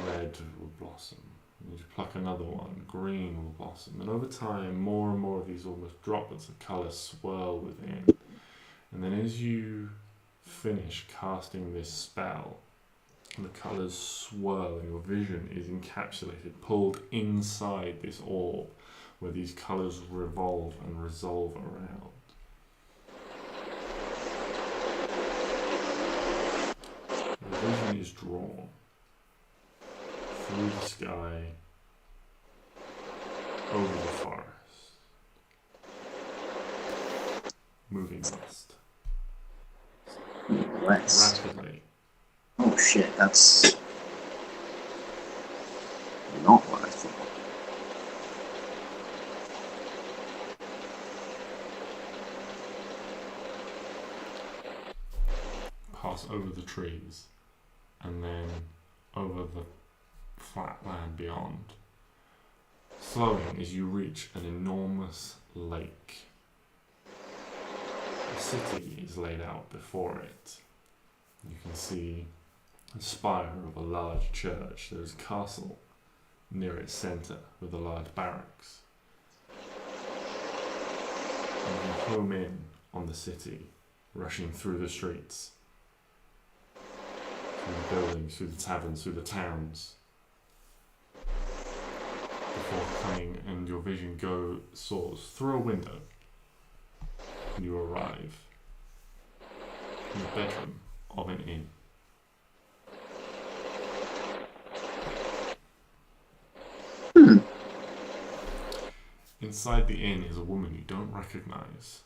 Red will blossom. You pluck another one. Green will blossom. And over time, more and more of these almost droplets of colour swirl within. And then as you finish casting this spell, the colours swirl and your vision is encapsulated, pulled inside this orb where these colours revolve and resolve around. The vision is drawn through the sky, over the forest, moving west. Rapidly. Oh shit, that's not what I thought. Pass over the trees, and then over the flat land beyond, slowing as you reach an enormous lake. A city is laid out before it. You can see the spire of a large church. There is a castle near its centre with a large barracks. And you home in on the city, rushing through the streets, through the buildings, through the taverns, through the towns, before coming, and your vision soars through a window. You arrive in the bedroom of an inn. Inside the inn is a woman you don't recognize.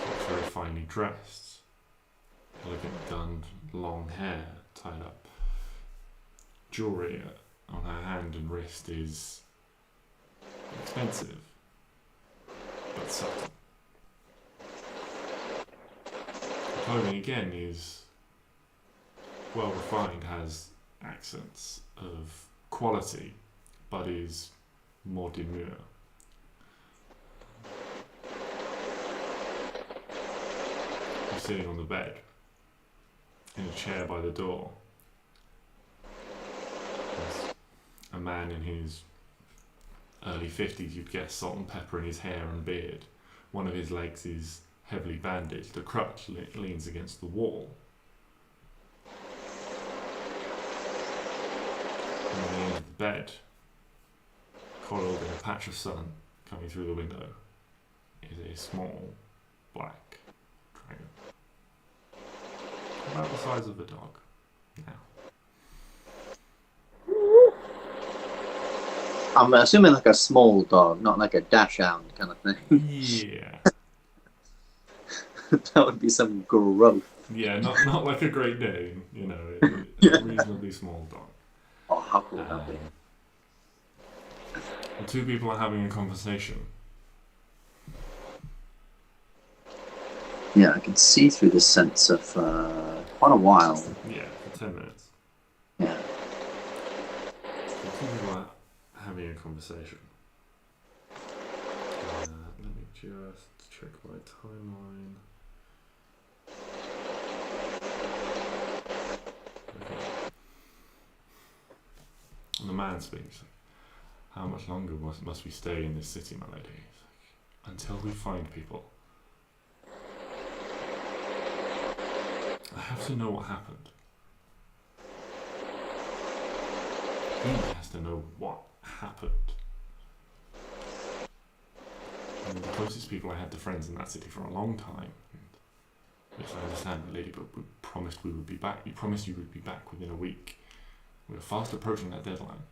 She's very finely dressed, elegant done, long hair tied up. Jewelry on her hand and wrist is expensive, but subtle. The clothing again is well refined, has accents of quality, but is more demure. You're sitting on the bed, in a chair by the door. There's a man in his early 50s, you'd guess, salt and pepper in his hair and beard. One of his legs is heavily bandaged. The crutch leans against the wall. bed, coiled in a patch of sun coming through the window, is a small black dragon. About the size of a dog now. I'm assuming like a small dog, not like a dachshund kind of thing. Yeah. That would be some growth. Yeah, not like a Great Dane, you know, a reasonably small dog. Oh, how cool would that be? The two people are having a conversation. Yeah, I can see through the sense of quite a while. Yeah, for 10 minutes. Yeah. The two people are having a conversation. Let me just check my timeline. Okay. And the man speaks. How much longer must we stay in this city, my lady? Until we find people. I have to know what happened. He has to know what happened. And the closest people I had to friends in that city for a long time. Yes, I understand, my lady, but we promised we would be back. You promised you would be back within a week. We are fast approaching that deadline.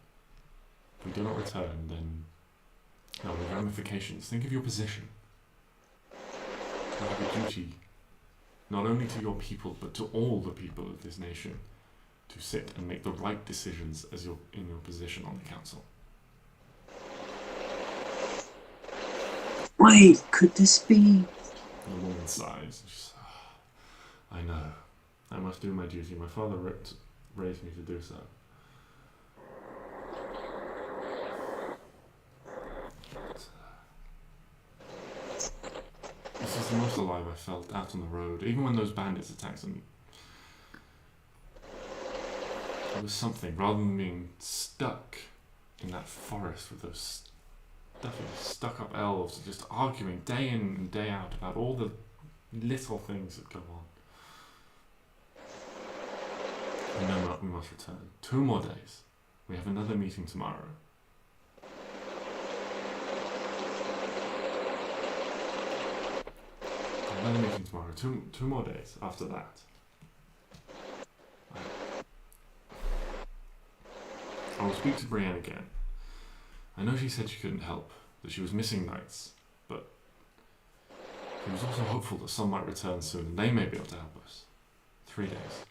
If we do not return, then there will be ramifications. Think of your position. You have a duty, not only to your people, but to all the people of this nation, to sit and make the right decisions as you're in your position on the council. Wait, could this be? The woman sighs. She says, I know. I must do my duty. My father raised me to do so. This is the most alive I felt out on the road, even when those bandits attacked me. It was something, rather than being stuck in that forest with those stuck-up elves just arguing day in and day out about all the little things that go on. We know we must return. 2 more days. We have another meeting tomorrow. Another meeting tomorrow. Two more days after that. I will speak to Brienne again. I know she said she couldn't help, that she was missing knights, but he was also hopeful that some might return soon and they may be able to help us. 3 days.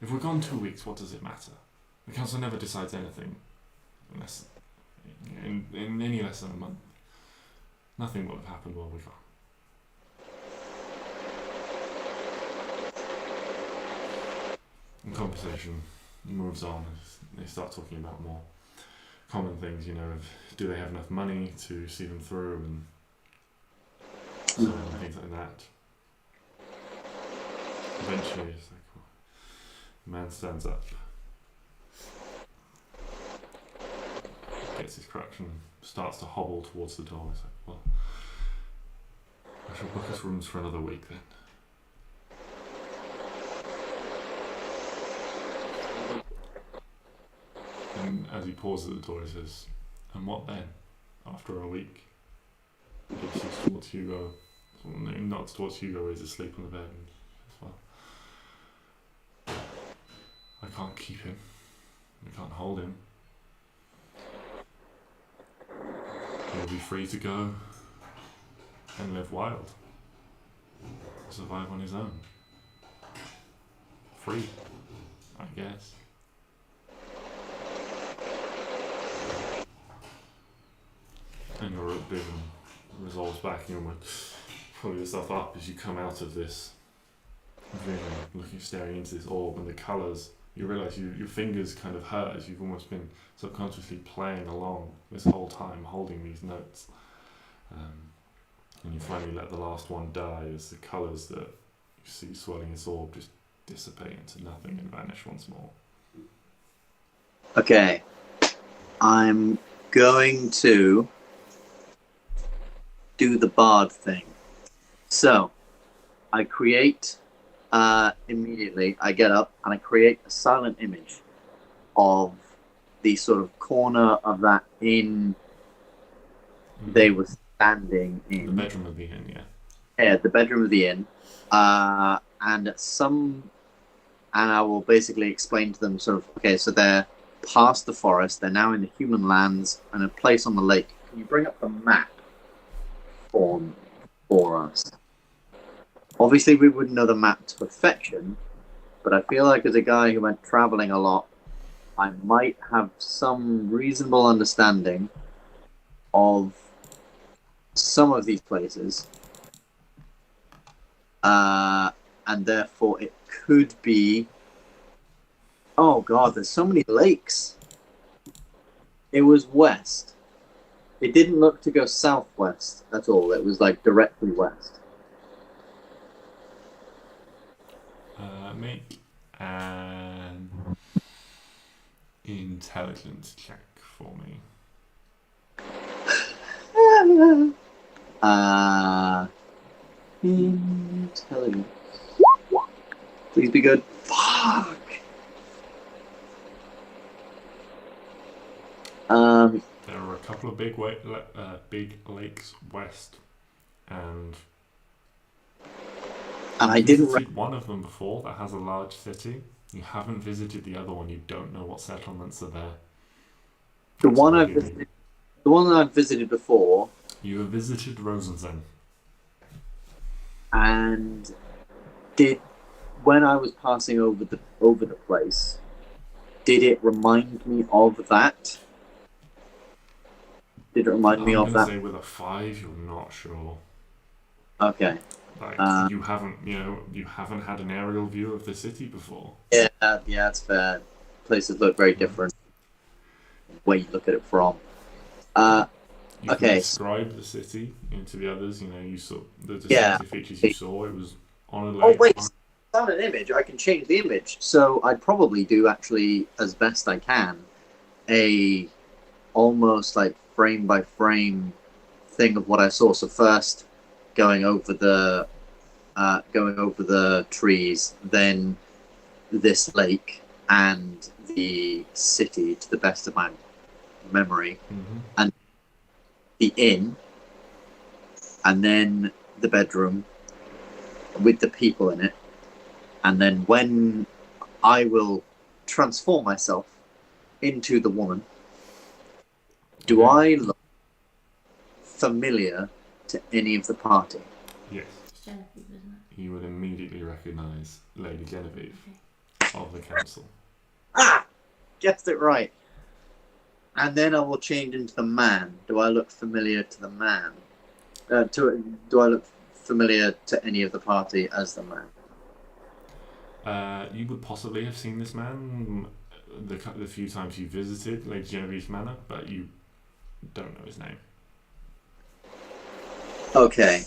If we're gone 2 weeks, what does it matter? The council never decides anything unless in any less than a month. Nothing will have happened while we're gone. And conversation moves on as they start talking about more common things, you know, of do they have enough money to see them through and so on, things like that. Eventually it's like, well, the man stands up, gets his crutch and starts to hobble towards the door. He's like, well, I shall book us rooms for another week then. And as he pauses at the door, he says, and what then? After a week? He looks towards Hugo. Not towards Hugo, he's asleep on the bed. And says, well, I can't keep him. I can't hold him. He'll be free to go and live wild. Survive on his own. Free, I guess. And your vision resolves back and you're pulling yourself up as you come out of this vision, staring into this orb and the colours. You realise your fingers kind of hurt as you've almost been subconsciously playing along this whole time, holding these notes. And you finally let the last one die as the colours that you see swelling this orb just dissipate into nothing and vanish once more. Okay. I'm going to do the bard thing. So, I create, immediately, I get up and I create a silent image of the sort of corner of that inn they were standing in. The bedroom of the inn, yeah. Yeah, the bedroom of the inn. And I will basically explain to them sort of, okay, so they're past the forest, they're now in the human lands and a place on the lake. Can you bring up the map for us? Obviously, we wouldn't know the map to perfection, but I feel like as a guy who went traveling a lot, I might have some reasonable understanding of some of these places. And therefore it could be... Oh god, there's so many lakes. It was west. It didn't look to go southwest at all. It was like directly west. Make an intelligence check for me. Intelligence. Please be good. Fuck. There are a couple of big lakes west, and I you've didn't. visited one of them before that has a large city. You haven't visited the other one. You don't know what settlements are there. The one that I've visited before. You have visited Rosenzen. And when I was passing over the place, did it remind me of that? Did it remind me of that? I'm gonna say with a 5, you're not sure. Okay. Like you haven't had an aerial view of the city before. Yeah, that's fair. Places look very different where you look at it from. You okay. can describe the city into the others. You know, you saw the distinctive features you saw. It was on a lake. Oh wait, it's not an image. I can change the image. So I'd probably do actually as best I can a almost like frame by frame thing of what I saw. So first going over the trees, then this lake and the city to the best of my memory, and the inn, and then the bedroom with the people in it, and then when I will transform myself into the woman, do I look familiar to any of the party? Yes. It's Genevieve, isn't it? You would immediately recognise Lady Genevieve of the council. Ah! Guessed it right. And then I will change into the man. Do I look familiar to the man? Do I look familiar to any of the party as the man? You would possibly have seen this man the few times you visited Lady Genevieve's manor, but you don't know his name. Okay.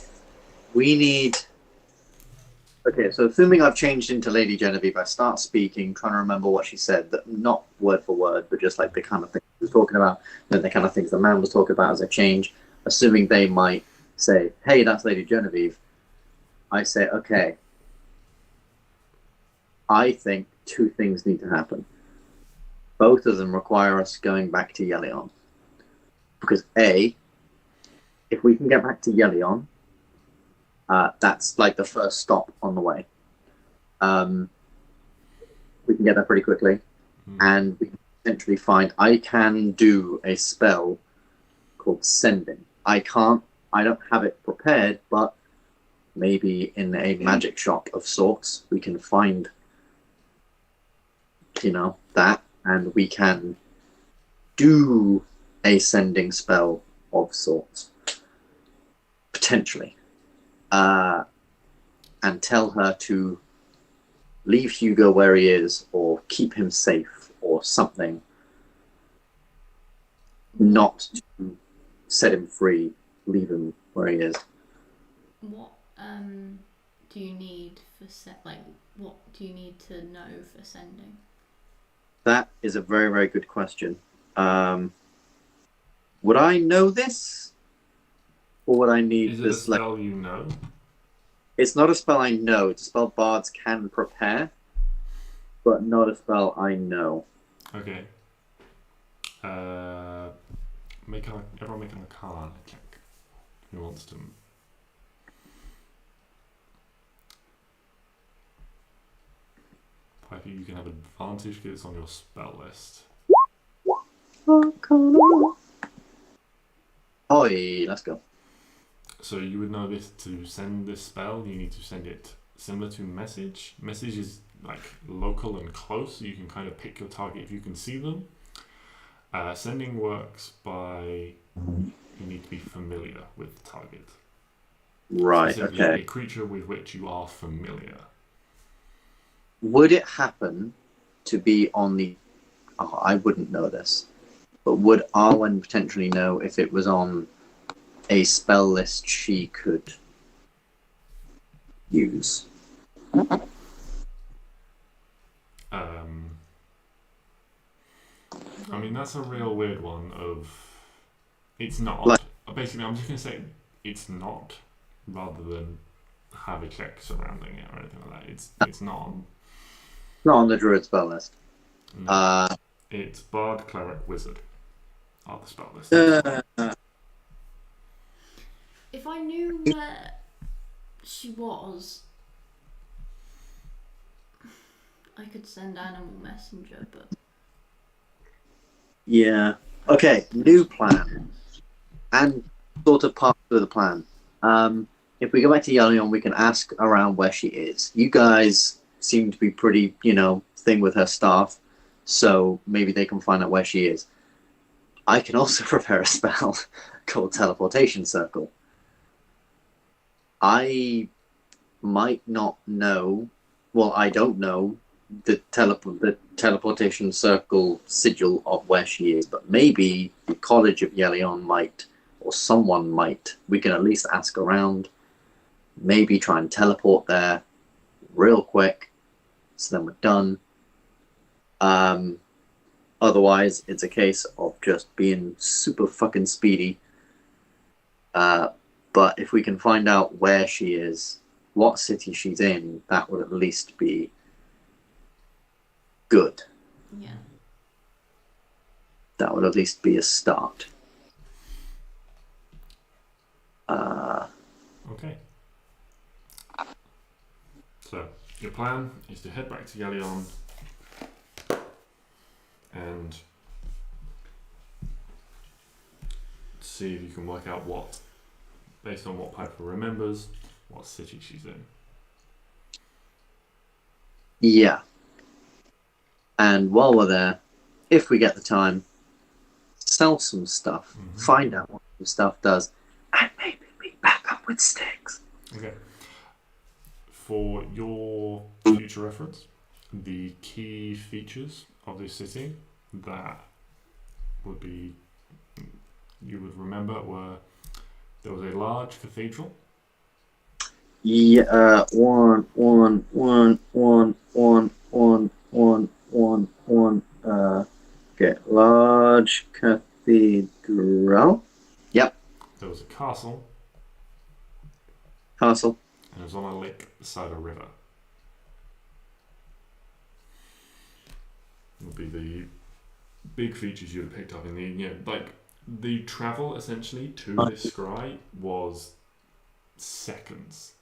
Okay, so assuming I've changed into Lady Genevieve, I start speaking, trying to remember what she said, not word for word, but just like the kind of things she was talking about, then the kind of things the man was talking about as I change, assuming they might say, hey, that's Lady Genevieve. I say, okay, I think 2 things need to happen. Both of them require us going back to Yelion. Because A, if we can get back to Yelion, that's like the first stop on the way. We can get there pretty quickly, and we can potentially find. I can do a spell called Sending. I don't have it prepared, but maybe in a magic shop of sorts we can find, that, and we can do a sending spell of sorts, potentially. And tell her to leave Hugo where he is, or keep him safe, or something. Not to set him free, leave him where he is. What do you need for what do you need to know for sending? That is a very, very good question. Would I know this? Or would I need Is it this? a spell you know? It's not a spell I know. It's a spell bards can prepare, but not a spell I know. Okay. Everyone make an Arcana check. Who wants to? Piper, you can have advantage because it's on your spell list. Oi, let's go. So you would know this: to send this spell, you need to send it similar to message. Message is like local and close, so you can kind of pick your target if you can see them. Sending works by you need to be familiar with the target. Right, Specifically, okay. a creature with which you are familiar. Would it happen to be on the... Oh, I wouldn't know this. But would Arwen potentially know if it was on a spell list she could use? I mean, that's a real weird one of... It's not. Like- Basically, I'm just going to say it's not, rather than have a check surrounding it or anything like that. It's not on... Not on the druid spell list. No. It's Bard, Cleric, Wizard are the spell list. If I knew where she was, I could send Animal Messenger, but... Yeah. Okay, new plan. And sort of part of the plan. If we go back to Yelion, we can ask around where she is. You guys seem to be pretty, thing with her staff, so maybe they can find out where she is. I can also prepare a spell called Teleportation Circle. I might not know, well, I don't know the teleportation circle sigil of where she is, but maybe the College of Yelion might, or someone might. We can at least ask around, maybe try and teleport there real quick, so then we're done. Otherwise, it's a case of just being super fucking speedy. But if we can find out where she is, what city she's in, that would at least be good. Yeah. That would at least be a start. Okay. So, your plan is to head back to Yelion and see if you can work out what, based on what Piper remembers, what city she's in. Yeah. And while we're there, if we get the time, sell some stuff, find out what some stuff does, and maybe meet back up with Stix. Okay. For your future reference, the key features of this city that would be you would remember were there was a large cathedral. Yeah, one. Okay, large cathedral. Yep, There was a castle, castle. and it was on a lake beside a river. Would be the big features you would have picked up in the the travel essentially to this scry was seconds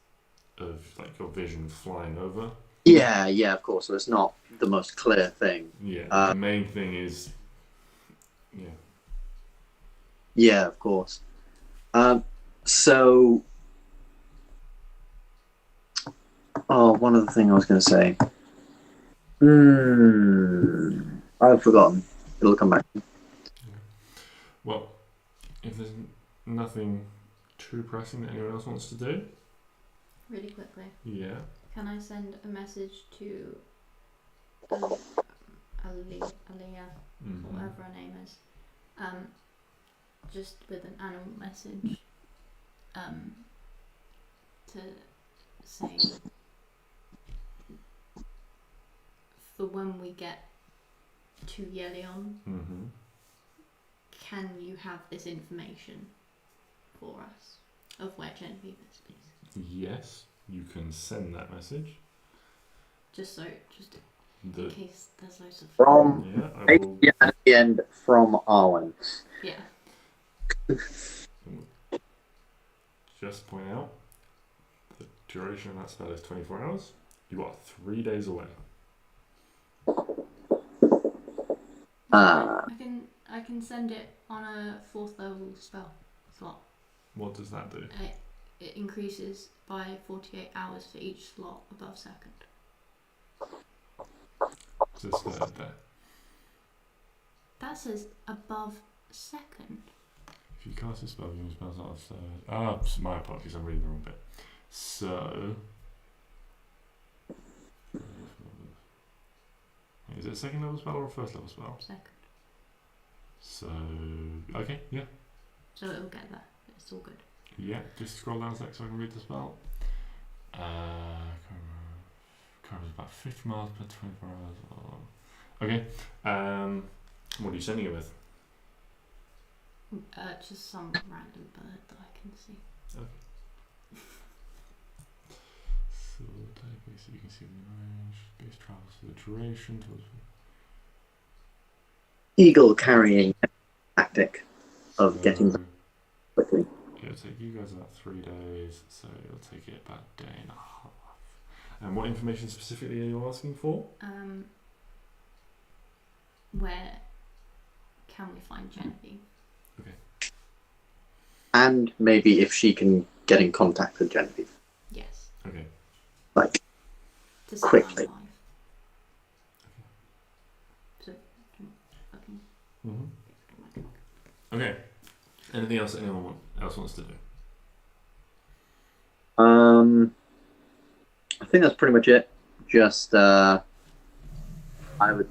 of your vision flying over. Yeah, of course. So it's not the most clear thing. Yeah, the main thing is Yeah, of course. So, one other thing I was going to say. I've forgotten. It'll come back. Well, if there's nothing too pressing that anyone else wants to do, Really quickly, yeah. can I send a message to Aliyah, whatever her name is, just with an animal message, to say for when we get to Yelion, can you have this information for us of where Genevieve is, please? Yes, you can send that message. Just In case there's loads of... From Yeah, I will... at the end from Arwen. Yeah. Just point out, the duration of that spell is 24 hours. You are 3 days away. I can send it on a 4th level spell slot. What does that do? It increases by 48 hours for each slot above second. Is this third there? That says above second. If you cast a spell, you spells out of third. Ah, my apologies, I'm reading the wrong bit. So... Is it a second level spell or a first level spell? Second. So... Okay, yeah. So it'll get there. It's all good. Yeah, just scroll down a sec so I can read the spell. Covers about 50 miles per 24 hours. Okay. What are you sending it with? Just some random bird that I can see. Okay. So you can see the range. Base travels for the duration. Eagle carrying tactic of getting back quickly. It'll take you guys about 3 days, so it'll take it about a day and a half. And what information specifically are you asking for? Where can we find Genevieve? Okay. And maybe if she can get in contact with Genevieve. Yes. Okay. Like, To quickly. So, I can... Mm-hmm. Okay. Anything else that anyone else wants to do? I think that's pretty much it. Just I would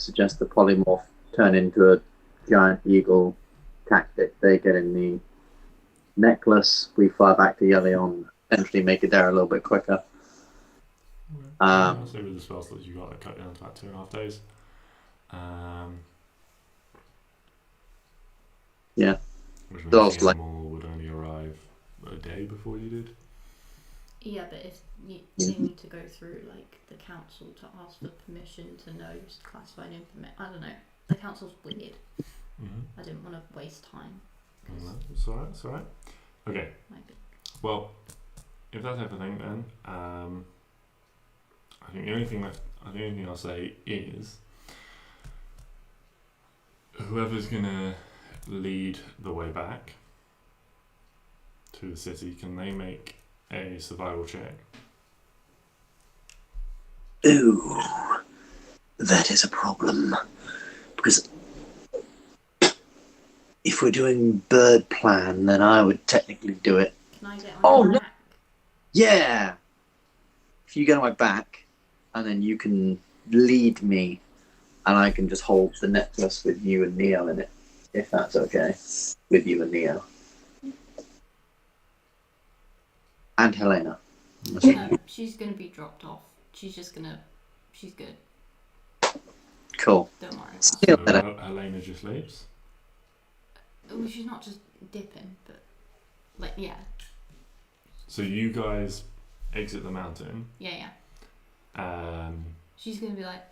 suggest the polymorph turn into a giant eagle tactic. They get in the necklace, we fly back to Yelion, potentially make it there a little bit quicker. So with the spell slots you got, it cut down to about 2.5 days. Yeah. Which Those means the animal would only arrive a day before you did. Yeah, but if they need to go through like the council to ask for permission to know classified information, I don't know. The council's weird. I didn't want to waste time. It's alright, it's alright. Okay. Maybe. Well, if that's everything then, I think the only thing I'll say is whoever's gonna lead the way back to the city, can they make a survival check? Ooh, that is a problem. Because if we're doing bird plan, then I would technically do it. Can I get on Oh, your no. back? Yeah! If you get on my back, and then you can lead me, and I can just hold the necklace with you and Neo in it, if that's okay. With you and Neo. And Helena. She's gonna be dropped off. She's good. Cool. Don't worry. Still So better. Helena just leaves. Well, she's not just dipping, but like yeah. So you guys exit the mountain. Yeah. Um, She's gonna be like,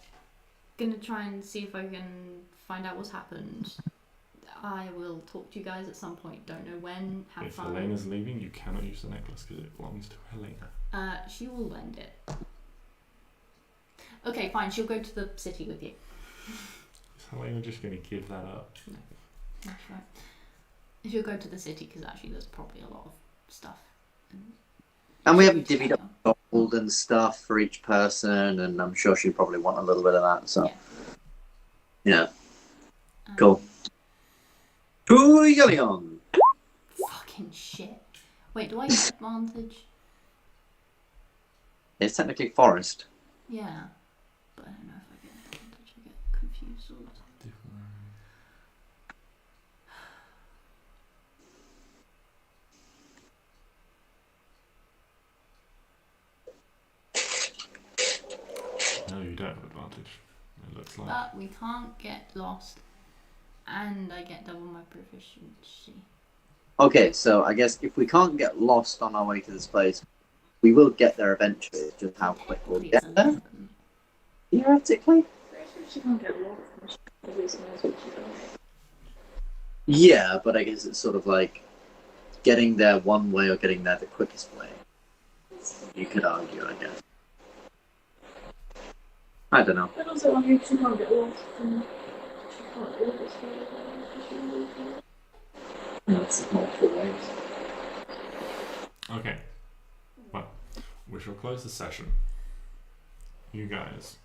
gonna try and see if I can find out what's happened. I will talk to you guys at some point. Don't know when. Have if fun. Helena's leaving, you cannot use the necklace because it belongs to Helena. She will lend it. Okay, fine. She'll go to the city with you. Is Helena just going to give that up? No, that's right. She'll go to the city because actually there's probably a lot of stuff. And we haven't divvied up gold and stuff for each person, and I'm sure she'd probably want a little bit of that, so. Yeah. Cool. To Yelion! Fucking shit. Wait, do I get advantage? It's technically forest. Yeah. But I don't know if I get advantage. I get confused all the time. No, you don't have advantage. It looks like. But we can't get lost. And I get double my proficiency. Okay, so I guess if we can't get lost on our way to this place, we will get there eventually. It's just how quick we'll Technically get it's there. 11. Theoretically? Pretty sure she can't get lost and she probably knows what she's doing. Yeah, but I guess it's sort of like getting there one way or getting there the quickest way. You could argue, I guess. I don't know. But also, I think she can't get lost and she can't do this way. That's multiple ways. Okay. Well, we shall close the session. You guys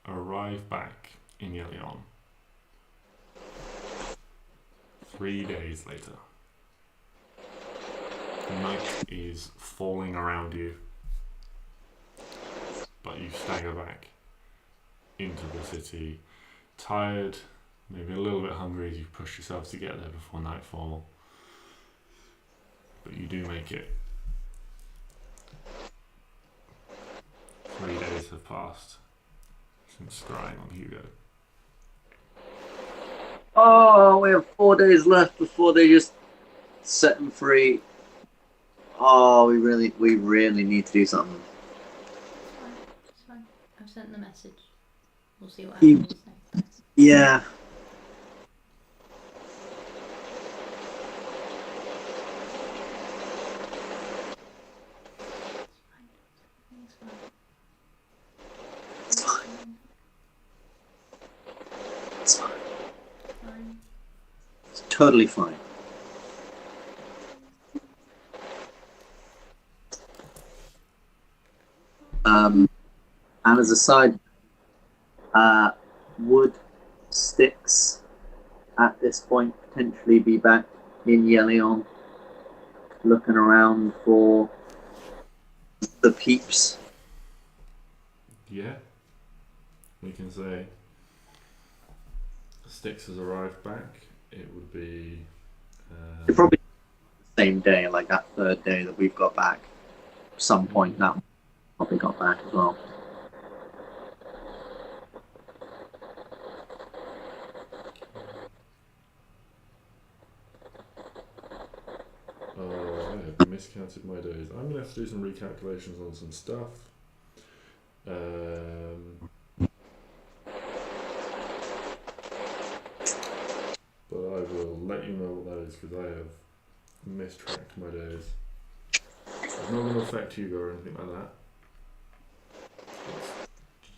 arrive back in Yelion 3 days later. The night is falling around you, but you stagger back into the city, tired, maybe a little bit hungry as you push yourself to get there before nightfall, but you do make it. 3 days have passed since scrying on Hugo. Oh, we have 4 days left before they just set him free. Oh, we really need to do something. It's fine. I've sent the message. We'll see what You- happens next. Yeah. It's fine. It's fine. It's fine. Fine. It's totally fine. And as a side, would Stix at this point potentially be back in Yelion looking around for the peeps? Yeah. We can say Stix has arrived back. It would be. It probably the same day, like that third day that we've got back. Some point that probably got back as well. Oh, I have miscounted my days. I'm going to have to do some recalculations on some stuff. But I will let you know what that is because I have mistracked my days. It's not going to affect Hugo or anything like that.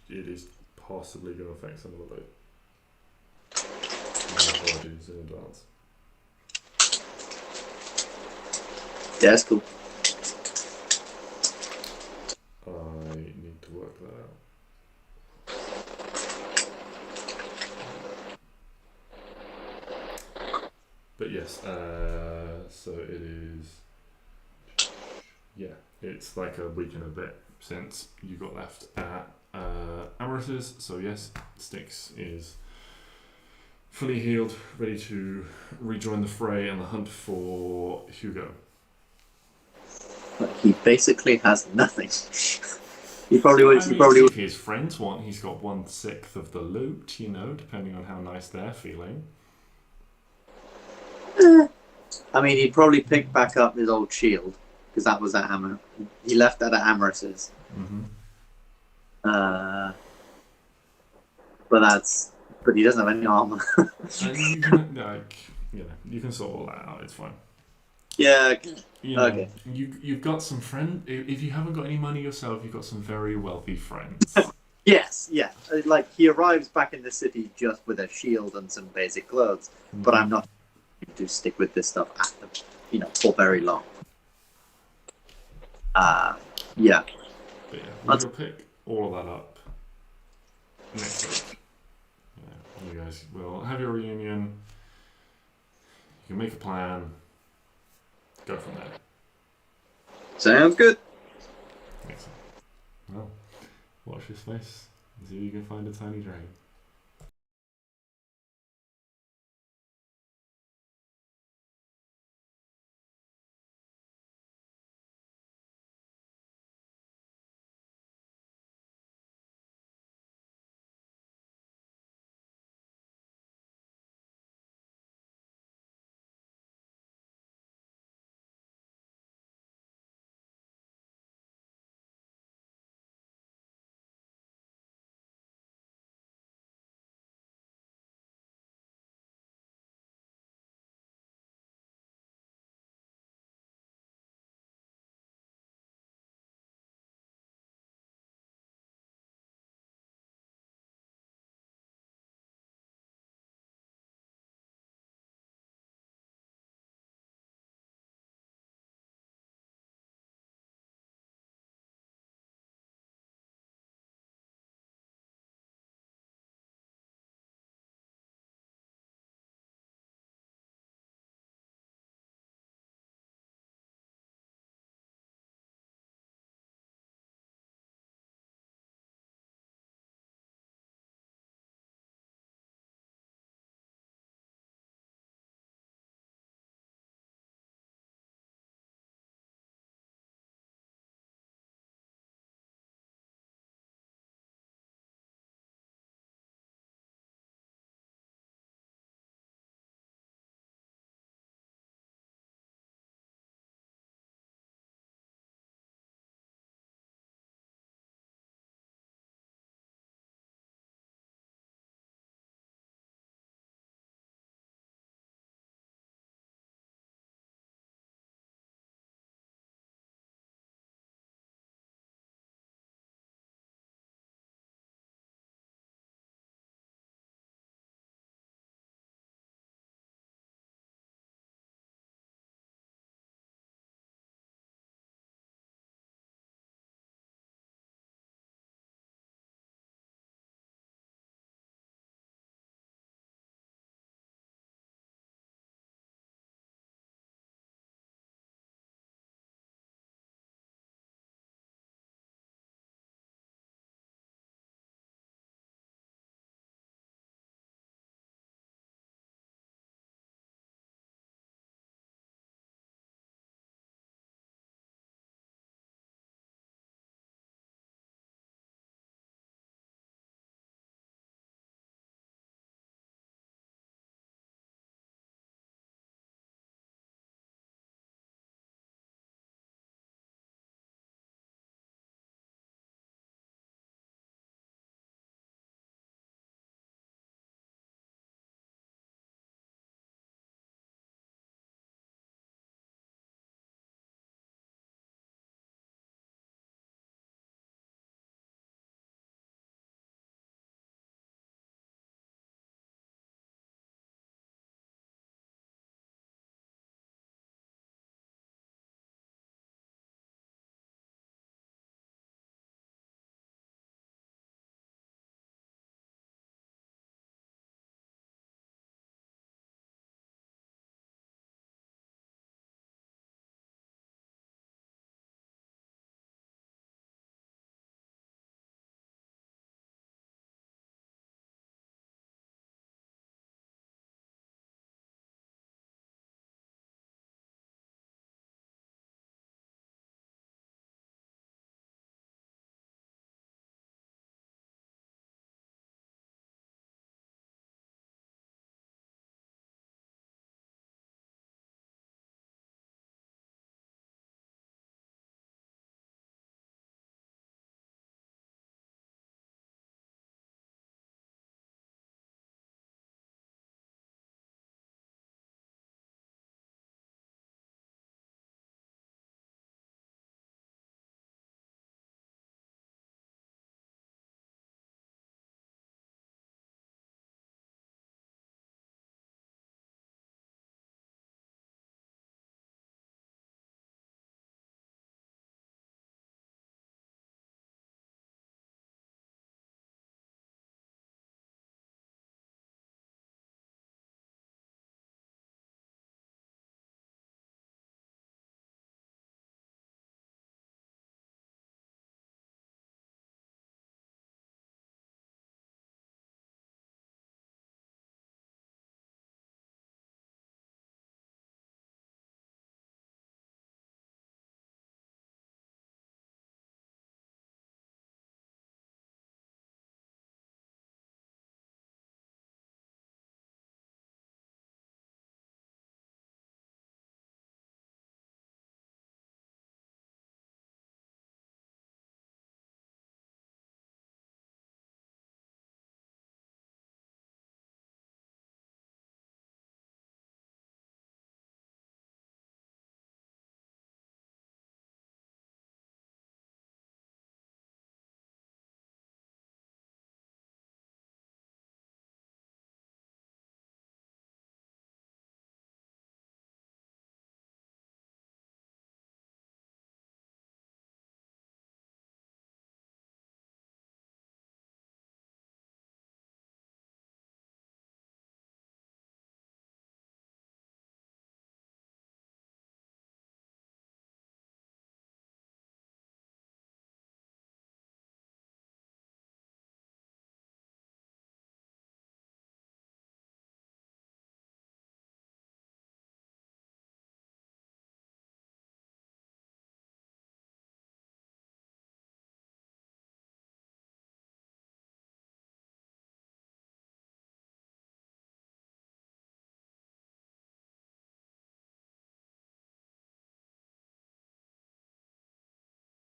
It is possibly going to affect some of it. My apologies in advance. Yeah, that's cool. I need to work that out. But yes, so it is. Yeah, it's like a week and a bit since you got left at Amorous'. So yes, Stix is fully healed, ready to rejoin the fray and the hunt for Hugo. But he basically has nothing. He probably would. I He mean, probably if would. his friends want, he's got 1/6 of the loot, you know, depending on how nice they're feeling. I mean, he'd probably pick back up his old shield because that was at Amor. He left that at Amorous'. Mm-hmm. But he doesn't have any armor. And you can, like, you know, you can sort all that out. It's fine. Yeah. You know, Okay. you've got some friends. If you haven't got any money yourself, you've got some very wealthy friends. Yes. Yeah. Like he arrives back in the city just with a shield and some basic clothes. But I'm not going to stick with this stuff at the, for very long. Yeah. But yeah, we'll pick all of that up next week. Yeah, you guys will have your reunion. You can make a plan. Go from there. Sounds good. Excellent. Well, watch your space and see if you can find a tiny dragon.